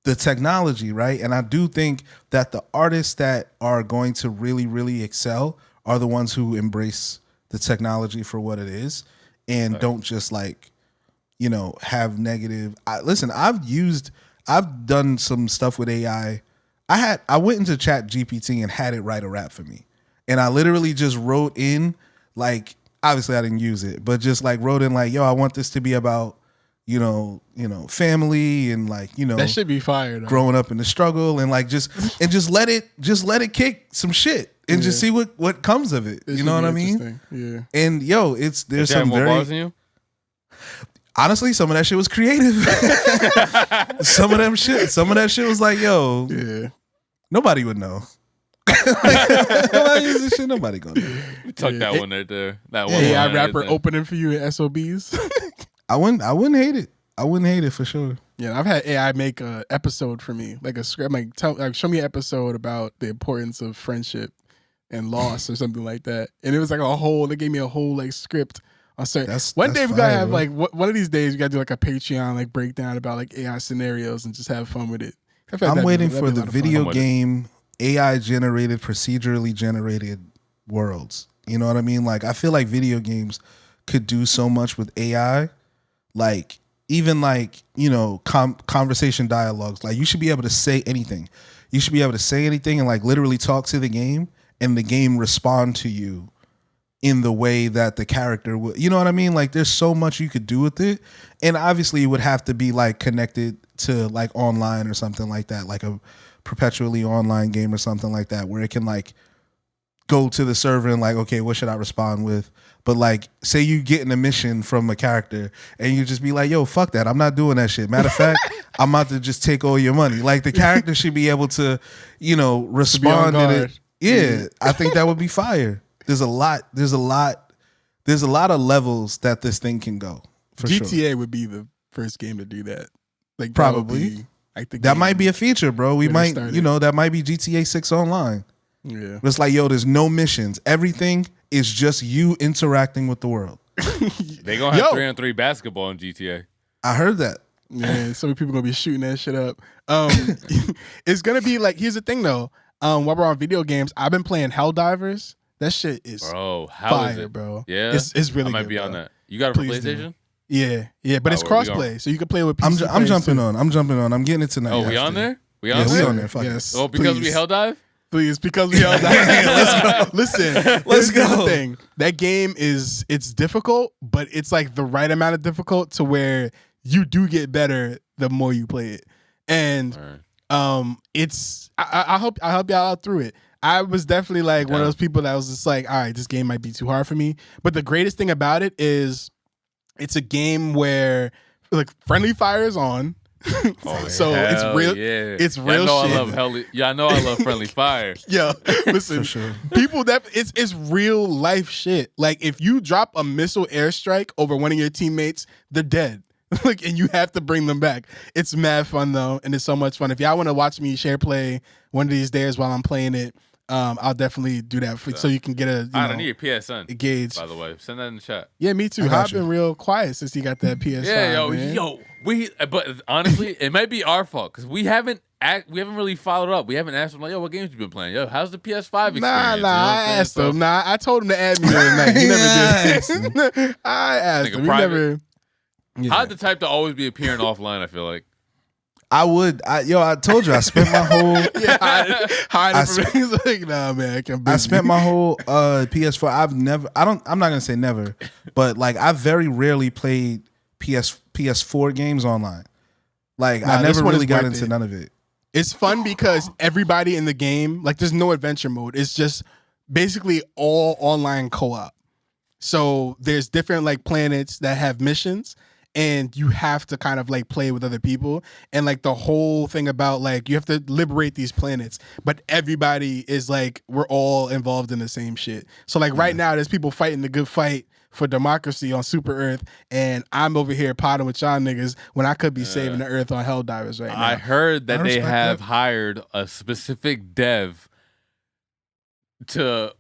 Speaker 3: the technology, right? And I do think that the artists that are going to really, really excel are the ones who embrace the technology for what it is, and don't just like, you know, have negative. Listen, I've done some stuff with AI. I went into Chat GPT and had it write a rap for me. And I literally just wrote in, like, obviously I didn't use it, but just like wrote in like, yo, I want this to be about, you know, family and like, you know,
Speaker 1: that should be fire though.
Speaker 3: Growing up in the struggle, and like just let it kick some shit and just see what comes of it. You know what I mean?
Speaker 1: Yeah.
Speaker 3: And yo, there's some
Speaker 2: more
Speaker 3: very
Speaker 2: bars than you?
Speaker 3: Honestly, some of that shit was creative. some of that shit was like, yo, nobody would know. Nobody gonna know.
Speaker 2: You took that one right there. That one.
Speaker 1: AI rapper opening for you at SOBs.
Speaker 3: I wouldn't hate it. I wouldn't hate it for sure.
Speaker 1: Yeah, I've had AI make a episode for me, like a script. Like show me an episode about the importance of friendship and loss or something like that. And it was like they gave me a whole like script. One day we gotta have like one of these days we gotta do like a Patreon like breakdown about like AI scenarios and just have fun with it.
Speaker 3: I'm waiting for the video game AI generated, procedurally generated worlds. You know what I mean? Like I feel like video games could do so much with AI. Like even like, you know, conversation dialogues. Like you should be able to say anything. You should be able to say anything and like literally talk to the game, and the game respond to you in the way that the character would. You know what I mean? Like there's so much you could do with it. And obviously it would have to be like connected to like online or something like that, like a perpetually online game or something like that, where it can like go to the server and like, okay, what should I respond with? But like, say you get an mission from a character and you just be like, yo, fuck that. I'm not doing that shit. Matter of fact, I'm about to just take all your money. Like the character should be able to, you know, respond to it. Yeah, I think that would be fire. There's a lot of levels that this thing can go. For
Speaker 1: GTA
Speaker 3: sure.
Speaker 1: would be the first game to do that. Like
Speaker 3: probably. That might be a feature, bro. We might, you know, that might be GTA 6 online.
Speaker 1: Yeah.
Speaker 3: It's like, yo, there's no missions. Everything is just you interacting with the world.
Speaker 2: They gonna have 3-on-3 basketball in GTA.
Speaker 3: I heard that.
Speaker 1: Yeah, so many people gonna be shooting that shit up. It's gonna be like, here's the thing though. While we're on video games, I've been playing Helldivers. That shit is fire,
Speaker 2: is it?
Speaker 1: bro.
Speaker 2: Yeah,
Speaker 1: it's really.
Speaker 2: I might
Speaker 1: good,
Speaker 2: be
Speaker 1: bro.
Speaker 2: on that. You got a PlayStation?
Speaker 1: Yeah, but it's crossplay, so you can play with PC.
Speaker 3: I'm jumping on. I'm getting it tonight.
Speaker 2: Oh, we on there? We
Speaker 3: on
Speaker 2: there?
Speaker 3: Fuck
Speaker 1: yes.
Speaker 2: Oh, because we Helldive?
Speaker 1: Please, because we Helldive. Let's go. Listen,
Speaker 3: let's go.
Speaker 1: Here's the thing. That game it's difficult, but it's like the right amount of difficult to where you do get better the more you play it. And it's I hope y'all out through it. I was definitely like one of those people that was just like, all right, this game might be too hard for me. But the greatest thing about it is it's a game where like friendly fire is on. So it's real.
Speaker 2: Yeah.
Speaker 1: It's real shit.
Speaker 2: I know I love friendly fire.
Speaker 1: Yeah, listen,
Speaker 3: sure.
Speaker 1: people it's real life shit. Like if you drop a missile airstrike over one of your teammates, they're dead. Like, and you have to bring them back. It's mad fun though, and it's so much fun. If y'all want to watch me share play one of these days while I'm playing it, I'll definitely do that so you can get a.
Speaker 2: I need a PSN.
Speaker 1: Gauge.
Speaker 2: By the way, send that in the chat.
Speaker 1: Yeah, me too. I've been real quiet since you got that PS5.
Speaker 2: Yeah,
Speaker 1: man.
Speaker 2: But honestly, it might be our fault because we haven't really followed up. We haven't asked them like, yo, what games you been playing? Yo, how's the PS5 experience?
Speaker 1: I asked him. I told him to add me the other night. He never did. I asked him. He never.
Speaker 2: Yeah. How'd the type to always be appearing offline? I feel like.
Speaker 3: I would. I told you I spent my whole.
Speaker 1: He's like, nah, man,
Speaker 3: I spent my whole PS4. I'm not gonna say never, but like I very rarely played PS4 games online. Like I never really got into none of it.
Speaker 1: It's fun because everybody in the game, like, there's no adventure mode. It's just basically all online co-op. So there's different like planets that have missions. and you have to kind of like play with other people. And like the whole thing about like you have to liberate these planets, but everybody is like we're all involved in the same shit. So like right now there's people fighting the good fight for democracy on Super Earth, and I'm over here potting with y'all niggas when I could be saving the Earth on Helldivers right now.
Speaker 2: I heard that they have
Speaker 3: that.
Speaker 2: hired a specific dev to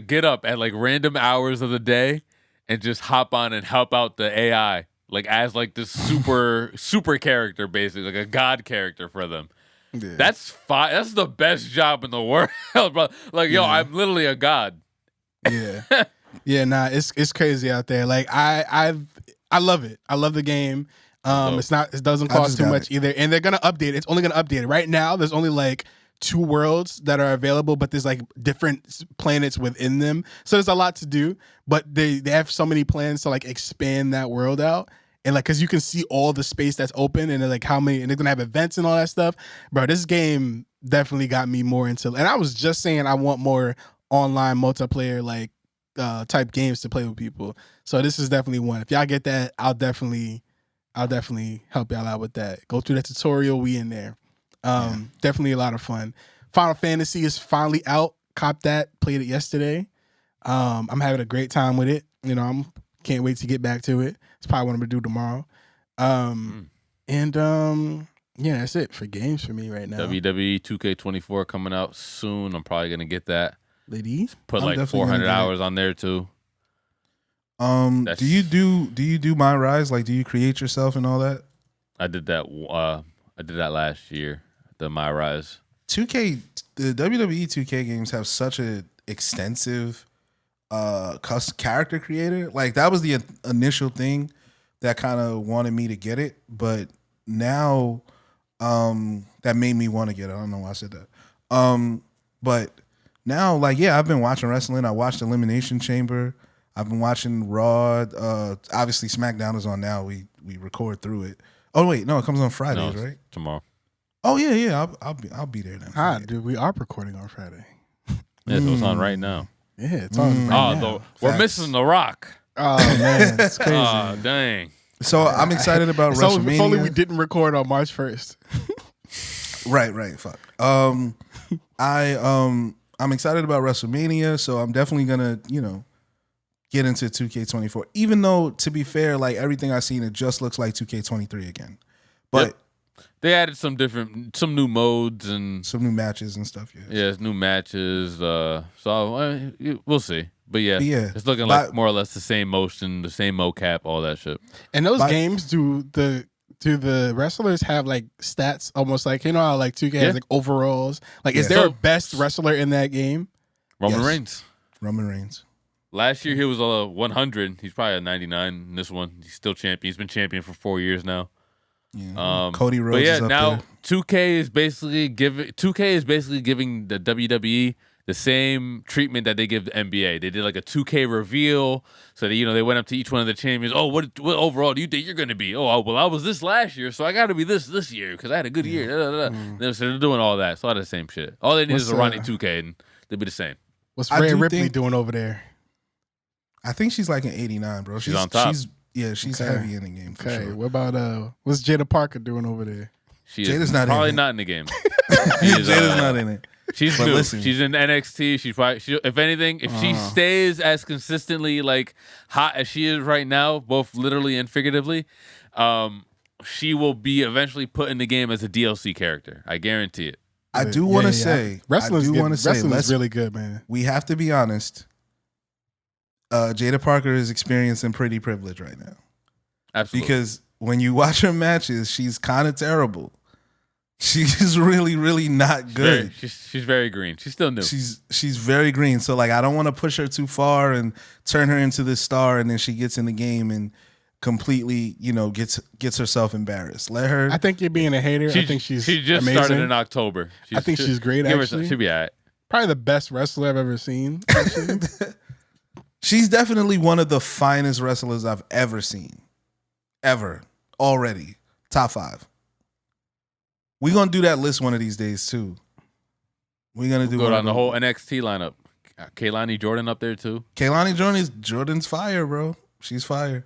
Speaker 2: get up at like random hours of the day and just hop on and help out the AI, like as like this super character, basically like a god character for them.
Speaker 1: Yeah.
Speaker 2: That's fine. That's the best job in the world, bro. Like, yo, I'm literally a god.
Speaker 1: Yeah. Yeah, nah, it's crazy out there. Like I love it. I love the game. It doesn't cost too much either. And they're gonna update it. It's only gonna update it. Right now, there's only like 2 worlds that are available, but there's like different planets within them. So there's a lot to do. But they have so many plans to like expand that world out. And like, cause you can see all the space that's open, and like how many, and they're gonna have events and all that stuff. Bro, this game definitely got me more into. And I was just saying I want more online multiplayer like type games to play with people. So this is definitely one. If y'all get that, I'll definitely help y'all out with that. Go through that tutorial. We in there. Definitely a lot of fun. Final Fantasy is finally out. Cop that. Played it yesterday. I'm having a great time with it. You know, can't wait to get back to it. It's probably what I'm gonna do tomorrow. And yeah, that's it for games for me right now.
Speaker 2: WWE 2K24 coming out soon. I'm probably gonna get that.
Speaker 1: Ladies,
Speaker 2: Put like 400 hours on there too.
Speaker 3: Do you do My Rise? Like, do you create yourself and all that?
Speaker 2: I did that. I did that last year. The My Rise.
Speaker 3: 2K, the WWE 2K games have such an extensive character creator. Like that was the initial thing that kind of wanted me to get it, but now that made me want to get it. I don't know why I said that. But now, like, yeah, I've been watching wrestling. I watched Elimination Chamber. I've been watching Raw. Obviously, SmackDown is on now. We record through it. Oh wait, no, it comes on Fridays, right?
Speaker 2: Tomorrow.
Speaker 3: Oh yeah. I'll be there then.
Speaker 1: Dude, we are recording on Friday.
Speaker 2: Yeah, so it's on right now.
Speaker 1: Yeah, it's on right now.
Speaker 2: We're missing The Rock.
Speaker 1: Oh man, it's crazy.
Speaker 2: Oh dang.
Speaker 3: So I'm excited about WrestleMania.
Speaker 1: If only we didn't record on March 1st.
Speaker 3: Right. Fuck. I'm excited about WrestleMania, so I'm definitely gonna, get into 2K24. Even though, to be fair, like everything I've seen, it just looks like 2K23 again. But
Speaker 2: they added some new modes and
Speaker 3: some new matches and stuff.
Speaker 2: Yeah, new matches. So we'll see. But yeah, it's looking like more or less the same motion, the same mocap, all that shit.
Speaker 1: And those games, do the wrestlers have like stats almost like, how like 2K has like overalls? Like, is there a best wrestler in that game?
Speaker 2: Roman Reigns.
Speaker 3: Roman Reigns.
Speaker 2: Last year he was a 100. He's probably a 99 in this one. He's still champion. He's been champion for 4 years now.
Speaker 3: Yeah. Cody Rhodes.
Speaker 2: But yeah,
Speaker 3: is up
Speaker 2: now
Speaker 3: there.
Speaker 2: 2K is basically giving the WWE the same treatment that they give the NBA. They did like a 2K reveal, so that they went up to each one of the champions. Oh, what overall do you think you're going to be? Oh, well, I was this last year, so I got to be this year because I had a good year. So they're doing all that. It's all the same shit. All they need is a Ronnie 2K, and they'll be the same.
Speaker 1: What's Rhea Ripley doing over there?
Speaker 3: I think she's like an 89, bro.
Speaker 2: She's on top.
Speaker 3: She's heavy in the game for sure.
Speaker 1: What about what's Jada Parker doing over there?
Speaker 3: Jada's not
Speaker 2: probably
Speaker 3: in it.
Speaker 2: not in the game.
Speaker 3: Jada's not in it.
Speaker 2: She's new. She's in NXT. If anything, if she stays as consistently like hot as she is right now, both literally and figuratively, she will be eventually put in the game as a DLC character. I guarantee it.
Speaker 3: I do want to say,
Speaker 1: wrestling is really good, man.
Speaker 3: We have to be honest. Jada Parker is experiencing pretty privilege right now.
Speaker 2: Absolutely.
Speaker 3: Because when you watch her matches, she's kind of terrible. She's really, really not good.
Speaker 2: She's very green. She's still new.
Speaker 3: She's very green. So like, I don't want to push her too far and turn her into this star, and then she gets in the game and completely, gets herself embarrassed. Let her.
Speaker 1: I think you're being a hater. I think she just
Speaker 2: amazing. Started in October.
Speaker 1: I think she's great. Actually,
Speaker 2: she'll be all right.
Speaker 1: Probably the best wrestler I've ever seen.
Speaker 3: She's definitely one of the finest wrestlers I've ever seen. Ever. Already. Top 5. We're going to do that list one of these days, too. We're going to
Speaker 2: go down the whole NXT lineup. Kaylani Jordan up there, too.
Speaker 3: Jordan's fire, bro. She's fire.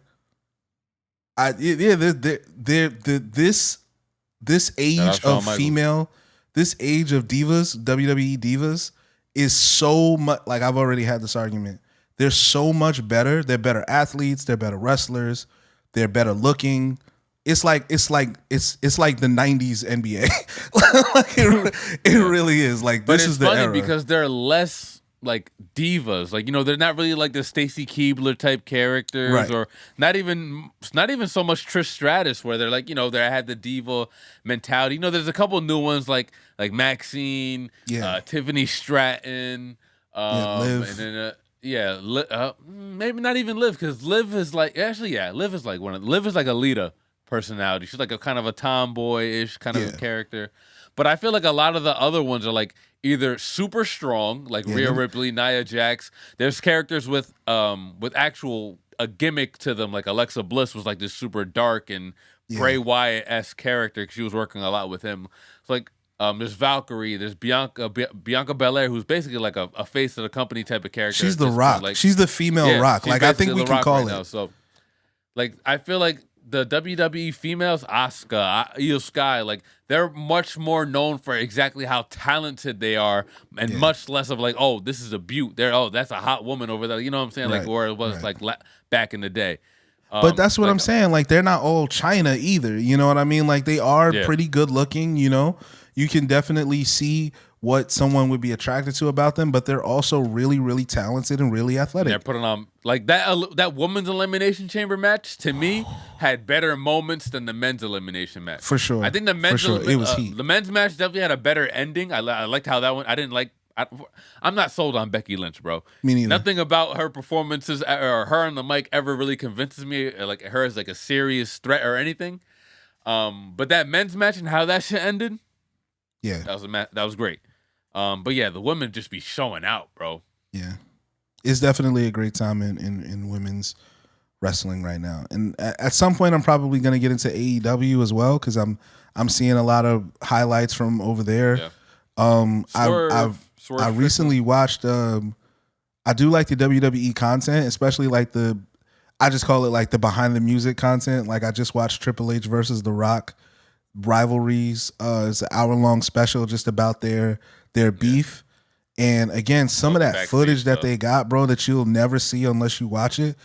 Speaker 3: This age
Speaker 2: Shawn
Speaker 3: of
Speaker 2: Michaels.
Speaker 3: female, this age of divas, WWE divas, is so much. Like I've already had this argument. They're so much better. They're better athletes. They're better wrestlers. They're better looking. It's like the '90s NBA. Like it really is. Like
Speaker 2: But
Speaker 3: this
Speaker 2: it's
Speaker 3: is the
Speaker 2: funny
Speaker 3: era.
Speaker 2: because they're less like divas. Like, they're not really like the Stacy Keibler type characters,
Speaker 3: Right.
Speaker 2: or not even so much Trish Stratus, where they're like, they had the diva mentality. There's a couple new ones like Maxine,
Speaker 3: Yeah.
Speaker 2: Tiffany Stratton,
Speaker 3: Liv.
Speaker 2: and then maybe not even Liv, because Liv is like Liv is like Liv is like a Lita personality. She's like a kind of a tomboy-ish kind of
Speaker 3: Yeah.
Speaker 2: a character. But I feel like a lot of the other ones are like either super strong, like Rhea Ripley, Nia Jax. There's characters with actual a gimmick to them, like Alexa Bliss was like this super dark and Bray Wyatt-esque character. She was working a lot with him. It's like there's Valkyrie, there's Bianca Belair, who's basically like a face of the company type of character.
Speaker 3: She's the
Speaker 2: Just
Speaker 3: Rock.
Speaker 2: like,
Speaker 3: She's the female Rock.
Speaker 2: she's
Speaker 3: Like I think
Speaker 2: basically
Speaker 3: we
Speaker 2: The
Speaker 3: can
Speaker 2: Rock
Speaker 3: call
Speaker 2: right
Speaker 3: it.
Speaker 2: now. So, like, I feel like the WWE females, Asuka, Io Sky, like they're much more known for exactly how talented they are, and much less of like, oh, this is a beaut. That's a hot woman over there. You know what I'm saying? Like,
Speaker 3: Right,
Speaker 2: or it was like back in the day.
Speaker 3: But that's what I'm saying. Like they're not all China either. You know what I mean? Like they are pretty good looking. You can definitely see what someone would be attracted to about them, but they're also really, really talented and really athletic.
Speaker 2: They're putting on like that women's elimination chamber match to me had better moments than the men's elimination match.
Speaker 3: For sure.
Speaker 2: I think the men's
Speaker 3: it was heat.
Speaker 2: the men's match definitely had a better ending. I liked how that went. I didn't like. I'm not sold on Becky Lynch, bro.
Speaker 3: Me neither.
Speaker 2: Nothing about her performances or her on the mic ever really convinces me like her as like a serious threat or anything. But that men's match and how that shit ended, that was great. But yeah, the women just be showing out, bro.
Speaker 3: Yeah, it's definitely a great time in women's wrestling right now. And at some point, I'm probably going to get into AEW as well because I'm seeing a lot of highlights from over there.
Speaker 2: Yeah.
Speaker 3: I recently watched. I do like the WWE content, especially like I just call it like the behind the music content. Like I just watched Triple H versus The Rock rivalries. It's an hour-long special just about their beef. And again, some of that footage that they got, bro, that you'll never see unless you watch it,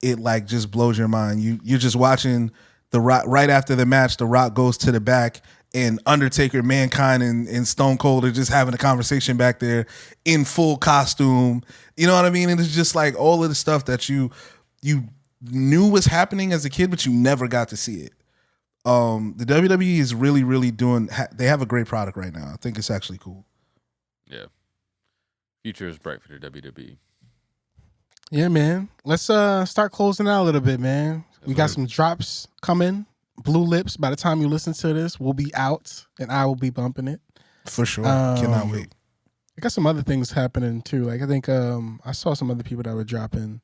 Speaker 3: it like just blows your mind. You're just watching The Rock right after the match. The Rock goes to the back, and Undertaker, Mankind, and Stone Cold are just having a conversation back there in full costume. You know what I mean? And it's just like all of the stuff that you knew was happening as a kid, but you never got to see it. The WWE is really, really doing. They have a great product right now. I think it's actually cool.
Speaker 2: Yeah, future is bright for the WWE.
Speaker 1: Yeah, man. Let's start closing out a little bit, man. We got some drops coming. Blue Lips. By the time you listen to this, will be out, and I will be bumping it
Speaker 3: For sure. Cannot wait.
Speaker 1: I got some other things happening too. Like I think I saw some other people that were dropping.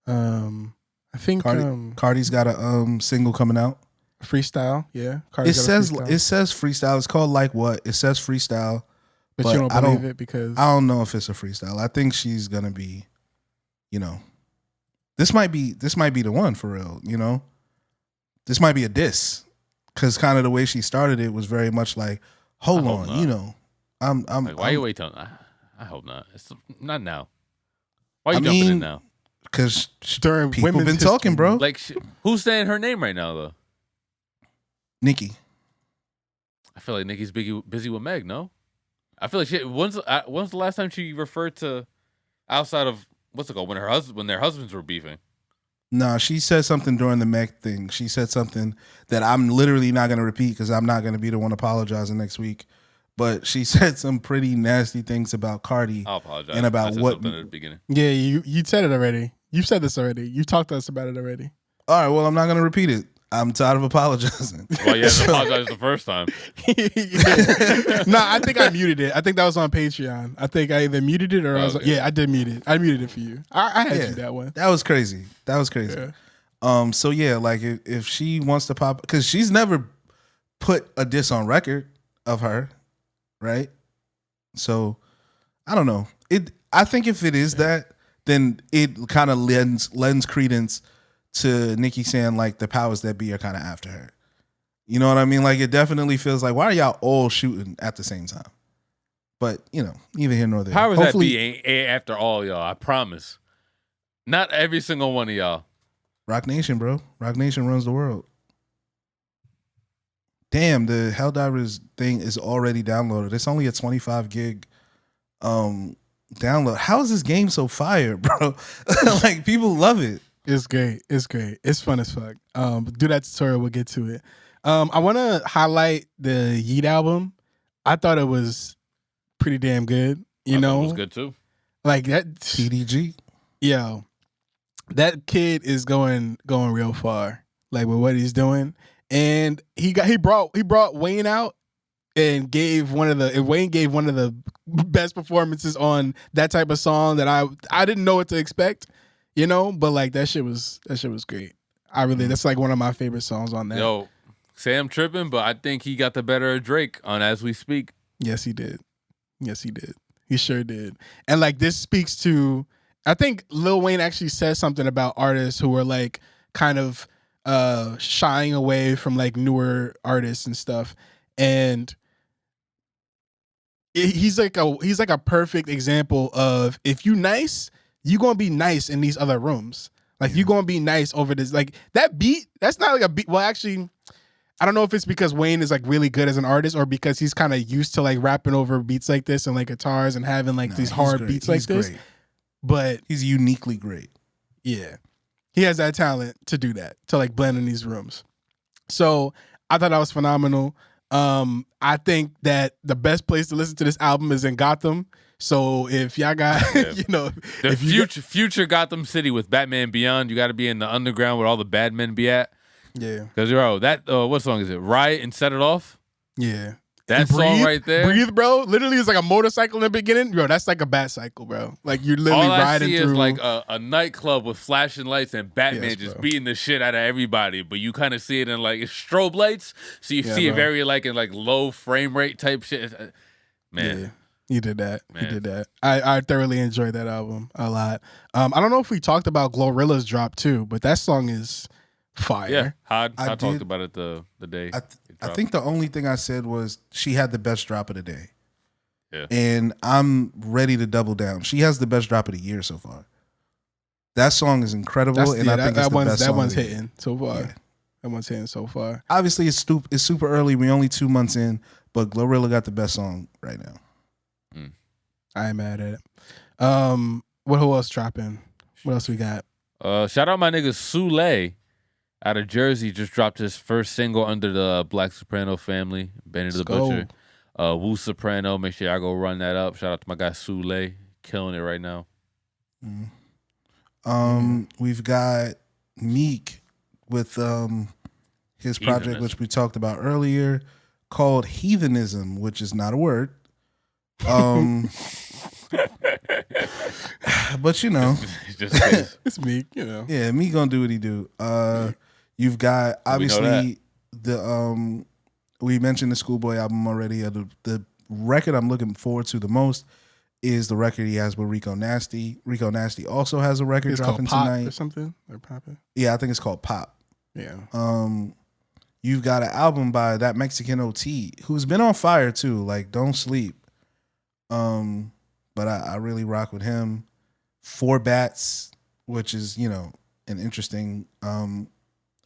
Speaker 1: I think
Speaker 3: Cardi's got a single coming out.
Speaker 1: Freestyle. Yeah.
Speaker 3: It says freestyle. It's called Like What? It says freestyle.
Speaker 1: But you don't believe it because
Speaker 3: I don't know if it's a freestyle. I think she's gonna be, this might be the one for real. This might be a diss, because kind of the way she started it was very much like, hold on,
Speaker 2: not.
Speaker 3: I'm.
Speaker 2: Why you wait till? I hope not. It's not now. Why are you jumping in now?
Speaker 3: Because
Speaker 1: during
Speaker 3: people
Speaker 1: women's
Speaker 3: been talking, bro.
Speaker 2: Like, who's saying her name right now though?
Speaker 3: Nikki.
Speaker 2: I feel like Nikki's busy with Meg. No, I feel like when's the last time she referred to outside of what's it called when their husbands were beefing?
Speaker 3: No, she said something during the Meg thing. She said something that I'm literally not going to repeat because I'm not going to be the one apologizing next week. But she said some pretty nasty things about Cardi.
Speaker 2: I'll apologize.
Speaker 3: And about what
Speaker 2: at the beginning.
Speaker 1: Yeah, you said it already. You've said this already. You talked to us about it already.
Speaker 3: All right, well, I'm not going to repeat it. I'm tired of apologizing.
Speaker 2: Well, you had to apologize the first time.
Speaker 1: No, I think I muted it. I think that was on Patreon. I think I either muted it or I was like, yeah, I did mute it. I muted it for you. I had you that one.
Speaker 3: That was crazy. Yeah. So yeah, like if she wants to pop, because she's never put a diss on record of her, right? So I don't know. I think if it is that, then it kind of lends credence to Nicki saying like the powers that be are kind of after her. You know what I mean? Like it definitely feels like, why are y'all all shooting at the same time? But neither here nor there.
Speaker 2: Powers that be ain't after all y'all. I promise. Not every single one of y'all.
Speaker 3: Rock Nation, bro. Rock Nation runs the world. Damn, the Helldivers thing is already downloaded. It's only a 25 gig download. How is this game so fire, bro? Like people love it.
Speaker 1: It's great. It's great. It's fun as fuck. Do that tutorial. We'll get to it. I want to highlight the Yeet album. I thought it was pretty damn good. You know,
Speaker 2: it was good too.
Speaker 1: Like that
Speaker 3: TDG.
Speaker 1: Yo, that kid is going real far. Like with what he's doing, and he brought Wayne out and Wayne gave one of the best performances on that type of song that I didn't know what to expect. But like that shit was great. That's like one of my favorite songs on that.
Speaker 2: Yo, say I'm tripping, but I think he got the better of Drake on As We Speak.
Speaker 1: Yes, he did. He sure did. And like this speaks to, I think Lil Wayne actually says something about artists who are like kind of shying away from like newer artists and stuff. And he's like a perfect example of, if you nice, you gonna be nice in these other rooms. Like you gonna be nice over this. Like that beat, that's not like a beat. Well, actually, I don't know if it's because Wayne is like really good as an artist or because he's kind of used to like rapping over beats like this and like guitars and having like these hard beats like this. Great. But
Speaker 3: he's uniquely great.
Speaker 1: Yeah. He has that talent to do that, to like blend in these rooms. So I thought that was phenomenal. I think that the best place to listen to this album is in Gotham. So if y'all got,
Speaker 2: future Gotham City with Batman Beyond, you got to be in the underground where all the bad men be at.
Speaker 1: Yeah.
Speaker 2: Because what song is it? Riot and Set It Off?
Speaker 1: Yeah.
Speaker 2: That song right there.
Speaker 1: Breathe, bro. Literally, it's like a motorcycle in the beginning. Bro, that's like a bat cycle, bro. Like you're literally riding through.
Speaker 2: All I see is like a nightclub with flashing lights and Batman just beating the shit out of everybody. But you kind of see it in like strobe lights, so you see it very like in like low frame rate type shit. Man.
Speaker 1: Yeah. You did that. Man. You did that. I thoroughly enjoyed that album a lot. I don't know if we talked about Glorilla's drop too, but that song is fire.
Speaker 2: Yeah, I talked about it the day.
Speaker 3: I think the only thing I said was she had the best drop of the day.
Speaker 2: Yeah.
Speaker 3: And I'm ready to double down. She has the best drop of the year so far. That song is incredible, I think it's the best song.
Speaker 1: That one's hitting so far. Yeah. That one's hitting so far.
Speaker 3: Obviously, it's super early. We're only 2 months in, but Glorilla got the best song right now.
Speaker 1: I ain't mad at it. Who else dropping? What else we got?
Speaker 2: Shout out my nigga Sule out of Jersey. Just dropped his first single under the Black Soprano family. Benny the Butcher. Wu Soprano. Make sure y'all go run that up. Shout out to my guy Sule. Killing it right now.
Speaker 3: We've got Meek with his project, which we talked about earlier, called Heathenism, which is not a word. But
Speaker 1: it's Meek,
Speaker 3: Yeah, Meek gonna do what he do. You've got obviously the we mentioned the Schoolboy album already. The record I'm looking forward to the most is the record he has with Rico Nasty. Rico Nasty also has a record dropping tonight
Speaker 1: or something, or Poppin'.
Speaker 3: Yeah, I think it's called Pop.
Speaker 1: Yeah.
Speaker 3: You've got an album by that Mexican OT who's been on fire too. Like, Don't Sleep. But I really rock with him. Four Bats, which is, an interesting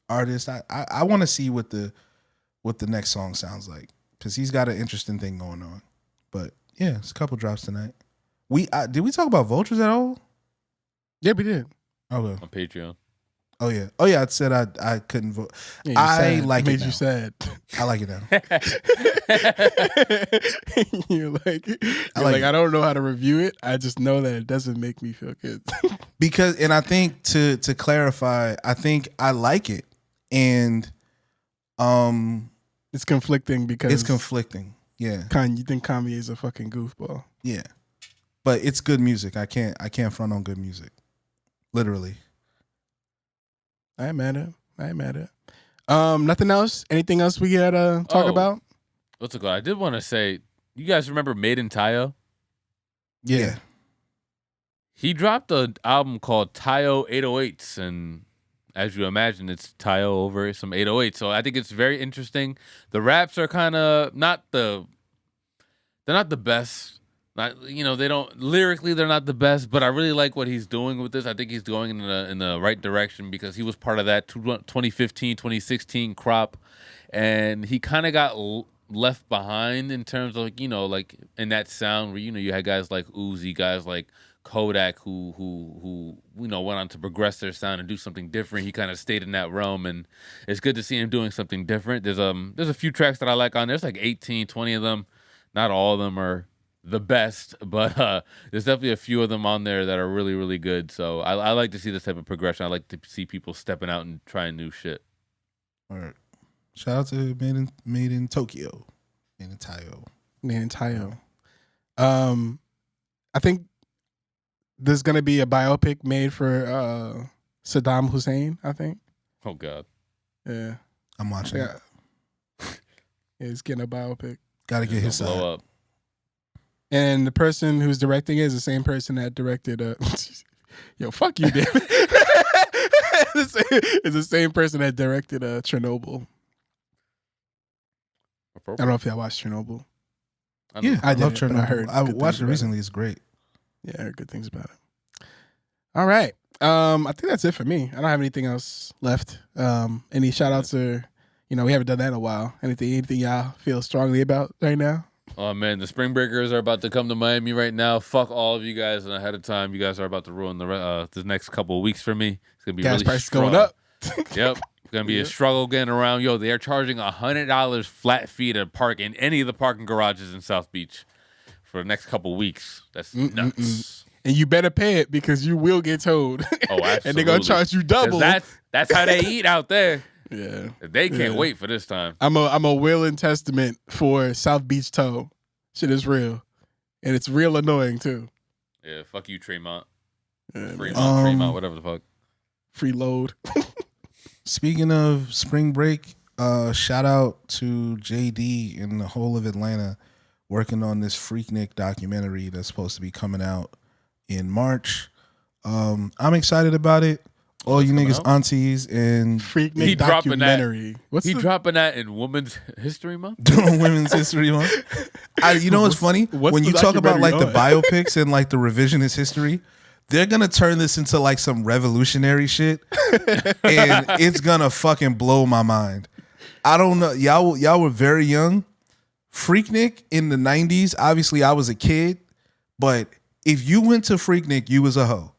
Speaker 3: artist. I want to see what the next song sounds like, because he's got an interesting thing going on. But yeah, it's a couple drops tonight. Did we talk about Vultures at all?
Speaker 1: Yeah, we did.
Speaker 3: Okay.
Speaker 2: On Patreon.
Speaker 3: Oh yeah. I said I couldn't vote.
Speaker 1: Yeah,
Speaker 3: I like it.
Speaker 1: Made you sad.
Speaker 3: I like it now.
Speaker 1: You're like I don't know how to review it. I just know that it doesn't make me feel good.
Speaker 3: Because, and I think to clarify, I think I like it, and
Speaker 1: it's conflicting because
Speaker 3: it's conflicting. Yeah.
Speaker 1: You think Kanye is a fucking goofball?
Speaker 3: Yeah. But it's good music. I can't front on good music. Literally.
Speaker 1: I ain't mad at it. Nothing else? Anything else we gotta talk about?
Speaker 2: What's it called? I did want to say, you guys remember Made in Tayo?
Speaker 3: Yeah.
Speaker 2: He dropped an album called Tayo 808s, and as you imagine, it's Tayo over some 808. So I think it's very interesting. The raps are kind of they're not the best. They don't lyrically, they're not the best, but I really like what he's doing with this. I think he's going in the right direction because he was part of that 2015, 2016 crop, and he kind of got left behind in terms of like in that sound where you had guys like Uzi, guys like Kodak who went on to progress their sound and do something different. He kind of stayed in that realm, and it's good to see him doing something different. There's a few tracks that I like on there. There's like 18, 20 of them. Not all of them are the best, but there's definitely a few of them on there that are really, really good. So I like to see this type of progression. I like to see people stepping out and trying new shit.
Speaker 3: All right. Shout out to Made in Tokyo. Made in Tayo.
Speaker 1: I think there's gonna be a biopic made for Saddam Hussein, I think.
Speaker 2: Oh God.
Speaker 1: Yeah.
Speaker 3: I'm watching it.
Speaker 1: Yeah, he's getting a biopic.
Speaker 3: Gotta get his
Speaker 2: blow up.
Speaker 1: And the person who's directing it is the same person that directed yo, fuck you, David. It's the same person that directed Chernobyl. I don't know if y'all watched Chernobyl.
Speaker 3: Yeah, I love
Speaker 1: didn't,
Speaker 3: Chernobyl.
Speaker 1: I heard
Speaker 3: I
Speaker 1: good
Speaker 3: watched
Speaker 1: things
Speaker 3: it
Speaker 1: about
Speaker 3: recently. It's great.
Speaker 1: Yeah, I heard good things about it. All right. I think that's it for me. I don't have anything else left. Any shout outs or we haven't done that in a while. Anything y'all feel strongly about right now?
Speaker 2: Oh man, the Spring Breakers are about to come to Miami right now. Fuck all of you guys, and ahead of time, you guys are about to ruin the next couple of weeks for me. It's gonna be
Speaker 1: Gas
Speaker 2: really
Speaker 1: prices going up.
Speaker 2: Yep, it's gonna be a struggle getting around. Yo, they are charging $100 flat fee to park in any of the parking garages in South Beach for the next couple of weeks. That's nuts.
Speaker 1: And you better pay it because you will get towed.
Speaker 2: Oh, absolutely.
Speaker 1: And they're gonna charge you double.
Speaker 2: That's how they eat out there.
Speaker 1: Yeah,
Speaker 2: they can't wait for this time.
Speaker 1: I'm a will and testament for South Beach tow. Shit is real, and it's real annoying too.
Speaker 2: Yeah, fuck you, Tremont.
Speaker 1: Yeah,
Speaker 2: Tremont, whatever the fuck.
Speaker 1: Free load.
Speaker 3: Speaking of spring break, shout out to JD and the whole of Atlanta working on this Freaknik documentary that's supposed to be coming out in March. I'm excited about it. All you niggas, aunties, and
Speaker 1: Freaknik documentary.
Speaker 2: Dropping that in Women's History Month?
Speaker 3: Women's History Month. You know what's funny? When you talk about like the biopics and like the revisionist history, they're gonna turn this into like some revolutionary shit, and it's gonna fucking blow my mind. I don't know. Y'all were very young. Freaknik in the 90s, obviously I was a kid, but if you went to Freaknik, you was a hoe.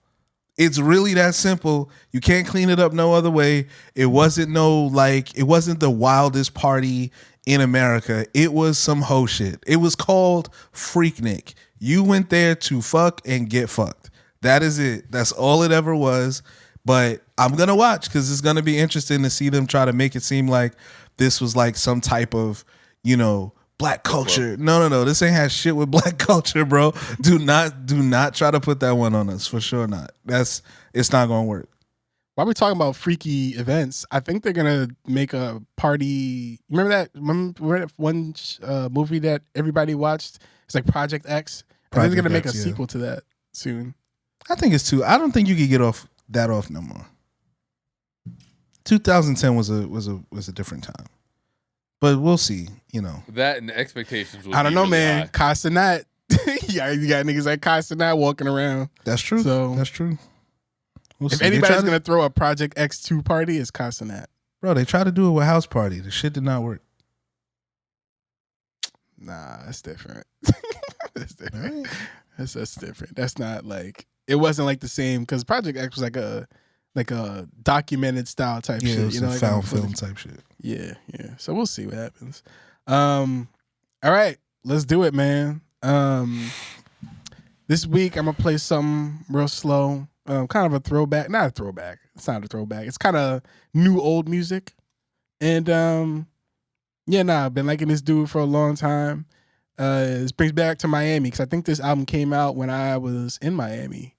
Speaker 3: It's really that simple. You can't clean it up no other way. It wasn't the wildest party in America. It was some hoe shit. It was called Freaknik. You went there to fuck and get fucked. That is it. That's all it ever was. But I'm going to watch because it's going to be interesting to see them try to make it seem like this was like some type of, black culture. No. This ain't had shit with black culture, bro. Do not try to put that one on us. For sure not. It's not gonna work.
Speaker 1: While we're talking about freaky events, I think they're gonna make a party. Remember that one movie that everybody watched? It's like Project X. I think they're gonna make a sequel to that soon.
Speaker 3: I think it's too. I don't think you could get off no more. 2010 was a different time. But we'll see,
Speaker 2: That and the expectations.
Speaker 1: I don't know,
Speaker 2: really
Speaker 1: man.
Speaker 2: High.
Speaker 1: Casanat. Yeah, you got niggas like Casanat walking around.
Speaker 3: That's true. That's true. We'll
Speaker 1: if
Speaker 3: see.
Speaker 1: anybody's going to throw a Project X2 party, it's Casanat.
Speaker 3: Bro, they tried to do it with House Party. The shit did not work.
Speaker 1: Nah, that's different. That's different. Right. That's different. That's not like, it wasn't like the same, because Project X was like a documented style type shit.
Speaker 3: It was
Speaker 1: like
Speaker 3: found film type shit.
Speaker 1: Yeah. So we'll see what happens. All right, let's do it, man. This week I'm gonna play something real slow. Kind of a throwback. Not a throwback. It's not a throwback. It's kind of new old music. And I've been liking this dude for a long time. This brings back to Miami because I think this album came out when I was in Miami.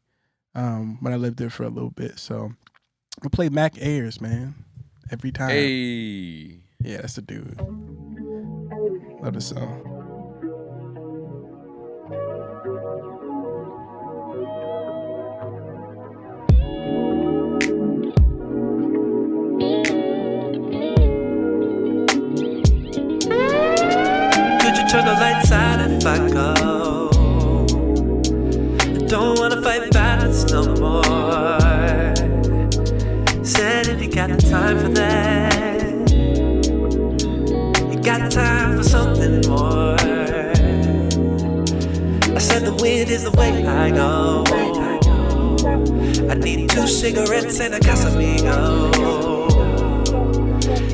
Speaker 1: When I lived there for a little bit. So I play Mac Ayres, man. Every time.
Speaker 2: Hey.
Speaker 1: Yeah, that's the dude. Love the song.
Speaker 5: said the wind is the way I go. I need 2 cigarettes and a Casamigo.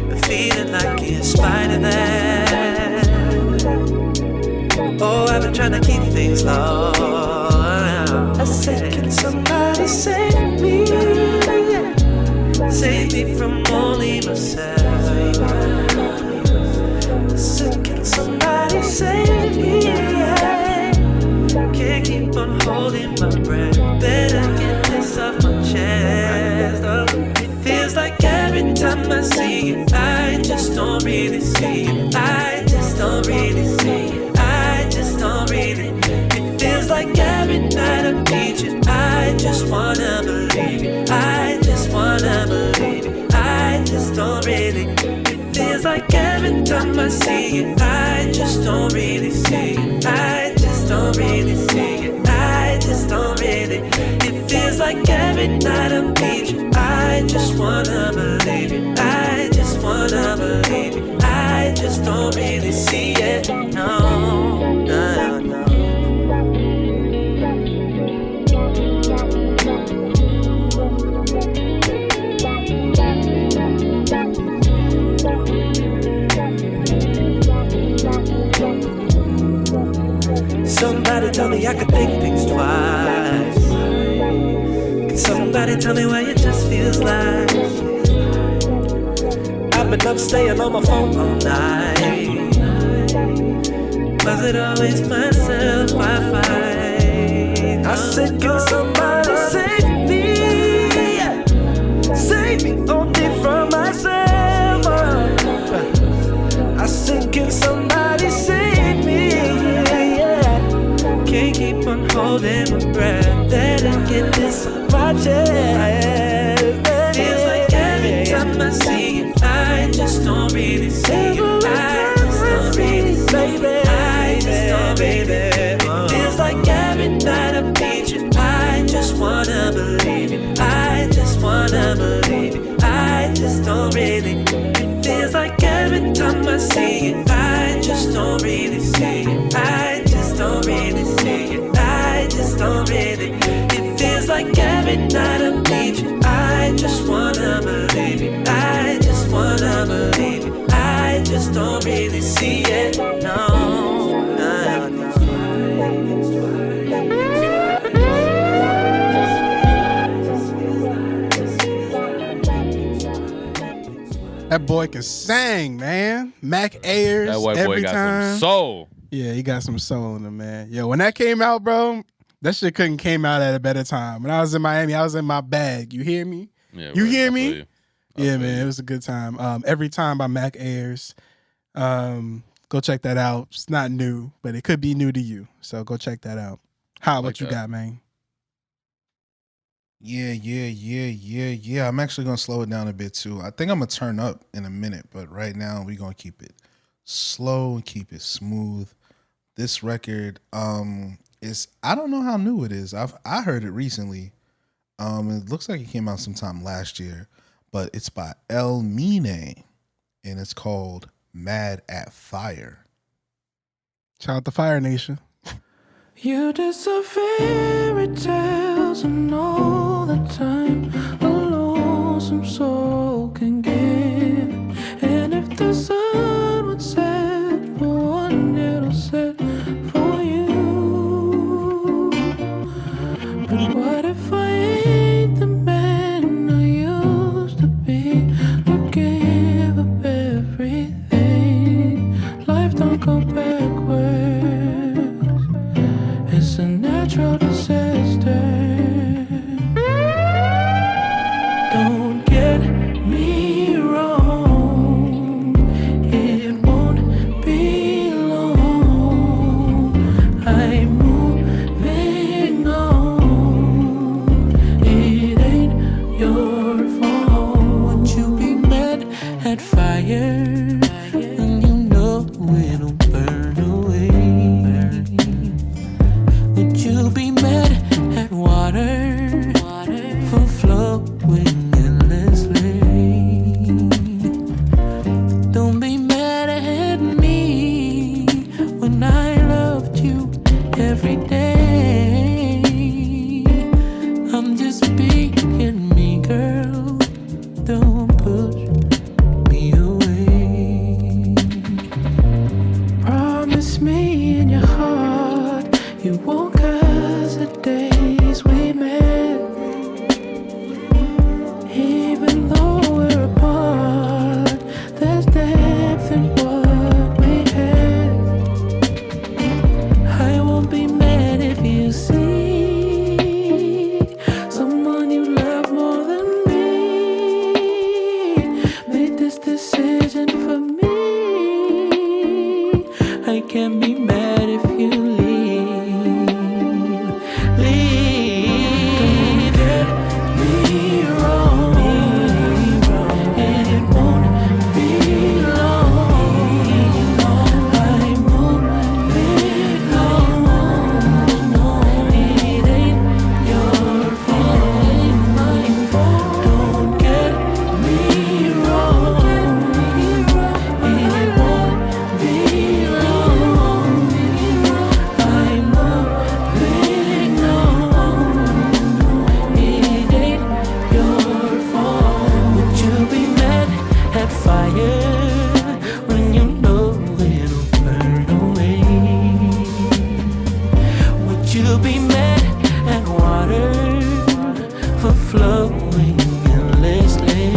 Speaker 5: Been feeling like it's Spider-Man. Oh, I've been trying to keep things low. I said, can somebody save me? Save me from only myself. I said, can somebody save me? Can't keep on holding my breath. Better get this off my chest. It feels like every time I see it, I just don't really see it. I just don't really see it. I just don't really. It feels like every night I need you. I just wanna believe it. I just wanna believe it. I just don't really. It feels like every time I see it, I just don't really see it. I just don't really see it. I just don't really. It feels like every night I need you. I just wanna believe it. I just wanna believe it. I just don't really see it. No, no, no. Somebody tell me I could think things twice. Can somebody tell me why it just feels like I've been up staying on my phone all night? Was it always myself I fight? I said, can somebody save me? Save me only from myself. I said, can somebody save me? Can't keep on holding my breath. Better get this off my chest. Feels like every time I see it, I just don't really see it. I just don't really see it. I just don't really. It feels like every night I need you. I just wanna believe it. I just wanna believe it. I just don't really. It feels like every time I see it, I just don't really see it. I just don't really see it. I just don't really. It feels like every night I need you. I just wanna believe it. I just wanna believe it. I just don't really see it. No, no, no.
Speaker 1: That boy can sing, man. Mac Ayres.
Speaker 2: That white boy
Speaker 1: every
Speaker 2: got
Speaker 1: time.
Speaker 2: some soul.
Speaker 1: Yeah, he got some soul in him, man. Yo, when that came out, bro, that shit couldn't came out at a better time. When I was in Miami, I was in my bag. You hear me?
Speaker 2: Yeah,
Speaker 1: You
Speaker 2: right,
Speaker 1: hear
Speaker 2: I
Speaker 1: me?
Speaker 2: feel you.
Speaker 1: Yeah, man, it was a good time. Every Time by Mac Ayres. Go check that out. It's not new, but it could be new to you. So go check that out. How, what you got, man?
Speaker 3: Yeah. I'm actually going to slow it down a bit too. I think I'm going to turn up in a minute, but right now we're going to keep it slow and keep it smooth. This record is, I don't know how new it is. I heard it recently. It looks like it came out sometime last year, but it's by Elmiene and it's called Mad at Fire.
Speaker 1: Shout out to Fire Nation.
Speaker 6: You deserve fairy tales and all the time a lonesome soul can give. And if the sun would set for one, it'll set for you. But what if I ain't the man I used to be? I gave up everything. Life don't go backwards. It's a natural disaster. Don't get me wrong, it won't be long. I'm moving on. It ain't your fault. Would you be mad at fire? And you know it'll burn away. Would you be mad every day. I'm just being me, girl. Don't push me away. Promise me in your heart you won't curse the days we met. Even though we're apart, there's depth in what we had. I won't be mad if you see someone you love more than me. Make this decision for me. I can't be mad if you leave. Leave. Don't get me wrong, and it won't be long. I'm moving on. It ain't your fault. Don't get me wrong, and it won't be long. I'm moving on. It ain't your fault. Would you be mad at fire when you know it'll burn away? Would you be mad at water for flowing endlessly?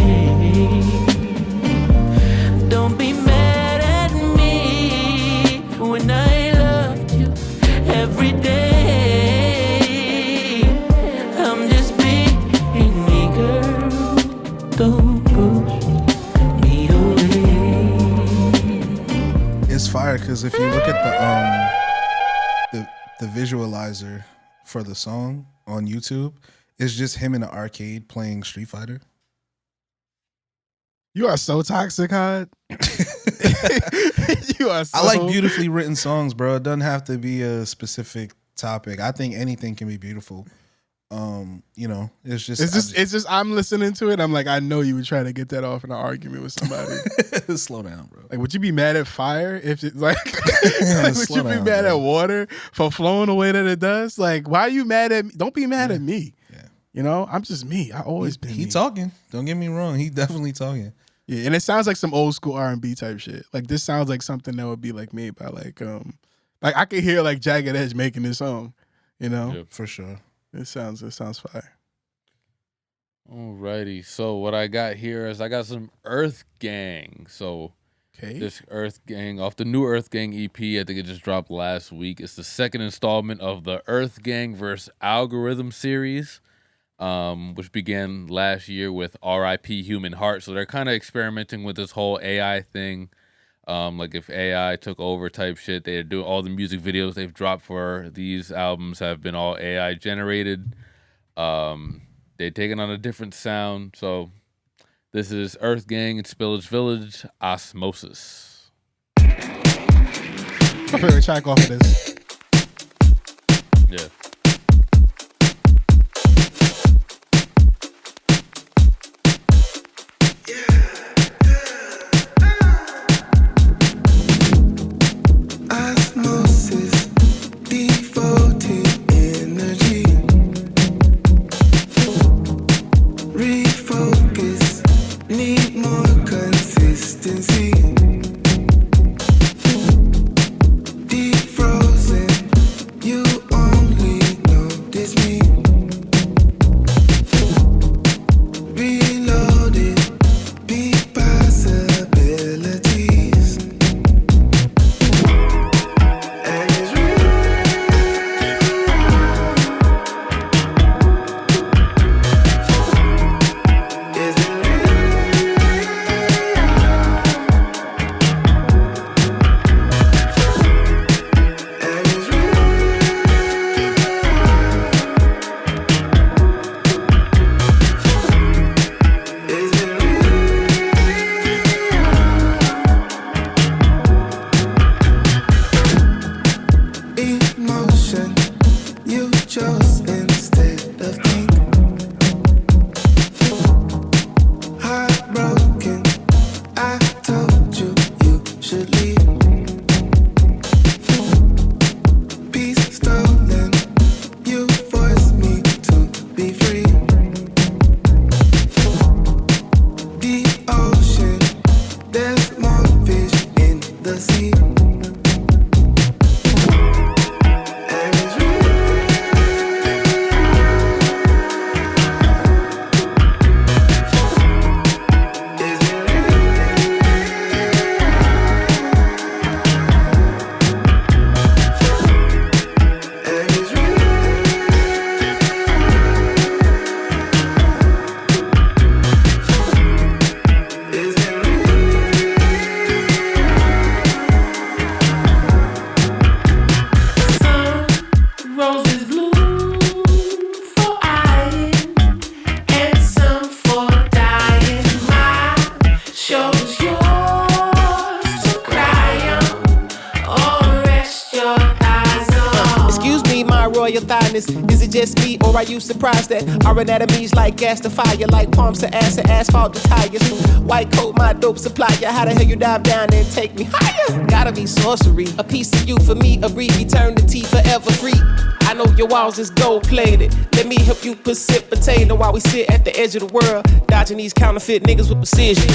Speaker 6: Don't be mad at me when I loved you every day. I'm just being me, girl. Don't push me away.
Speaker 3: It's fire because if you look at the visualizer for the song on YouTube, it's just him in an arcade playing Street Fighter.
Speaker 1: You are so toxic, Hod. You are so
Speaker 3: I like beautifully written songs, bro. It doesn't have to be a specific topic. I think anything can be beautiful. It's just
Speaker 1: I'm listening to it. I'm like, I know you were trying to get that off in an argument with somebody.
Speaker 3: slow down, bro.
Speaker 1: Like, would you be mad at fire if it's like, would
Speaker 3: Slow
Speaker 1: you be
Speaker 3: down,
Speaker 1: mad
Speaker 3: bro.
Speaker 1: at water for flowing the way that it does? Like, why are you mad at me? Don't be mad at me.
Speaker 3: Yeah.
Speaker 1: You know, I'm just me. I always been
Speaker 3: He
Speaker 1: me.
Speaker 3: talking. Don't get me wrong. He definitely talking.
Speaker 1: Yeah, and it sounds like some old school R&B type shit. Like, this sounds like something that would be like made by like I could hear like Jagged Edge making this song. You know,
Speaker 2: Yep.
Speaker 3: For sure.
Speaker 1: it sounds fire.
Speaker 2: Alrighty. So what I got here is I got some Earth Gang. So
Speaker 1: Okay.
Speaker 2: this Earth Gang off the new Earth Gang EP. I think it just dropped last week. It's the second installment of the Earth Gang vs. Algorithm series, which began last year with R.I.P. Human Heart. So they're kind of experimenting with this whole AI thing. Like if AI took over type shit, they do all the music videos they've dropped for these albums have been all AI generated. They've taken on a different sound. So this is Earth Gang and Spillage Village, Osmosis.
Speaker 1: My favorite track off of this.
Speaker 2: Yeah.
Speaker 7: Osmosis, devoted energy. Refocus, need more consistency. Deep frozen, you only
Speaker 8: royal thighness. Is it just me or are you surprised that our anatomies like gas to fire, like palms to ass and asphalt to tires? White coat, my dope supplier. How the hell you dive down and take me higher? Gotta be sorcery. A piece of you for me, a brief eternity forever free. I know your walls is gold plated. Let me help you precipitate while we sit at the edge of the world, dodging these counterfeit niggas with precision.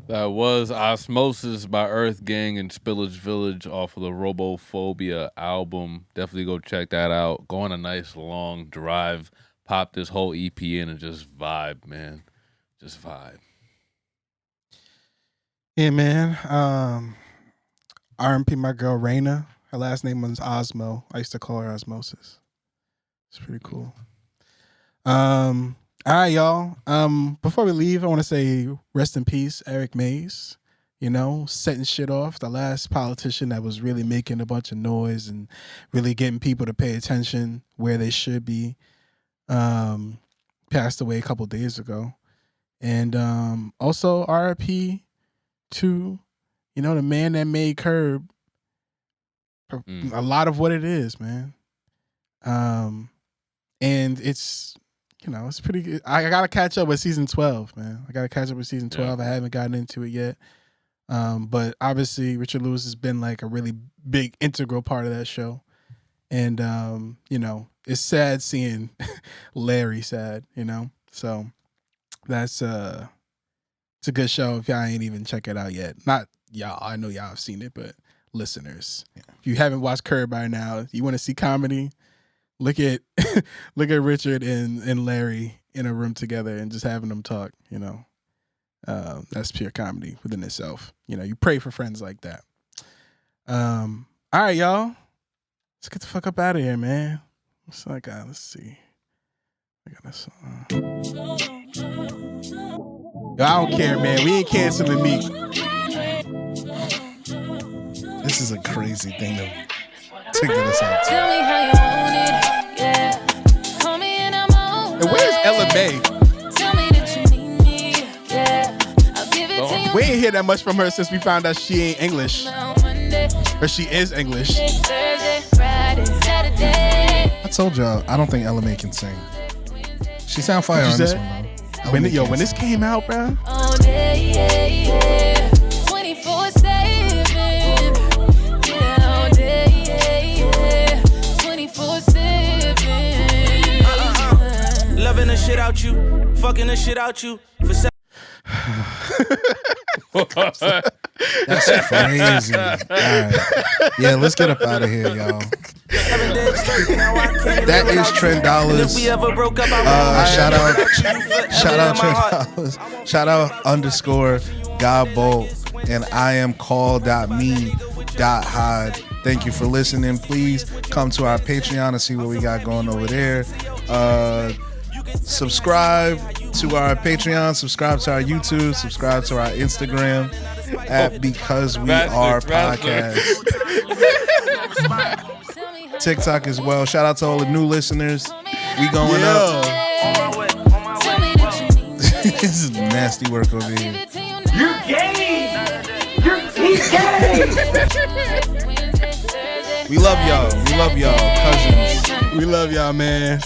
Speaker 2: That was Osmosis by EARTHGANG and Spillage Village off of the Robophobia album. Definitely go check that out. Go on a nice long drive. Pop this whole EP in and just vibe, man. Just vibe.
Speaker 1: Yeah, man. R.M.P. my girl Raina. Her last name was Osmo. I used to call her Osmosis. It's pretty cool. All right, y'all. Before we leave, I want to say rest in peace, Eric Mays. You know, setting shit off. The last politician that was really making a bunch of noise and really getting people to pay attention where they should be. Passed away a couple days ago. And also RIP to, you know, the man that made Curb a lot of what it is, man. And it's, you know, it's pretty good. I got to catch up with season 12, man. I got to catch up with season 12. Yeah. I haven't gotten into it yet. But obviously Richard Lewis has been like a really big integral part of that show. And, you know, it's sad seeing Larry sad, you know? So that's, it's a good show if y'all ain't even check it out yet. Not y'all, I know y'all have seen it, but listeners, if you haven't watched Curb by now, you want to see comedy, look at Richard and Larry in a room together and just having them talk, you know. That's pure comedy within itself. You know, you pray for friends like that. All right, y'all. Let's get the fuck up out of here, man. What's I got? Let's see. I got a song. Yo, I don't care, man. We ain't canceling Meek.
Speaker 3: This is a crazy thing to get us out.
Speaker 5: Tell me how you want it, yeah. Call me and I'm on.
Speaker 1: And where's Ella May?
Speaker 5: Tell me that you need me, yeah. I'll give it to you.
Speaker 1: We ain't hear that much from her since we found out she ain't English. But she is English.
Speaker 3: I told y'all, I don't think Ella May can sing. She sound fire on this one, though.
Speaker 1: When this came out, bro.
Speaker 5: All day, yeah. 24/7. Yeah, all day, yeah. 24/7.
Speaker 9: Loving the shit out you, fucking the shit out you.
Speaker 3: That's crazy. All right. Yeah, let's get up out of here, y'all. That is Tren Dollars. Shout out Tren Dollars. Shout out _Godbolt and I am call.me.hide. Thank you for listening. Please come to our Patreon and see what we got going over there. Subscribe to our Patreon, subscribe to our YouTube, subscribe to our Instagram at Because We Are Podcast. TikTok as well. Shout out to all the new listeners. We going up. This is nasty work over here.
Speaker 5: You're gay. He's gay.
Speaker 3: We love y'all. We love y'all, cousins.
Speaker 1: We love y'all, man.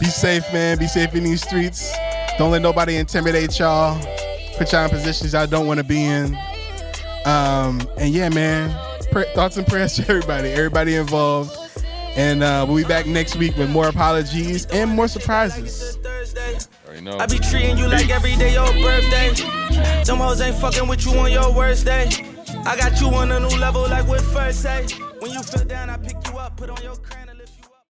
Speaker 1: Be safe, man. Be safe in these streets. Don't let nobody intimidate y'all. Put y'all in positions y'all don't want to be in. And yeah, man. Thoughts and prayers to everybody involved. And we'll be back next week with more apologies and more surprises.
Speaker 9: I be treating you like every day your birthday. Them hoes ain't fucking with you on your worst day. I got you on a new level like with first say. When you feel down, I pick you up, put on your crown.